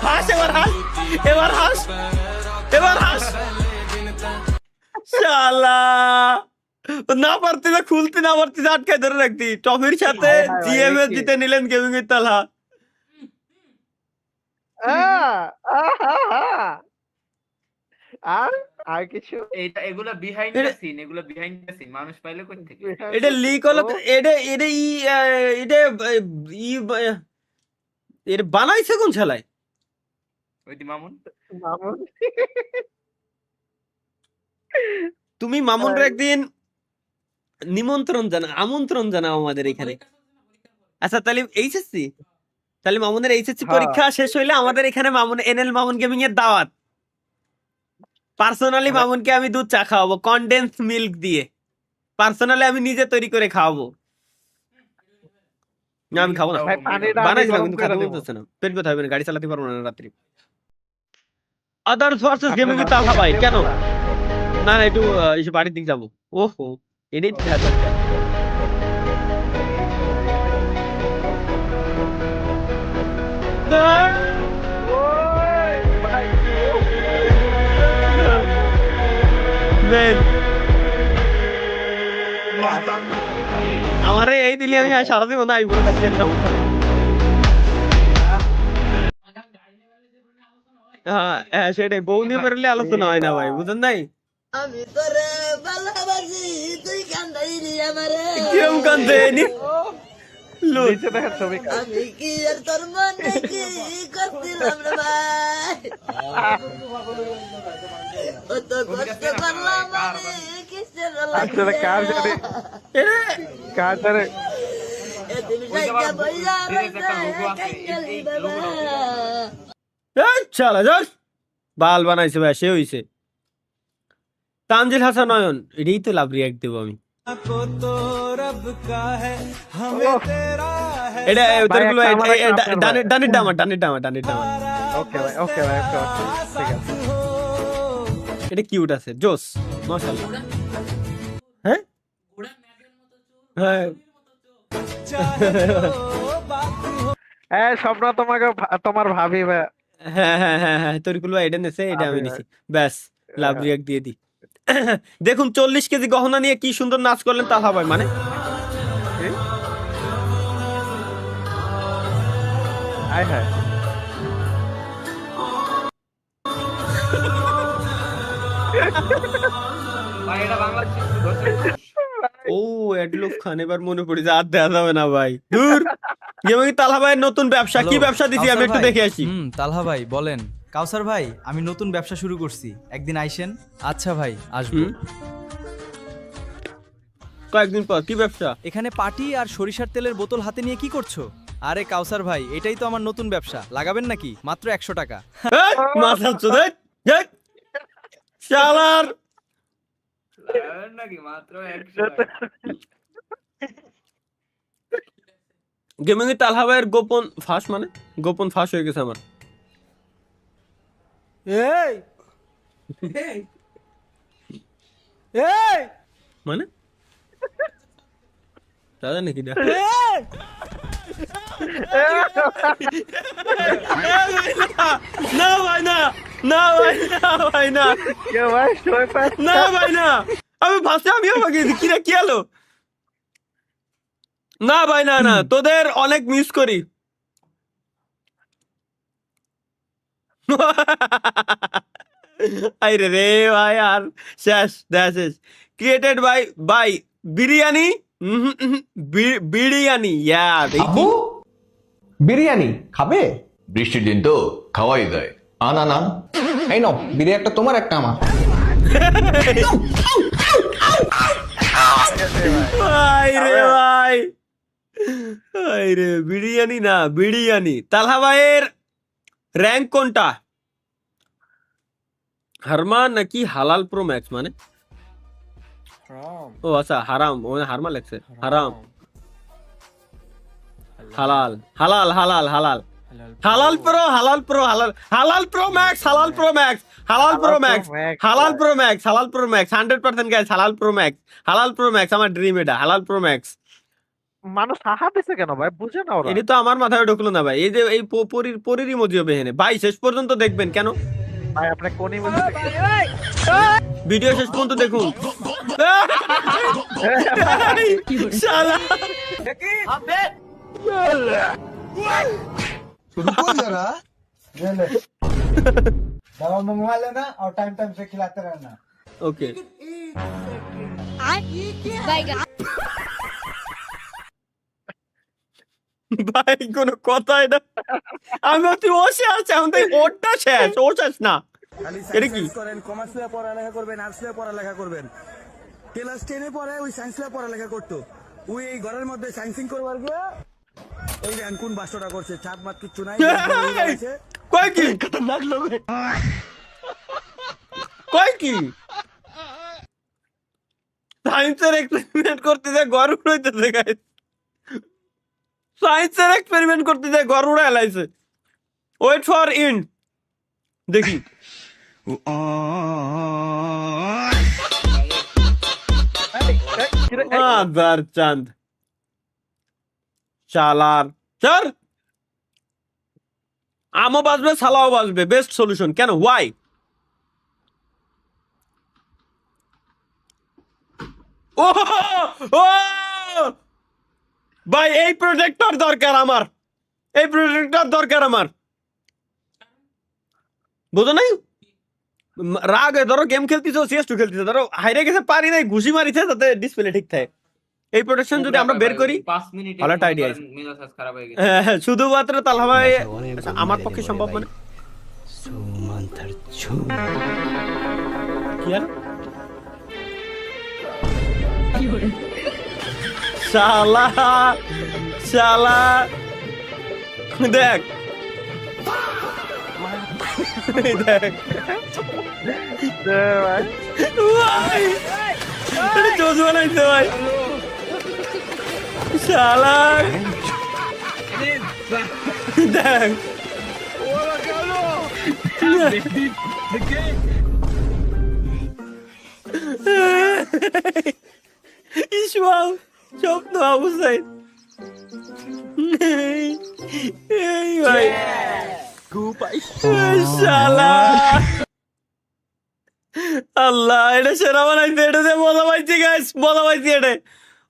হাস এবার হাস শালা। না পারতি না খুলতে, না পারতি আটকায় ধরে রাখতি। টফির সাথে জিএমএস জিতে নিলেন গেমিং এর তালহা।
আর কিছু
এগুলা বিহাইন্ড দ্য সিন, মানুষ পাইলে কই থেকে
এটা লিক হলো। এটা বানাইছে কোন শালায়?
ওই দি মামুন।
তুমি মামুনরে একদিন আমন্ত্রণ জানাও আমাদের এখানে। আচ্ছা তাহলে এইচএসসি, তাহলে মামুনের এইচএসসি পরীক্ষা শেষ হইলে আমাদের এখানে এনএল মামুন গেমিং এর দাওয়াত। পার্সোনালি মামুনকে আমি দুধ চা খাওয়াবো কনডেন্স মিল্ক দিয়ে। পার্সোনালি আমি নিজে তৈরি করে খাওয়াবো। না আমি খাবো না, বানাইছিলাম কিন্তু খাতে বলতেছে না। পেট ব্যথা হবে না, গাড়ি চালাতে পারবো না রাত্রি। আদার্স ভার্সেস গেমিং উইথ তালহা ভাই কেন? না একটু এসে বাড়ির দিকে যাবো। ওহো এটাই আমারে এই দিলে আমি সারাদিন মনে আইব। হ্যাঁ হ্যাঁ সেটাই, বউ নিয়ে বেরোলে আলোচনা হয় না ভাই, বুঝেন নাই?
আমি তোরে ভালোবাসি তুই কান্দাইলি আমারে
কিরম কান্দে নি
নিচে দেখেন ছবি।
আমি কি আর তোর মনে কি করছিলাম রে ভাই ও তো কষ্ট করলাম আমি কিসের
আসলে কার জানে কার জানে
তুমি জায়গা বইলা রইছে কাঙ্গালি বাবা
চালা যাস বাল বানাইছে ভাই, সে হইছে। তানজিল হাসান নয়ন, এটাই তো লাভ রিয়াক্ট দেবো আমি। এটা উত্তরগুলো ডানের ডামা, ডানের ডামা, ডানের ডামা।
ওকে ভাই, ওকে ভাই, ওকে ঠিক আছে।
এটা কিউট আছে, জোস, মাশাআল্লাহ। হ্যাঁ হ্যাঁ
এই স্বপ্ন তোমাকে তোমার ভাবি ভাই।
হ্যাঁ হ্যাঁ হ্যাঁ হ্যাঁ তরিকুল ভাই এটা নেছে, এটা আমি নিছি, ব্যাস লাভ রিয়াক্ট দিয়ে দিই। দেখুন 40 কেজি গহনা নিয়ে কি সুন্দর নাচ করলেন তাহা ভাই, মানে
আয় হায়
ভাই এটা বাংলাদেশে
ও এডলুফ খান, এবার মনে পড়ে যে আর দেওয়া যাবে না ভাই, দূর। যেমন তালহা ভাইয়ের নতুন ব্যবসা, কি ব্যবসা দিছি আমি একটু দেখে আসি।
তালহা ভাই বলেন। কাউসার ভাই আমি নতুন ব্যবসা শুরু করছি, একদিন আইসেন। আচ্ছা ভাই আসবো।
কয়েকদিন পর কি ব্যবসা?
এখানে পাটি আর সরিষার তেলের বোতল হাতে নিয়ে কি করছো? আরে কাউসার ভাই এটাই তো আমার নতুন ব্যবসা, লাগাবেন নাকি? মাত্র 100 টাকা।
মাথা চোদে শালার
নাকি মাত্র 100
গেমিং এ তালহা ভাইয়ের গোপন ফাঁস, মানে গোপন ফাঁস হয়ে গেছে আমার।
এই এই
মানে দাদা নাকি না? না ভাই না, না ভাই না, ভাই না, না ভাই না, আমি ভাষা আমিও ভাগে কি রে, কি হলো? না ভাই না, না তোদের অনেক মিস করি। আরে রে ভাই আর শেষ, শেষ। ক্রিয়েটেড বাই বিরিয়ানি, বিরিয়ানি, ইয়া দেখি
বিরিয়ানি খাবে?
বৃষ্টির দিন তো খাওয়াই যায়। আনা না, এই নাও বিরিয়ানি, একটা তোমার একটা আমার।
ভাই রে ভাই, ভাই রে বিরিয়ানি না বিরিয়ানি। তালহা ভাইয়ের র্যাঙ্ক কোনটা, হারমা নাকি হালাল প্রো ম্যাক্স? মানে ও আচ্ছা হারাম, ও হারমা লাগছে, হারাম হালাল হালাল হালাল হালাল হালাল প্রো, হালাল প্রো, হালাল হালাল প্রো ম্যাক্স, হালাল প্রো ম্যাক্স, হালাল প্রো ম্যাক্স, হালাল প্রো ম্যাক্স, হালাল প্রো ম্যাক্স 100% গাইস, হালাল প্রো ম্যাক্স, হালাল প্রো ম্যাক্স আমার ড্রিম, এটা হালাল প্রো ম্যাক্স।
মানুষ হাহা দিছে কেন ভাই, বুঝে না ওরা?
এটা তো আমার মাথায় ঢুকলো না ভাই, এই যে এই পরির ইমোজি হবে এখানে ভাই, শেষ পর্যন্ত দেখবেন কেন
ভাই? আপনি কোন ইমোজি?
ভিডিও শেষ পর্যন্ত দেখুন। শালা
रुको जरा दवा मंगवा लेना और टाइम टाइम से खिलाते रहना।
ओके ভাই কোনো কথাই না, আমি তুই বসে আছে, আমাদের ওটা শেষ, ও শেষ না। এটা কি
করেন কমার্স নিয়ে পড়ালেখা করবেন, আর্টস নিয়ে পড়ালেখা করবেন। ক্লাস 10 এ পড়ে ওই সায়েন্স নিয়ে পড়ালেখা করতো, ওই এই ঘরের মধ্যে সায়েন্সিং করবার গিয়ে এই যে কোন বাসটা করছে, ছাদ মাত কিচ্ছু নাই।
কয় কি খতরনাক লোক, কয় কি সায়েন্সের এক্সপেরিমেন্ট করতে যায় ঘর উড়াইতেছে গাইস, সায়েন্সের এক্সপেরিমেন্ট করতে যায় ঘর উড়াই লাইছে। ওয়েট ফর ইন্ড দেখি। আদার চাঁদ চালার স্যার, আমও বাজবে সালাও বাজবে, বেস্ট সলিউশন। কেন, ওয়াই? ও ও ভাই এই প্রোটেক্টর দরকার আমার, এই প্রোটেক্টর দরকার আমার বোঝো নাই? রাগে ধরো গেম খেলতেছো, CS2 খেলতেছো, ধরো হাইরে গেছে পারি নাই, ঘুষি মারিছে যাতে ডিসপ্লে ঠিক থাকে। এই প্রোটেকশন যদি আমরা বের করি
5 মিনিটে
ভালো একটা আইডিয়া আছে।
মেজাজ খারাপ হয়ে গেছে।
হ্যাঁ, শুধুমাত্র তালহা ভাই আমার পক্ষে সম্ভব মানে কি আর শালা শালা দেখ দেখ ভাই এটা জোজ বানাইছে ভাই শালা দেখ ইসমাও স্বপ্ন অবস্থায় এই ভাই শালা আল্লাহ এটা সেরা বানাইছে, এটা দিয়ে মজা পাইছি গাইস, মজা পাইছি এটা।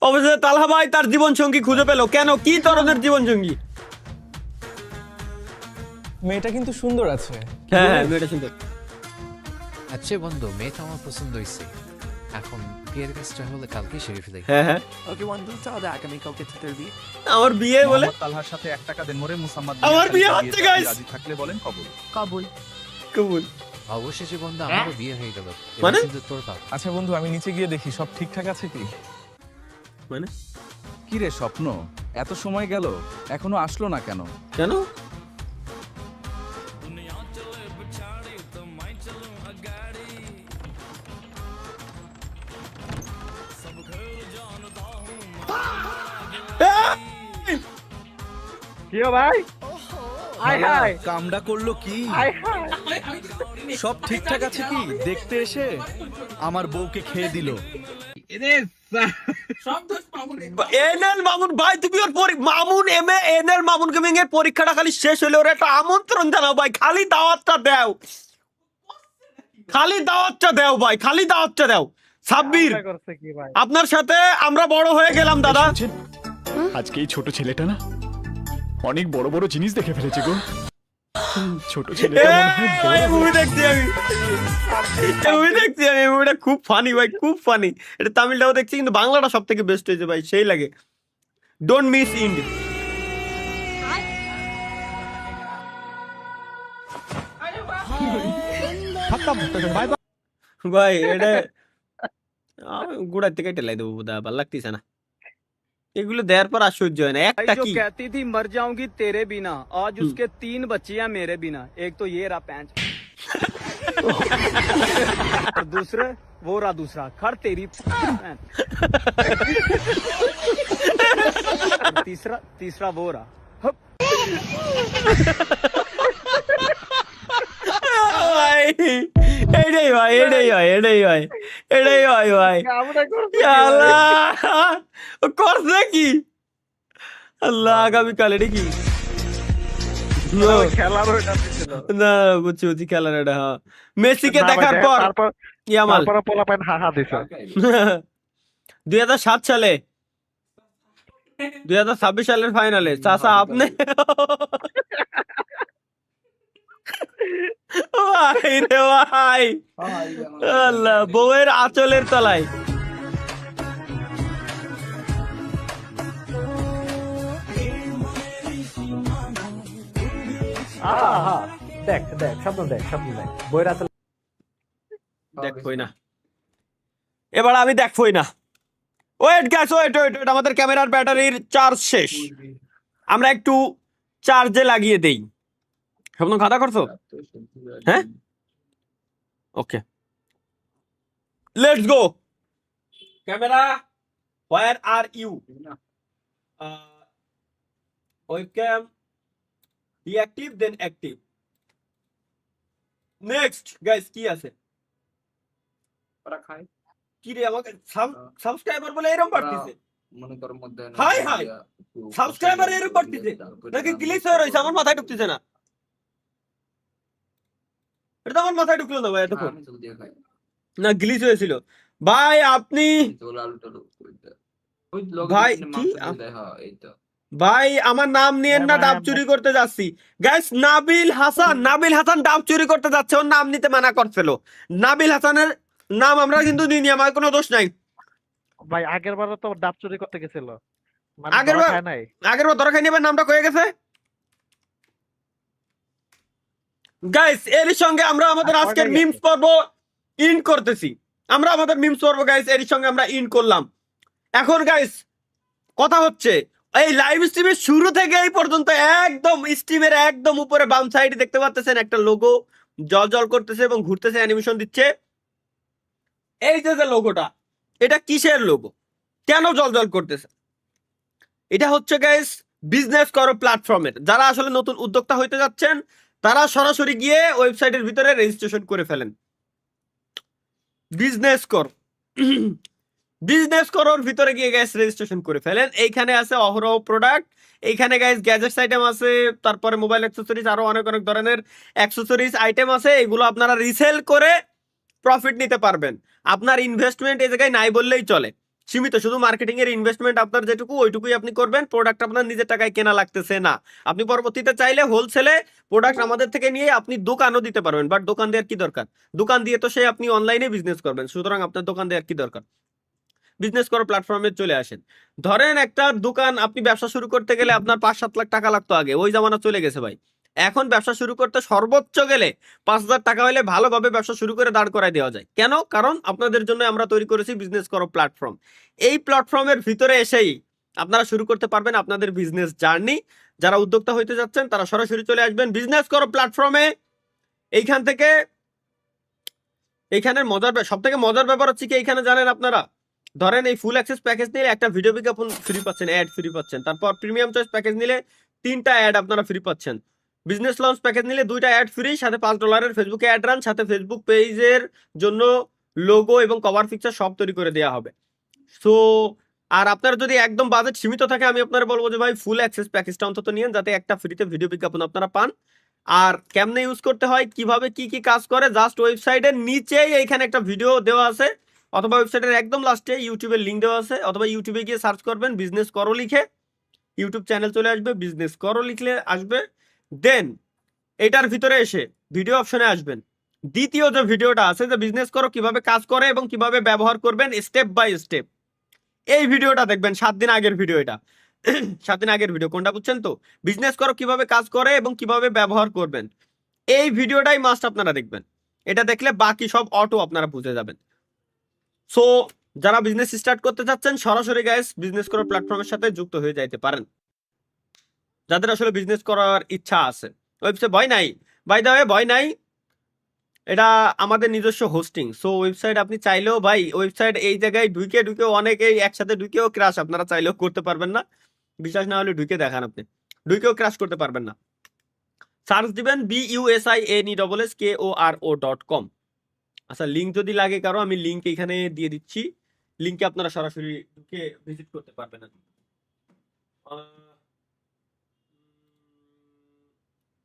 অবশ্যই তালহা ভাই তার জীবন সঙ্গী খুঁজে পেল। কেন, কি ধরনের জীবন সঙ্গী?
মেয়েটা কিন্তু সুন্দর আছে।
হ্যাঁ হ্যাঁ মেয়েটা সুন্দর।
আচ্ছা বন্ধু, মেয়েটা আমার পছন্দ হয়েছে, এখন বিয়ের কাজটা হলে কালকে সেরে ফেলে।
হ্যাঁ হ্যাঁ
ওকে বন্ধু, তাহলে আগামীকালকে তোর বিয়ে।
আমার বিয়ে বলে
তালহার সাথে 1 টাকা দেন মোরে মুসাম্মাদ।
আমার বিয়ে হচ্ছে গাইস।
রাজি থাকলে বলেন কবুল।
কবুল
কবুল।
অবশেষে বন্ধু আমারও বিয়ে হয়ে গেল,
মানে
কিন্তু তোর পাপ।
আচ্ছা বন্ধু, আমি নিচে গিয়ে দেখি সব ঠিকঠাক আছে কি।
মানে
কি রে স্বপ্ন, এত সময় গেল এখনো আসলো না কেন?
কেন
কি ভাই?
হাই হাই কামডা করলো কি? সব ঠিকঠাক আছে কি দেখতে এসে আমার বউকে খেয়ে দিল।
এনএল মামুন ভাই, তুমি ওর মামুন এনএল মামুন গেমিং এর পরীক্ষাটা খালি শেষ হলে ওর একটা আমন্ত্রণ জানাও ভাই, খালি দাওয়াতটা দাও, খালি দাওয়াতটা দাও ভাই, খালি দাওয়াতটা দাও। সাব্বির আপনার সাথে আমরা বড় হয়ে গেলাম দাদা।
আজকে এই ছোট ছেলেটা না অনেক বড় বড় জিনিস দেখে ফেলেছে গো। ছোট ছেলেটা
মুভি দেখছি আমি, মুভিটা খুব ফানি ভাই, খুব ফানি। এটা তামিলটাও দেখছি কিন্তু বাংলাটা সব থেকে বেস্ট হয়েছে ভাই, সেই লাগে। Don't miss ইন্ড। ভাই এটা গুড়ার থেকে টেলাই দেবো বোধ হয়, ভালো লাগতেছে না এগুলো দেওয়ার পর আর সহ্য হয় না। একটা কি
कहती थी मर जाऊंगी तेरे बिना, आज उसके 3 बच्चियां मेरे बिना। एक तो ये रहा पैंच और दूसरे वो रहा दूसरा खड़ तेरी और तीसरा वो रहा।
ভাই এটাই ভাই, এটাই হয়, এটাই হয়, এটাই হয় ভাই। করছে কি আল্লাহ, আগামীকাল এটা কি না বুঝছি বুঝছি খেলার এটা। হ্যাঁ মেসিকে দেখার পর ইয়ামাল 2007 সালে 2026 সালের ফাইনালে চাচা আপনি ভাই রে ভাই, আল্লাহ বউয়ের আঁচলের তলায়।
দেখ দেখ স্বপ্ন দেখ, স্বপ্ন দেখ, বইরা
দেখবই না এবার, আমি দেখবই না। Wait guys, wait wait wait, আমাদের ক্যামেরার ব্যাটারির চার্জ শেষ, আমরা একটু চার্জে লাগিয়ে দেই। স্বপ্ন খাতা করছো? হ্যাঁ okay, let's go. Camera where are you? Webcam deactive then active. Next guys কি আছে? কি রে আমাকে সাবস্ক্রাইবার বলে এরকম বাড়তিছে,
মনে কর মধ্যে
হাই হাই সাবস্ক্রাইবার এরকম বাড়তিছে নাকি গ্লিচ হয়ে রইছে? আমার মাথায় ঢুকতেছে না, এটা তো আমার মাথায় ঢুকলো না ভাই এতক্ষণ। না গ্লিচ হয়েছিল ভাই। আপনি ভাই কি ভাই আমার নাম নিয়েন না, ডাব চুরি করতে যাচ্ছি। গাইস নাবিল হাসান ডাব চুরি করতে যাচ্ছে, ওর নাম নিতে মানা করছিল। নাবিল হাসানের নাম আমরা কিন্তু নিইনি, আমার কোনো দোষ নাই।
ভাই আগের বারও তো ডাব চুরি করতে গেছিল, মানে
আগের
ধরা
বার
খায় নাই।
ধরা খাইনি, এবার নামটা কয়ে গেছে। গাইস এর সঙ্গে আমরা আমাদের আজকের মিমস পর্ব ইন্ড করতেছি। আমরা আমাদের মিমস পর্ব গাইস এর সঙ্গে আমরা ইন্ড করলাম। এখন গাইস কথা হচ্ছে, এই লাইভ স্ট্রিমের শুরু থেকে এই পর্যন্ত একদম স্ট্রিমের একদম উপরে বাম সাইডে দেখতে পাচ্ছেন একটা লোগো জল করতেছে এবং ঘুরতেছে, অ্যানিমেশন দিচ্ছে। এই যে লোগোটা, এটা কিসের লোগো, কেন জল করতেছে? এটা হচ্ছে গাইস বিজনেস করো প্ল্যাটফর্মের। যারা আসলে নতুন উদ্যোক্তা হইতে যাচ্ছেন তারা সরাসরি গিয়ে ওয়েবসাইটের ভিতরে রেজিস্ট্রেশন করে ফেলেন। বিজনেস করোর ভিতরে গিয়ে গাইস রেজিস্ট্রেশন করে ফেলেন। এইখানে আছে অহরহ প্রোডাক্ট, এইখানে গাইস গ্যাজেটস আইটেম আছে, তারপরে মোবাইল অ্যাক্সেসরিজ, আরো অনেক ধরনের অ্যাক্সেসরিজ আইটেম আছে। এগুলো আপনারা রিসেল করে প্রফিট নিতে পারবেন। আপনার ইনভেস্টমেন্ট এই জায়গায় নাই বললেই চলে, সীমিত। শুধু মার্কেটিং এর ইনভেস্টমেন্ট আপনার যেটুকু ওইটুকুই আপনি করবেন। প্রোডাক্ট আপনার নিজের টাকায় কেনা লাগতেছে না। আপনি পরবর্তীতে চাইলে হোলসেলে প্রোডাক্ট আমাদের থেকে নিয়ে আপনি দোকানও দিতে পারবেন, বাট দোকান দেওয়ার কি দরকার? দোকান দিয়ে তো আপনি অনলাইনে বিজনেস করবেন, সুতরাং আপনার দোকান দেওয়ার কি দরকার? বিজনেস করো প্ল্যাটফর্মে চলে আসেন। ধরেন একটা দোকান আপনি ব্যবসা শুরু করতে গেলে আপনার 5-7 লাখ টাকা লাগতো আগে, ওই জামানা চলে গেছে ভাই। এখন ব্যবসা শুরু করতে সর্বোচ্চ গেলে 5,000 টাকা হলে ভালোভাবে ব্যবসা শুরু করে দাঁড় করায় দেওয়া যায়। কেন? কারণ আপনাদের জন্য আমরা তৈরি করেছি বিজনেস করো প্ল্যাটফর্ম। এই প্ল্যাটফর্মের ভিতরে এসেই আপনারা শুরু করতে পারবেন আপনাদের বিজনেস জার্নি। যারা উদ্যোক্তা হইতে যাচ্ছেন তারা সরাসরি চলে আসবেন বিজনেস করো প্ল্যাটফর্মে। এইখান থেকে এইখানের সব থেকে মজার ব্যাপার হচ্ছে কি, এইখানে জানেন আপনারা, ধরেন এই ফুল অ্যাক্সেস প্যাকেজ নিলে একটা ভিডিও বিজ্ঞাপন ফ্রি পাচ্ছেন, অ্যাড ফ্রি পাচ্ছেন। তারপর প্রিমিয়াম চয়েস প্যাকেজ নিলে 3টা অ্যাড আপনারা ফ্রি পাচ্ছেন। বিজনেস লঞ্চ প্যাকেজ নিলে 2টা অ্যাড ফ্রি, সাথে $5 ফেসবুকে অ্যাড রান, সাথে ফেসবুক পেজের জন্য লোগো এবং কভার পিকচার সব তৈরি করে দেওয়া হবে। সো আর আপনার যদি একদম বাজেট সীমিত থাকে, আমি আপনারা বলবো যে ভাই ফুল অ্যাক্সেস প্যাকেজটা অন্তত নিন, যাতে একটা ফ্রিতে ভিডিও বিজ্ঞাপন আপনারা পান। আর কেমনে ইউজ করতে হয়, কিভাবে কি কাজ করে, জাস্ট ওয়েবসাইটের নিচেই এইখানে একটা ভিডিও দেওয়া আছে, অথবা ওয়েবসাইটের একদম লাস্টে ইউটিউবের লিঙ্ক দেওয়া আছে, অথবা ইউটিউবে গিয়ে সার্চ করবেন বিজনেস করো লিখে, ইউটিউব চ্যানেল চলে আসবে, বিজনেস করো লিখলে আসবে। দেন এটার ভিতরে এসে ভিডিও অপশনে আসবেন। দ্বিতীয় যে ভিডিওটা আছে, যে বিজনেস করো কিভাবে কাজ করে এবং কিভাবে ব্যবহার করবেন স্টেপ বাই স্টেপ, এই ভিডিওটা দেখবেন। 7 দিন আগের ভিডিও, এটা 7 দিন আগের ভিডিও। কোনটা বুঝছেন তো? বিজনেস করো কিভাবে কাজ করে এবং কিভাবে ব্যবহার করবেন, এই ভিডিওটাই মাস্ট আপনারা দেখবেন। এটা দেখলে বাকি সব অটো আপনারা বুঝে যাবেন। সো যারা বিজনেস স্টার্ট করতে চাচ্ছেন সরাসরি গাইস বিজনেস করার প্ল্যাটফর্মের সাথে যুক্ত হয়ে যাইতে পারেন, যাদের আসলে বিজনেস করার ইচ্ছা আছে। ওয়েবসাইট ভয় নাই, বাই দ্য ওয়ে ভয় নাই, এটা আমাদের নিজস্ব হোস্টিং। সো ওয়েবসাইট আপনি চাইলেও ভাই, ওয়েবসাইট এই জায়গায় ঢুকে অনেকেই একসাথে ঢুকেও ক্রাশ আপনারা চাইলেও করতে পারবেন না। বিশ্বাস না হলে ঢুকে দেখান, আপনি ঢুকেও ক্রাশ করতে পারবেন না। সার্চ দিবেন BUSINESSKORO.com। আচ্ছা, লিঙ্ক যদি লাগে কারো, আমি লিঙ্ক এখানে দিয়ে দিচ্ছি, লিঙ্কে আপনারা সরাসরি ঢুকে ভিজিট করতে পারবেন।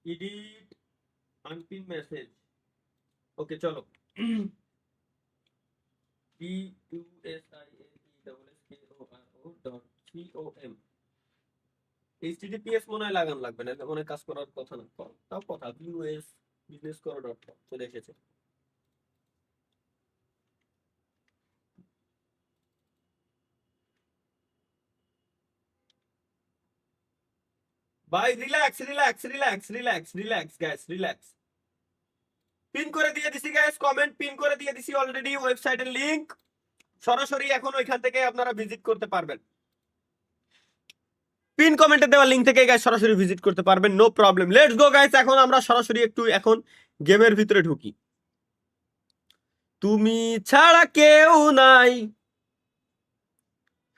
এডিট আনপিন মেসেজ, ওকে চলো। BUSINESSKORO.com HTTPS মনে হয় লাগান লাগবে না, মনে কাজ করার কথা না, তাও কথা। BUSBusinessCoro.com চলে এসেছে। ভাই রিল্যাক্স গাইস, রিল্যাক্স। পিন করে দিয়ে দিছি গাইস, কমেন্ট পিন করে দিয়ে দিছি অলরেডি ওয়েবসাইটের লিংক। সরাসরি এখন ওইখান থেকে আপনারা ভিজিট করতে পারবেন। পিন কমেন্টে দেওয়া লিংক থেকে গাইস সরাসরি ভিজিট করতে পারবেন, no problem. Let's go guys, এখন আমরা সরাসরি একটু এখন গেমের ভিতরে ঢুকি। তুমি ছাড়া কেউ নাই।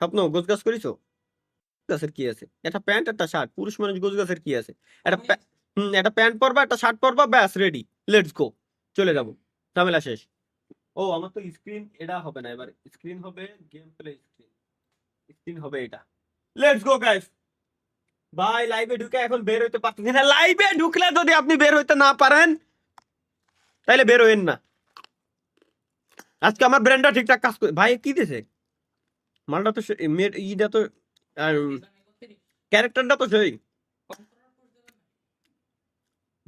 স্বপ্ন গোছগাছ করিছো? গাছের কি আছে? একটা প্যান্ট একটা শার্ট, পুরুষ মানুষ গোছগাছের কি আছে? একটা প্যান্ট পরবা, একটা শার্ট পরবা, ব্যাস রেডি, লেটস গো, চলে যাবো, ঝামেলা শেষ। ও আমার তো স্ক্রিন এটা হবে না, এবার স্ক্রিন হবে গেম প্লে স্ক্রিন হবে এটা। Let's go guys. ভাই লাইভে ঢুকে এখন বের হইতে পারতেছি না। লাইভে ঢুকলে যদি আপনি বের হইতে না পারেন তাইলে বের হইেন না। আজকে আমার ব্রেনটা ঠিকঠাক কাজ করে। ভাই কি দিছে মালটা? তো ইটা তো ক্যারেক্টারটা তো সেই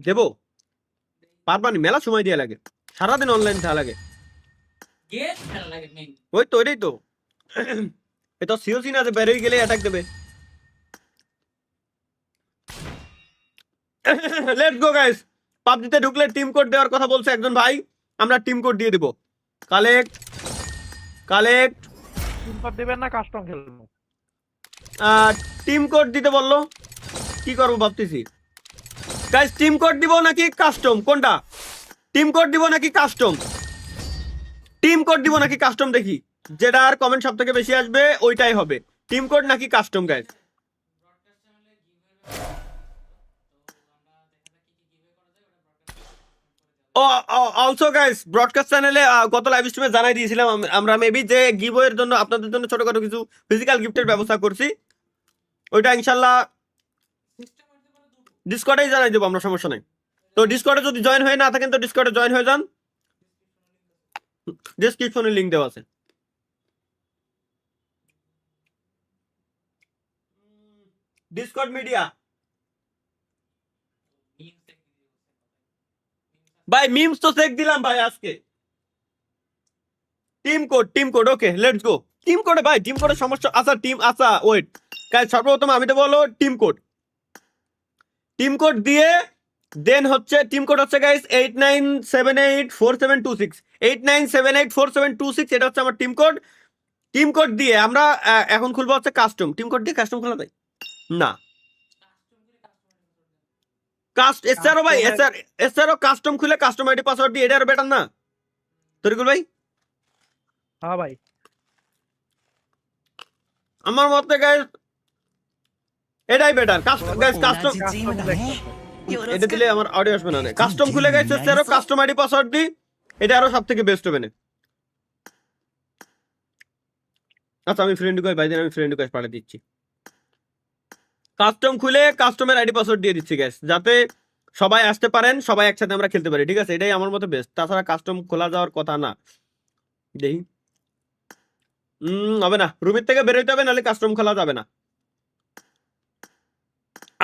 দেবো পারবানি, মেলা সময় দিয়ে লাগে, সারাদিন অনলাইন থাকা লাগে। ওই তো ওইটাই তো এটা সিওসি না যে বেরোই গেলে অ্যাটাক দেবে। লেটস গো গাইস, পাবজিতে ঢুকলে টিম কোড দেওয়ার কথা বলছে একজন ভাই, আমরা টিম কোড দিয়ে দিব। কালেক্ট
টিম কোড দিবেন না কাস্টম খেলবো?
টিম কোড দিতে বললো, কি করবো ভাবতেছি গাইস। টিম কোড দিব নাকি কাস্টম, কোনটা? টিম কোড দিব নাকি কাস্টম? টিম কোড দিব নাকি কাস্টম, দেখি যেটার কমেন্ট সব থেকে বেশি আসবে ওইটাই হবে। টিম কোড নাকি custom guys? Also guys broadcast চ্যানেলে গত লাইভ স্ট্রিমে জানাই দিয়েছিলাম আমরা মেবি যে গিভওয়ের জন্য আপনাদের জন্য ছোটখাটো কিছু ফিজিক্যাল গিফটের ব্যবস্থা করছি, ওইটা ইনশাল্লাহ ডিসকর্ডেই জানাই দেবো আমরা, সমস্যা নেই। তো ডিসকর্ডে যদি জয়েন হয়ে না থাকেন তো ডিসকর্ডে জয়েন হয়ে যান, ডেসক্রিপশনে লিংক দেওয়া আছে। ডিসকর্ড মিডিয়া ভাই, মিমস তো চেক দিলাম ভাই আজকে। Team code okay let's go. Team কোডে ভাই, টিম কোডের সমস্যা। আচ্ছা আচ্ছা ওয়েট গাইস, সর্বপ্রথম আমি তো বলো টিম কোড দিয়ে দেন হচ্ছে টিম কোড হচ্ছে গাইস 89784726 89784726, এটা হচ্ছে আমার টিম কোড। টিম কোড দিয়ে আমরা এখন খুলবো হচ্ছে কাস্টম। টিম কোড দিয়ে কাস্টম খোলা যায় না? এসআরও ভাই, এসআরও কাস্টম খুলে কাস্টম আইডি পাসওয়ার্ড দিয়ে, এটা আর বেটার না তরিকুল ভাই?
হ্যাঁ ভাই,
আমার মতে গাইস এটাই বেটার। কাস্টম এটা দিলে আমার অডিও আসবে না। কাস্টম খুলে গেছে এসআরও কাস্টম আইডি পাসওয়ার্ড দি, এটা আরো সবথেকে বেস্ট হবে না। আচ্ছা আমি ফ্রেন্ড রিকোয়েস্ট ভাই, আমি ফ্রেন্ড রিকোয়েস্ট পাঠিয়ে দিচ্ছি। কাস্টম খুলে কাস্টমের আইডি পাসওয়ার্ড দিয়ে দিচ্ছি গ্যাস, যাতে সবাই আসতে পারেন, সবাই একসাথে আমরা খেলতে পারি, ঠিক আছে? এটাই আমার মতে বেস্ট। তাছাড়া কাস্টম খোলা যাওয়ার কথা না। দেখি হবে না, রুমের থেকে বেরোতে হবে, নাহলে কাস্টম খোলা যাবে না।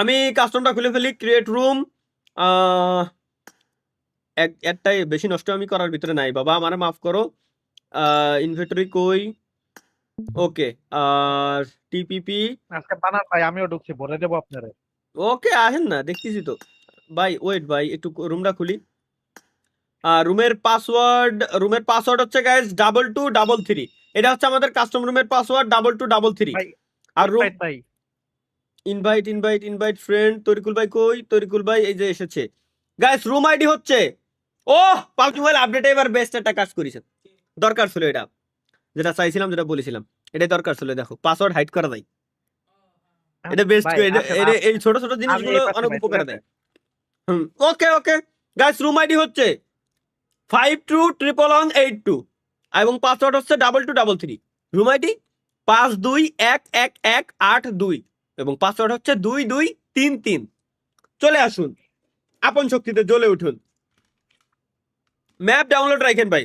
আমি কাস্টমটা খুলে ফেলি। ক্রিয়েট রুম, একটাই বেশি নষ্ট আমি করার ভিতরে নাই বাবা, আমারে মাফ করো। ইনভেন্টরি কই, ওকে। আর টিপিপি
আজকে বানান ভাই, আমিও ঢুকছি, ভরে দেবো আপনারে।
ওকে আসেন না, দেখতেছি তো ভাই। ওয়েট ভাই, একটু রুমটা খুলি। রুমের পাসওয়ার্ড হচ্ছে গাইস 2233, এটা হচ্ছে আমাদের কাস্টম রুমের পাসওয়ার্ড 2233। আর রুম ইনভাইট ফ্রেন্ড। তরিকুল ভাই কই? তরিকুল ভাই এই যে এসেছে গাইস। রুম আইডি হচ্ছে, ও পাবজি মোবাইল আপডেটে এবার বেস্ট একটা কাজ করেছে, দরকার ছিল এটা, যেটা চাইছিলাম, যেটা বলেছিলাম, এটাই দরকার ছিল। দেখো পাসওয়ার্ড হাইড করা যায়, এটা বেস্ট। এই ছোট ছোট জিনিসগুলো অনেক উপকার দেয়। ওকে গাইস, রুম আইডি হচ্ছে 521182 এবং পাসওয়ার্ড হচ্ছে 2233। রুম আইডি 521182 এবং পাসওয়ার্ড হচ্ছে 2233। চলে আসুন, আপন শক্তিতে জ্বলে উঠুন। ম্যাপ ডাউনলোড রাখেন ভাই,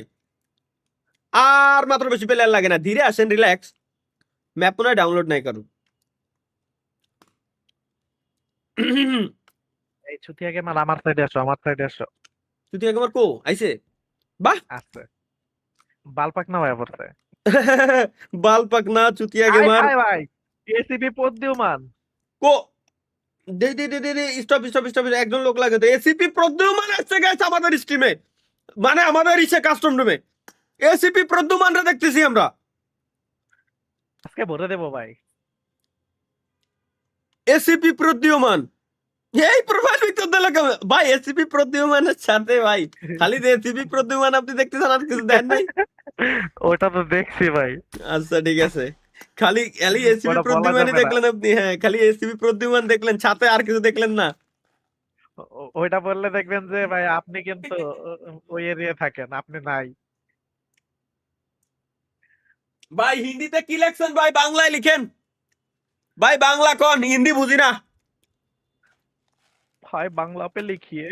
আর মাত্র বেশি প্লেয়ার লাগে না, ধীরে আসেন, রিল্যাক্স। ম্যাপ মনে ডাউনলোড নাই কারণ।
এই ছুটিয়া গেমার আমার সাইডে আসো, আমার সাইডে আসো।
ছুটিয়া গেমার কো আইছে? বাহ,
আছে বালপাক না ভাই পড়ছে।
বালপাক না ছুটিয়া গেমার
ভাই। এসিবি প্রদ্যুমান
কো দে স্টপ। একজন লোক লাগে তো। এসিপি প্রদ্যুমান আসছে গাইস আমাদের স্ট্রিমে, মানে আমাদের ইসে কাস্টম রুমে এসিপি প্রদ্যুমানরা দেখতেছি আমরা।
আজকে ভরে দেবো ভাই।
এসিপি প্রদ্যুমান এই প্রোফাইল পিকচার দিল ভাই। এসিপি প্রদ্যুমানের সাথে ভাই খালি এসিপি প্রদ্যুমান আপনি দেখতেছেন, আর কিছু দেন নাই?
ওটা তো দেখছি ভাই।
আচ্ছা ঠিক আছে, খালি এসিপি প্রদ্যুমানই দেখলেন আপনি? হ্যাঁ, খালি এসিপি প্রদ্যুমান দেখলেন, সাথে আর কিছু দেখলেন না?
ওইটা বললে দেখবেন যে ভাই আপনি কিন্তু ওই এরিয়া থাকেন, আপনি নাই।
ভাই হিন্দিতে কি লেখছেন ভাই? বাংলায় লিখেন ভাই, বাংলা কোন, হিন্দি বুঝি না
ভাই। বাংলা पे लिखिए।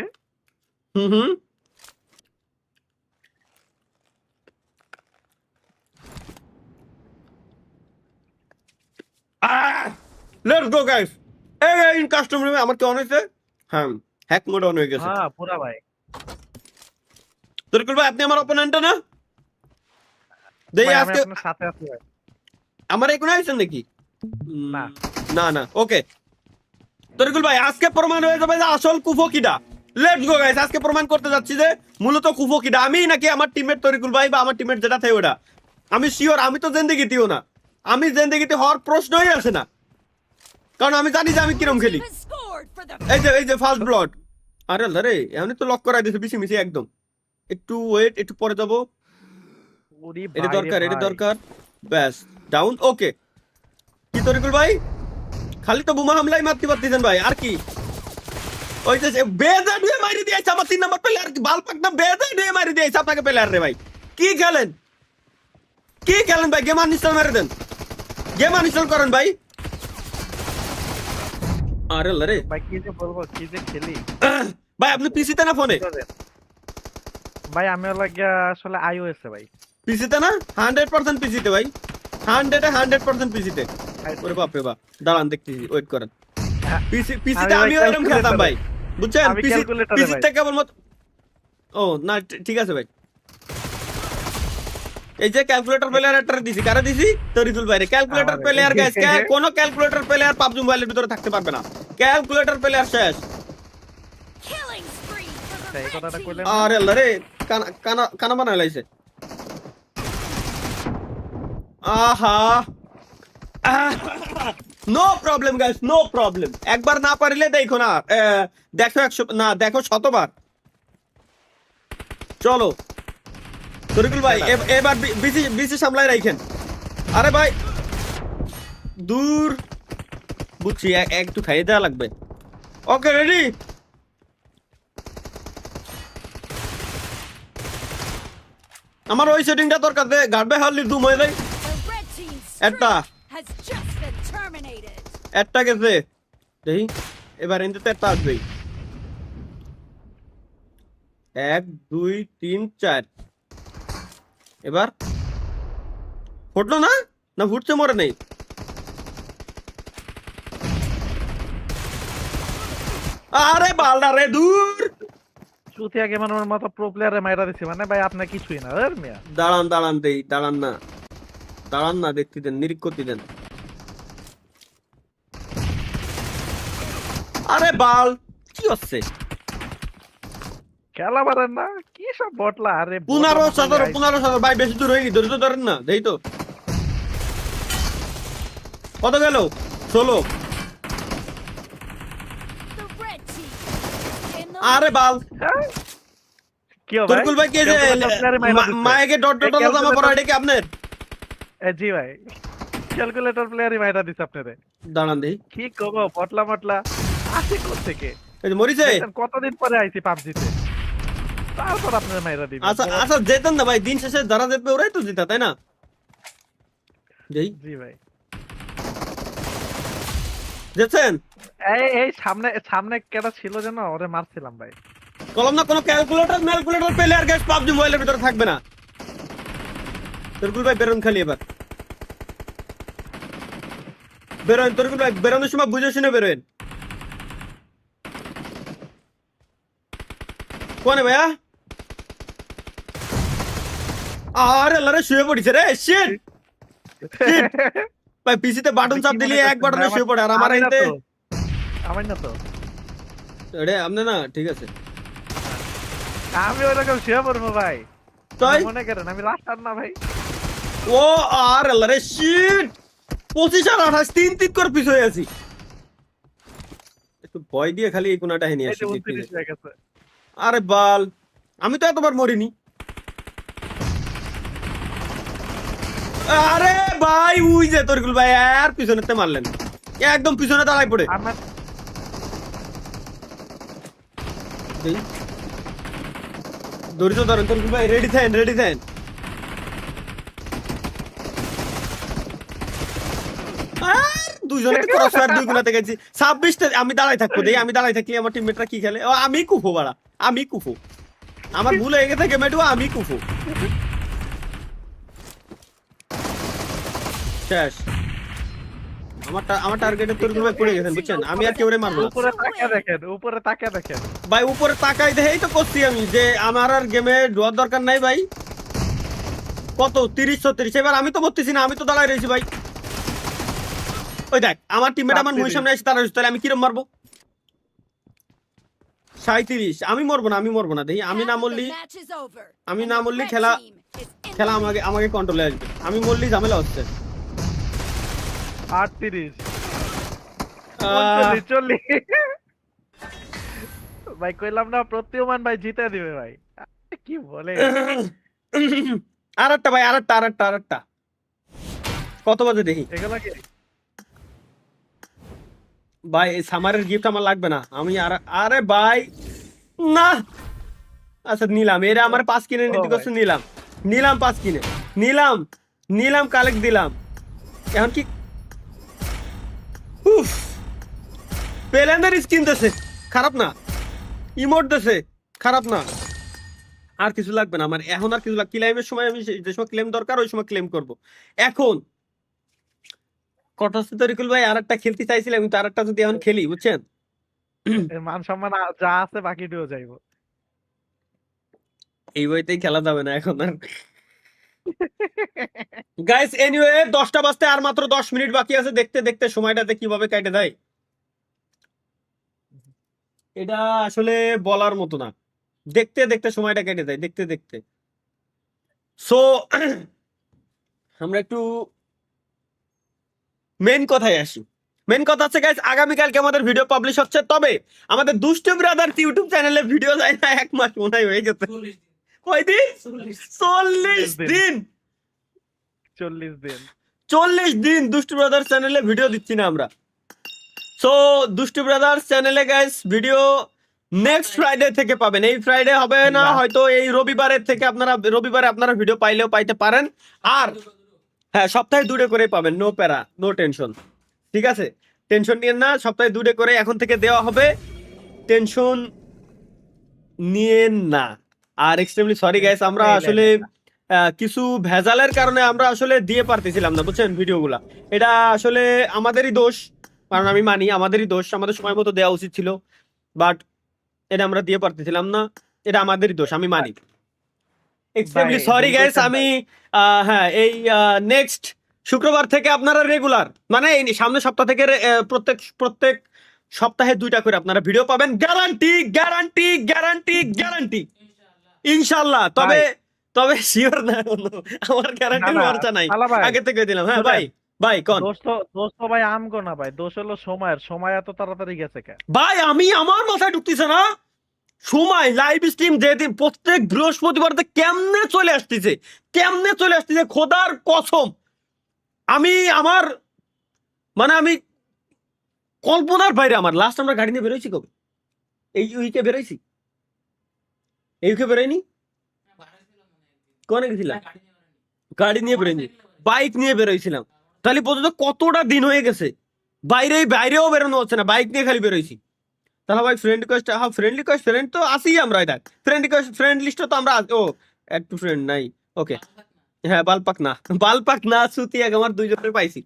Let's go guys, এই কাস্টমার আমার কি অন হয়েছে? হ্যাঁ হ্যাক মোড অন হয়ে গেছে।
হ্যাঁ পুরা ভাই।
তরিকুল ভাই আপনি আমার অপোনেন্ট না? দেই
ভাই, আমি
আজকে
আপনার সাথে আছি ভাই।
আমার এই কোন আইছেন নাকি?
না
না না ওকে তরিকুল ভাই আজকে প্রমাণ হয়ে যাবে যে আসল কুফো কিডা। লেটস গো গাইস, আজকে প্রমাণ করতে যাচ্ছি যে মূলত কুফো কিডা আমি নাকি আমার টিমমেট তরিকুল ভাই বা আমার টিমমেট যেটা থাকে ওটা। আমি শিওর, আমি তো জিন্দেগিতেও না, আমি জিন্দেগিতে হওয়ার প্রশ্নই আসে না, কারণ আমি জানি যে আমি কিরম খেলি। এই যে ফার্স্ট ব্লড। আরে আরে এমনি তো লক করাই দিয়েছে মিশি একদম। একটু ওয়েট, একটু পরে যাবো। এটা দরকার, এটা দরকার। ব্যাস ডাউন। ওকে কি তরিকুল ভাই খালি তো বোমা হামলাই মারতে পারতেছেন ভাই, আর কি? ওই যে বেজা দিয়ে মারি দিয়েছে আমার 3 নম্বর প্লেয়ার, বাল পাকনা বেজা দিয়ে মারি দিয়েছে আপনাকে প্লেয়ার রে ভাই। কি খেলেন ভাই? গেম আনইনস্টল মেরে দেন, গেম আনইনস্টল করেন ভাই। আরে আরে
ভাই কি যে বলবো, কি যে খেলি
ভাই। আপনি পিসিতে না ফোনে?
ভাই আমি লাগিয়া আসলে আইওএস এ ভাই।
পিসিতে না? 100% পিসিতে ভাই, 100% পিসিতে। ওরে বাপ রে বাপ, দাঁড়ান দেখতেছি, ওয়েট করেন। পিসিতে আমিও এরকম খেলতাম ভাই, বুঝছেন? পিসিতে কেবলমাত্র ও না, ঠিক আছে ভাই। এই যে ক্যালকুলেটর প্লেয়ার একটা দিছি, কারা দিছি? তরিকুল ভাই রে। ক্যালকুলেটর প্লেয়ার গাইস, কোন ক্যালকুলেটর প্লেয়ার পাবজি মোবাইলের ভিতরে থাকতে পারবে না। ক্যালকুলেটর প্লেয়ার শেষ।
এই কথাটা কইলেন।
আরে আল্লাহ রে, কানা বানাই লাইছে। আহা no problem guys, no problem. একবার না পারলে দেখো না, দেখো 100 না, দেখো 100 বার। চলো তরিকুল ভাই এবার বিসি সামলাই রাখেন। আরে ভাই দূর, বুঝছি একটু খাইয়ে দেওয়া লাগবে। Okay ready. আমার ওই সেটিংটা দরকার, দে গাড়বে হারলি দুম হয়ে যায়। একটা গেছে দেখি, এবার এনতে তো একটা আসবেই। 1 2 3 4। এবার ফুটলো না? না ফুটছে, মরে নেই। আরে বালদা রে, দূর।
চুতিয়া গেমানোর মতো প্রো প্লেয়ারে মাইরা দিছি মানে ভাই, আপনি কিছুই না। আরে মিয়া
দাঁড়ান দেই, দাঁড়ান না, দেখতে দেন, নিরীক্ষ করতে দেন। আরে বাল কি হচ্ছে?
খেলা পারেন না কি সব বটলা? আরে
15 ভাই, বেশি দূর হয়নি, ধরে তো ধরেন না, দেই তো কত গেল? 16। আরে বাল
কি হবে?
তরিকুল ভাই কে যে মায়েকে ডট জামা পরা, এটা কি আপনার?
জি ভাই, ক্যালকুলেটর প্লেয়ারই মাইরা দিছে আপনারে।
দাঁড়ান দেই
কি কবো, বটলা মটলা আসে কোথা থেকে?
এই যে মরিছে,
কতদিন পরে আইছি পাবজিতে, তারপর আপনারা মাইরা দিবেন।
আচ্ছা যেতেন না ভাই, দিন শেষে যারা জিতবে ওরাই তো জিতা, তাই না?
জি ভাই
যেতেন।
এই সামনে কেটা ছিল যেন, ওরে মারছিলাম ভাই।
কলম না, কোনো ক্যালকুলেটর প্লেয়ার গাইস পাবজি মোবাইলের ভিতরে থাকবে না। তরিকুল ভাই বেরোন, খালি এবার বেরোন। তরিকুল ভাই বেরোনোর সময় বুঝে শুনে বেরোন। কোনে ভাইয়া? আরে আল্লাহ রে, শুয়ে পড়িছে রে। শিট ভাই, পিসিতে বাটন চাপ দিলি এক বাটনে শুয়ে পড়ে, আর আমার আইতে
আমার না তো
এডে আমনে না। ঠিক আছে,
আমি ওরকম শুয়ে পড়বো ভাই,
তাই
মনে করেন আমি রাস্তার না ভাই।
ও আর আল্লাহ রে, শিট 25 আর 28 3 করে পিছ হয়ে আছি। একটু ভয় দিয়ে খালি এই কোনাটা হেনি আসি। আরে বাল, আমি তো এতবার মরিনি। আরে ভাই উই যে তরিকুল ভাই আর পিছনেতে মারলেন, একদম পিছনে দাঁড়াই পড়ে। ধৈর্য ধরেন তরিকুল ভাই, রেডি থাকেন। আর দুইজনে ক্রসফায়ার দুই গুলাতে গেছি। 26টা আমি দাঁড়াই থাকবো, দেই আমি দাঁড়াই থাকলে আমার টিমমেটরা কি খেলে? আমি কুফো বাড়া, আমি কুফো, আমার ভুল হয়ে গেছে গেমেটু, আমি কুফো। শেষ আমার টার্গেটে তরিকুল ভাই পড়ে গেছেন বুঝছেন, আমি আর কেউরে মারবো না।
উপরে তাকিয়ে দেখেন, উপরে তাকিয়ে দেখেন
ভাই, উপরে তাকাই দেখেই তো করছি আমি যে আমার আর গেমে ডোয়ার দরকার নাই ভাই। কত 30-36, এবার আমি তো বলতেছি না, আমি তো দাঁড়ায় রয়েছি ভাই। ওই দেখ আমার টিমমেট আমার মুখের সামনে এসে দাঁড়ায় রয়েছে, তাহলে আমি কিরম মারবো? 37, আমি মরবো না দেখি, আমি না মরলি খেলা আমাকে কন্ট্রোলে আসবে, আমি মরলি ঝামেলা হচ্ছে।
38 40 ভাই কইলাম না প্রত্যয়মান ভাই জিতে দিবে ভাই, কি বলে।
আরেকটা ভাই, আরেকটা কত বাজে দেখি
এগুলা কি
ভাই? এই সামারের গিফট আমার লাগবে না, আমি আরে ভাই না। আচ্ছা নিলাম, এরা আমার 5 কিনে নিতে করছে, নিলাম 5 কিনে নিলাম কালেক্ট দিলাম। এখন কি পেলেন্ডার স্কিন দেছে, খারাপ না। ইমোট দেছে, খারাপ না। আর কিছু লাগবে না আমার এখন, আর কিছু ক্লেমের সময় আমি যে সময় ক্লেম দরকার ওই সময় ক্লেম করব। এখন কথা হচ্ছে তরিকুল ভাই, আরেকটা খেলতে চাইছিলাম কিন্তু আরেকটা যদি এখন খেলি বুঝছেন,
মান সম্মান যা আছে বাকিটাও যাইবো।
এই বইতেই খেলা যাবে না এখন আর। গাইস এনিওয়ে 10টা বাজতে আর মাত্র 10 মিনিট বাকি আছে, দেখতে দেখতে সময়টাতে কিভাবে কেটে দেয় এটা আসলে বলার মতো না। দেখতে দেখতে সময়টা কেটে যায়, দেখতে দেখতে। সো আমরা একটু মেন কথায় আসি। মেন কথা হচ্ছে গাইস, আগামীকালকে আমাদের ভিডিও পাবলিশ হচ্ছে, তবে আমাদের দুষ্টু ব্রাদার্স ইউটিউব চ্যানেলে ভিডিও যায় না 1 মাস মনে হয় হয়ে গেছে। কয়দিন? 40 দিন 40 দিন দুষ্টু ব্রাদার্স চ্যানেলে ভিডিও দিচ্ছি না আমরা। সো দুষ্টু ব্রাদার্স চ্যানেলে গাইস ভিডিও নেক্সট ফ্রাইডে থেকে পাবেন। এই ফ্রাইডে হবে না, হয়তো এই রবিবারের থেকে রবিবারে আপনারা ভিডিও পাইলেও পাইতে পারেন। আর হ্যাঁ, সপ্তাহে 2 করে পাবেন, নো প্যারা, নো টেনশন, ঠিক আছে? টেনশন নিয়েন না, সপ্তাহে 2 করে এখন থেকে দেওয়া হবে, টেনশন নিয়েন না। আর এক্সট্রিমলি সরি গাইস, আমরা আসলে কিছু ভেজালের কারণে আমরা আসলে দিয়ে পারতেছিলাম না বুঝছেন ভিডিওগুলা। এটা আসলে আমাদেরই দোষ, কারণ আমি মানি আমাদেরই দোষ, আমাদের সময় মতো দেওয়া উচিত ছিল, বাট এটা আমরা দিয়ে পারতেছিলাম না, এটা আমাদেরই দোষ, আমি মানি। Extremely sorry guys. আমি হ্যাঁ, এই নেক্সট শুক্রবার থেকে আপনারা রেগুলার, মানে এই সামনের সপ্তাহ থেকে প্রত্যেক সপ্তাহে 2টা করে আপনারা ভিডিও পাবেন, গ্যারান্টি ইনশাআল্লাহ। তবে শিওর না, আমার গ্যারান্টি খরচা নাই, আগে থেকে দিলাম। হ্যাঁ ভাই কোন
দোস্ত ভাই আমগো না ভাই, দোষ হলো সময় এত তাড়াতাড়ি গেছে কে
ভাই? আমি আমার মাথায় ঢুকতেছে না সময়। লাইভ স্ট্রিম যেদিন প্রত্যেক বৃহস্পতিবার কেমনে চলে আসতেছে খোদার কসম। আমি কল্পনার বাইরে। আমার লাস্ট আমরা গাড়ি নিয়ে বেরোইছি কবে? এই উইকে বেরোইছি? এই উইকে বেরোয়নি? কোনে গেছিলাম? গাড়ি নিয়ে বেরোয়নি, বাইক নিয়ে বেরোইছিলাম। তাহলে পর্যন্ত কতটা দিন হয়ে গেছে, বাইরেও বেরোনো হচ্ছে না, বাইক নিয়ে খালি বেরোইছি। তাহলে ভাই ফ্রেন্ড রিকোয়েস্ট, হ্যাঁ ফ্রেন্ড রিকোয়েস্ট, ফ্রেন্ড তো আসি আমরা, দেখ ফ্রেন্ড রিকোয়েস্ট, ফ্রেন্ড লিস্টে তো আমরা, ও অ্যাড টু ফ্রেন্ড নাই, ওকে। হ্যাঁ বালপাক না সুতি আমার 2 জনের পাইছি।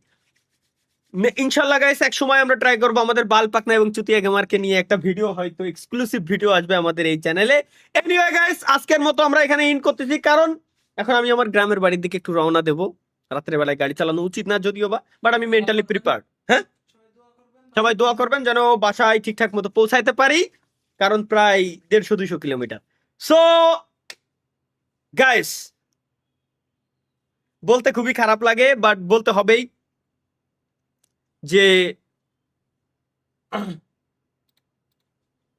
ইনশাল্লাহ গাইস এক সময় আমরা ট্রাই করবো আমাদের বালপাক না এবং চুতিয়া গেমারকে নিয়ে একটা ভিডিও, হয়তো এক্সক্লুসিভ ভিডিও আসবে আমাদের এই চ্যানেলে। এনিওয়ে গাইস আজকের মতো আমরা এখানে ইন করতেছি, কারণ এখন আমি আমার গ্রামের বাড়ির দিকে একটু রওনা দেবো। রাত্রে বেলায় গাড়ি চালানো উচিত না যদিও বা, বাট আমি মেন্টালি প্রিপেয়ার্ড। হ্যাঁ, সবাই দোয়া করবেন যেন বাসায় ঠিকঠাক মতো পৌঁছাইতে পারি, কারণ প্রায় 150-200 কিলোমিটার। সো গাইস বলতে খুবই খারাপ লাগে, বাট বলতে হবেই যে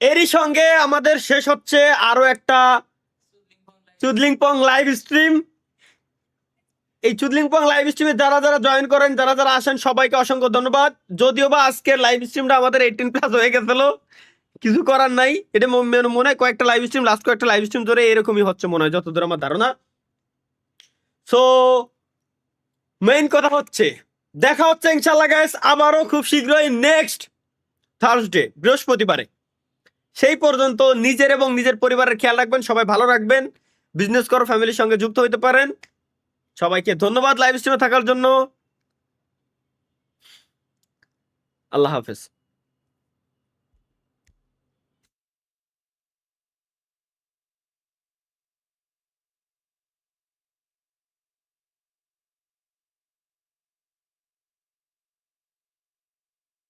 এরই সঙ্গে আমাদের শেষ হচ্ছে আরো একটা চুদলিংপং লাইভ স্ট্রিম। এই চুদলিংপং লাইভ স্ট্রিমে যারা জয়েন করেন, যারা আসেন, সবাইকে অসংখ্য ধন্যবাদ। যদিও বা আজকের লাইভ স্ট্রিমটা আমাদের 18+ হয়ে গেছিল, কিছু করার নাই। এটা মনে হয় কয়েকটা লাইভ স্ট্রিম, লাস্ট কয়েকটা লাইভ স্ট্রিম ধরে এরকমই হচ্ছে মনে হয়, যতদূর আমার ধারণা। সো মেইন কথা হচ্ছে দেখা হচ্ছে ইনশাআল্লাহ গাইস আবারও খুব শীঘ্রই নেক্সট থার্সডে, বৃহস্পতিবারে। সেই পর্যন্ত নিজের এবং নিজের পরিবারের খেয়াল রাখবেন, সবাই ভালো রাখবেন, বিজনেস করো, ফ্যামিলির সঙ্গে যুক্ত হইতে পারেন। সবাইকে ধন্যবাদ লাইভ স্ট্রিমে থাকার জন্য। আল্লাহ হাফেজ।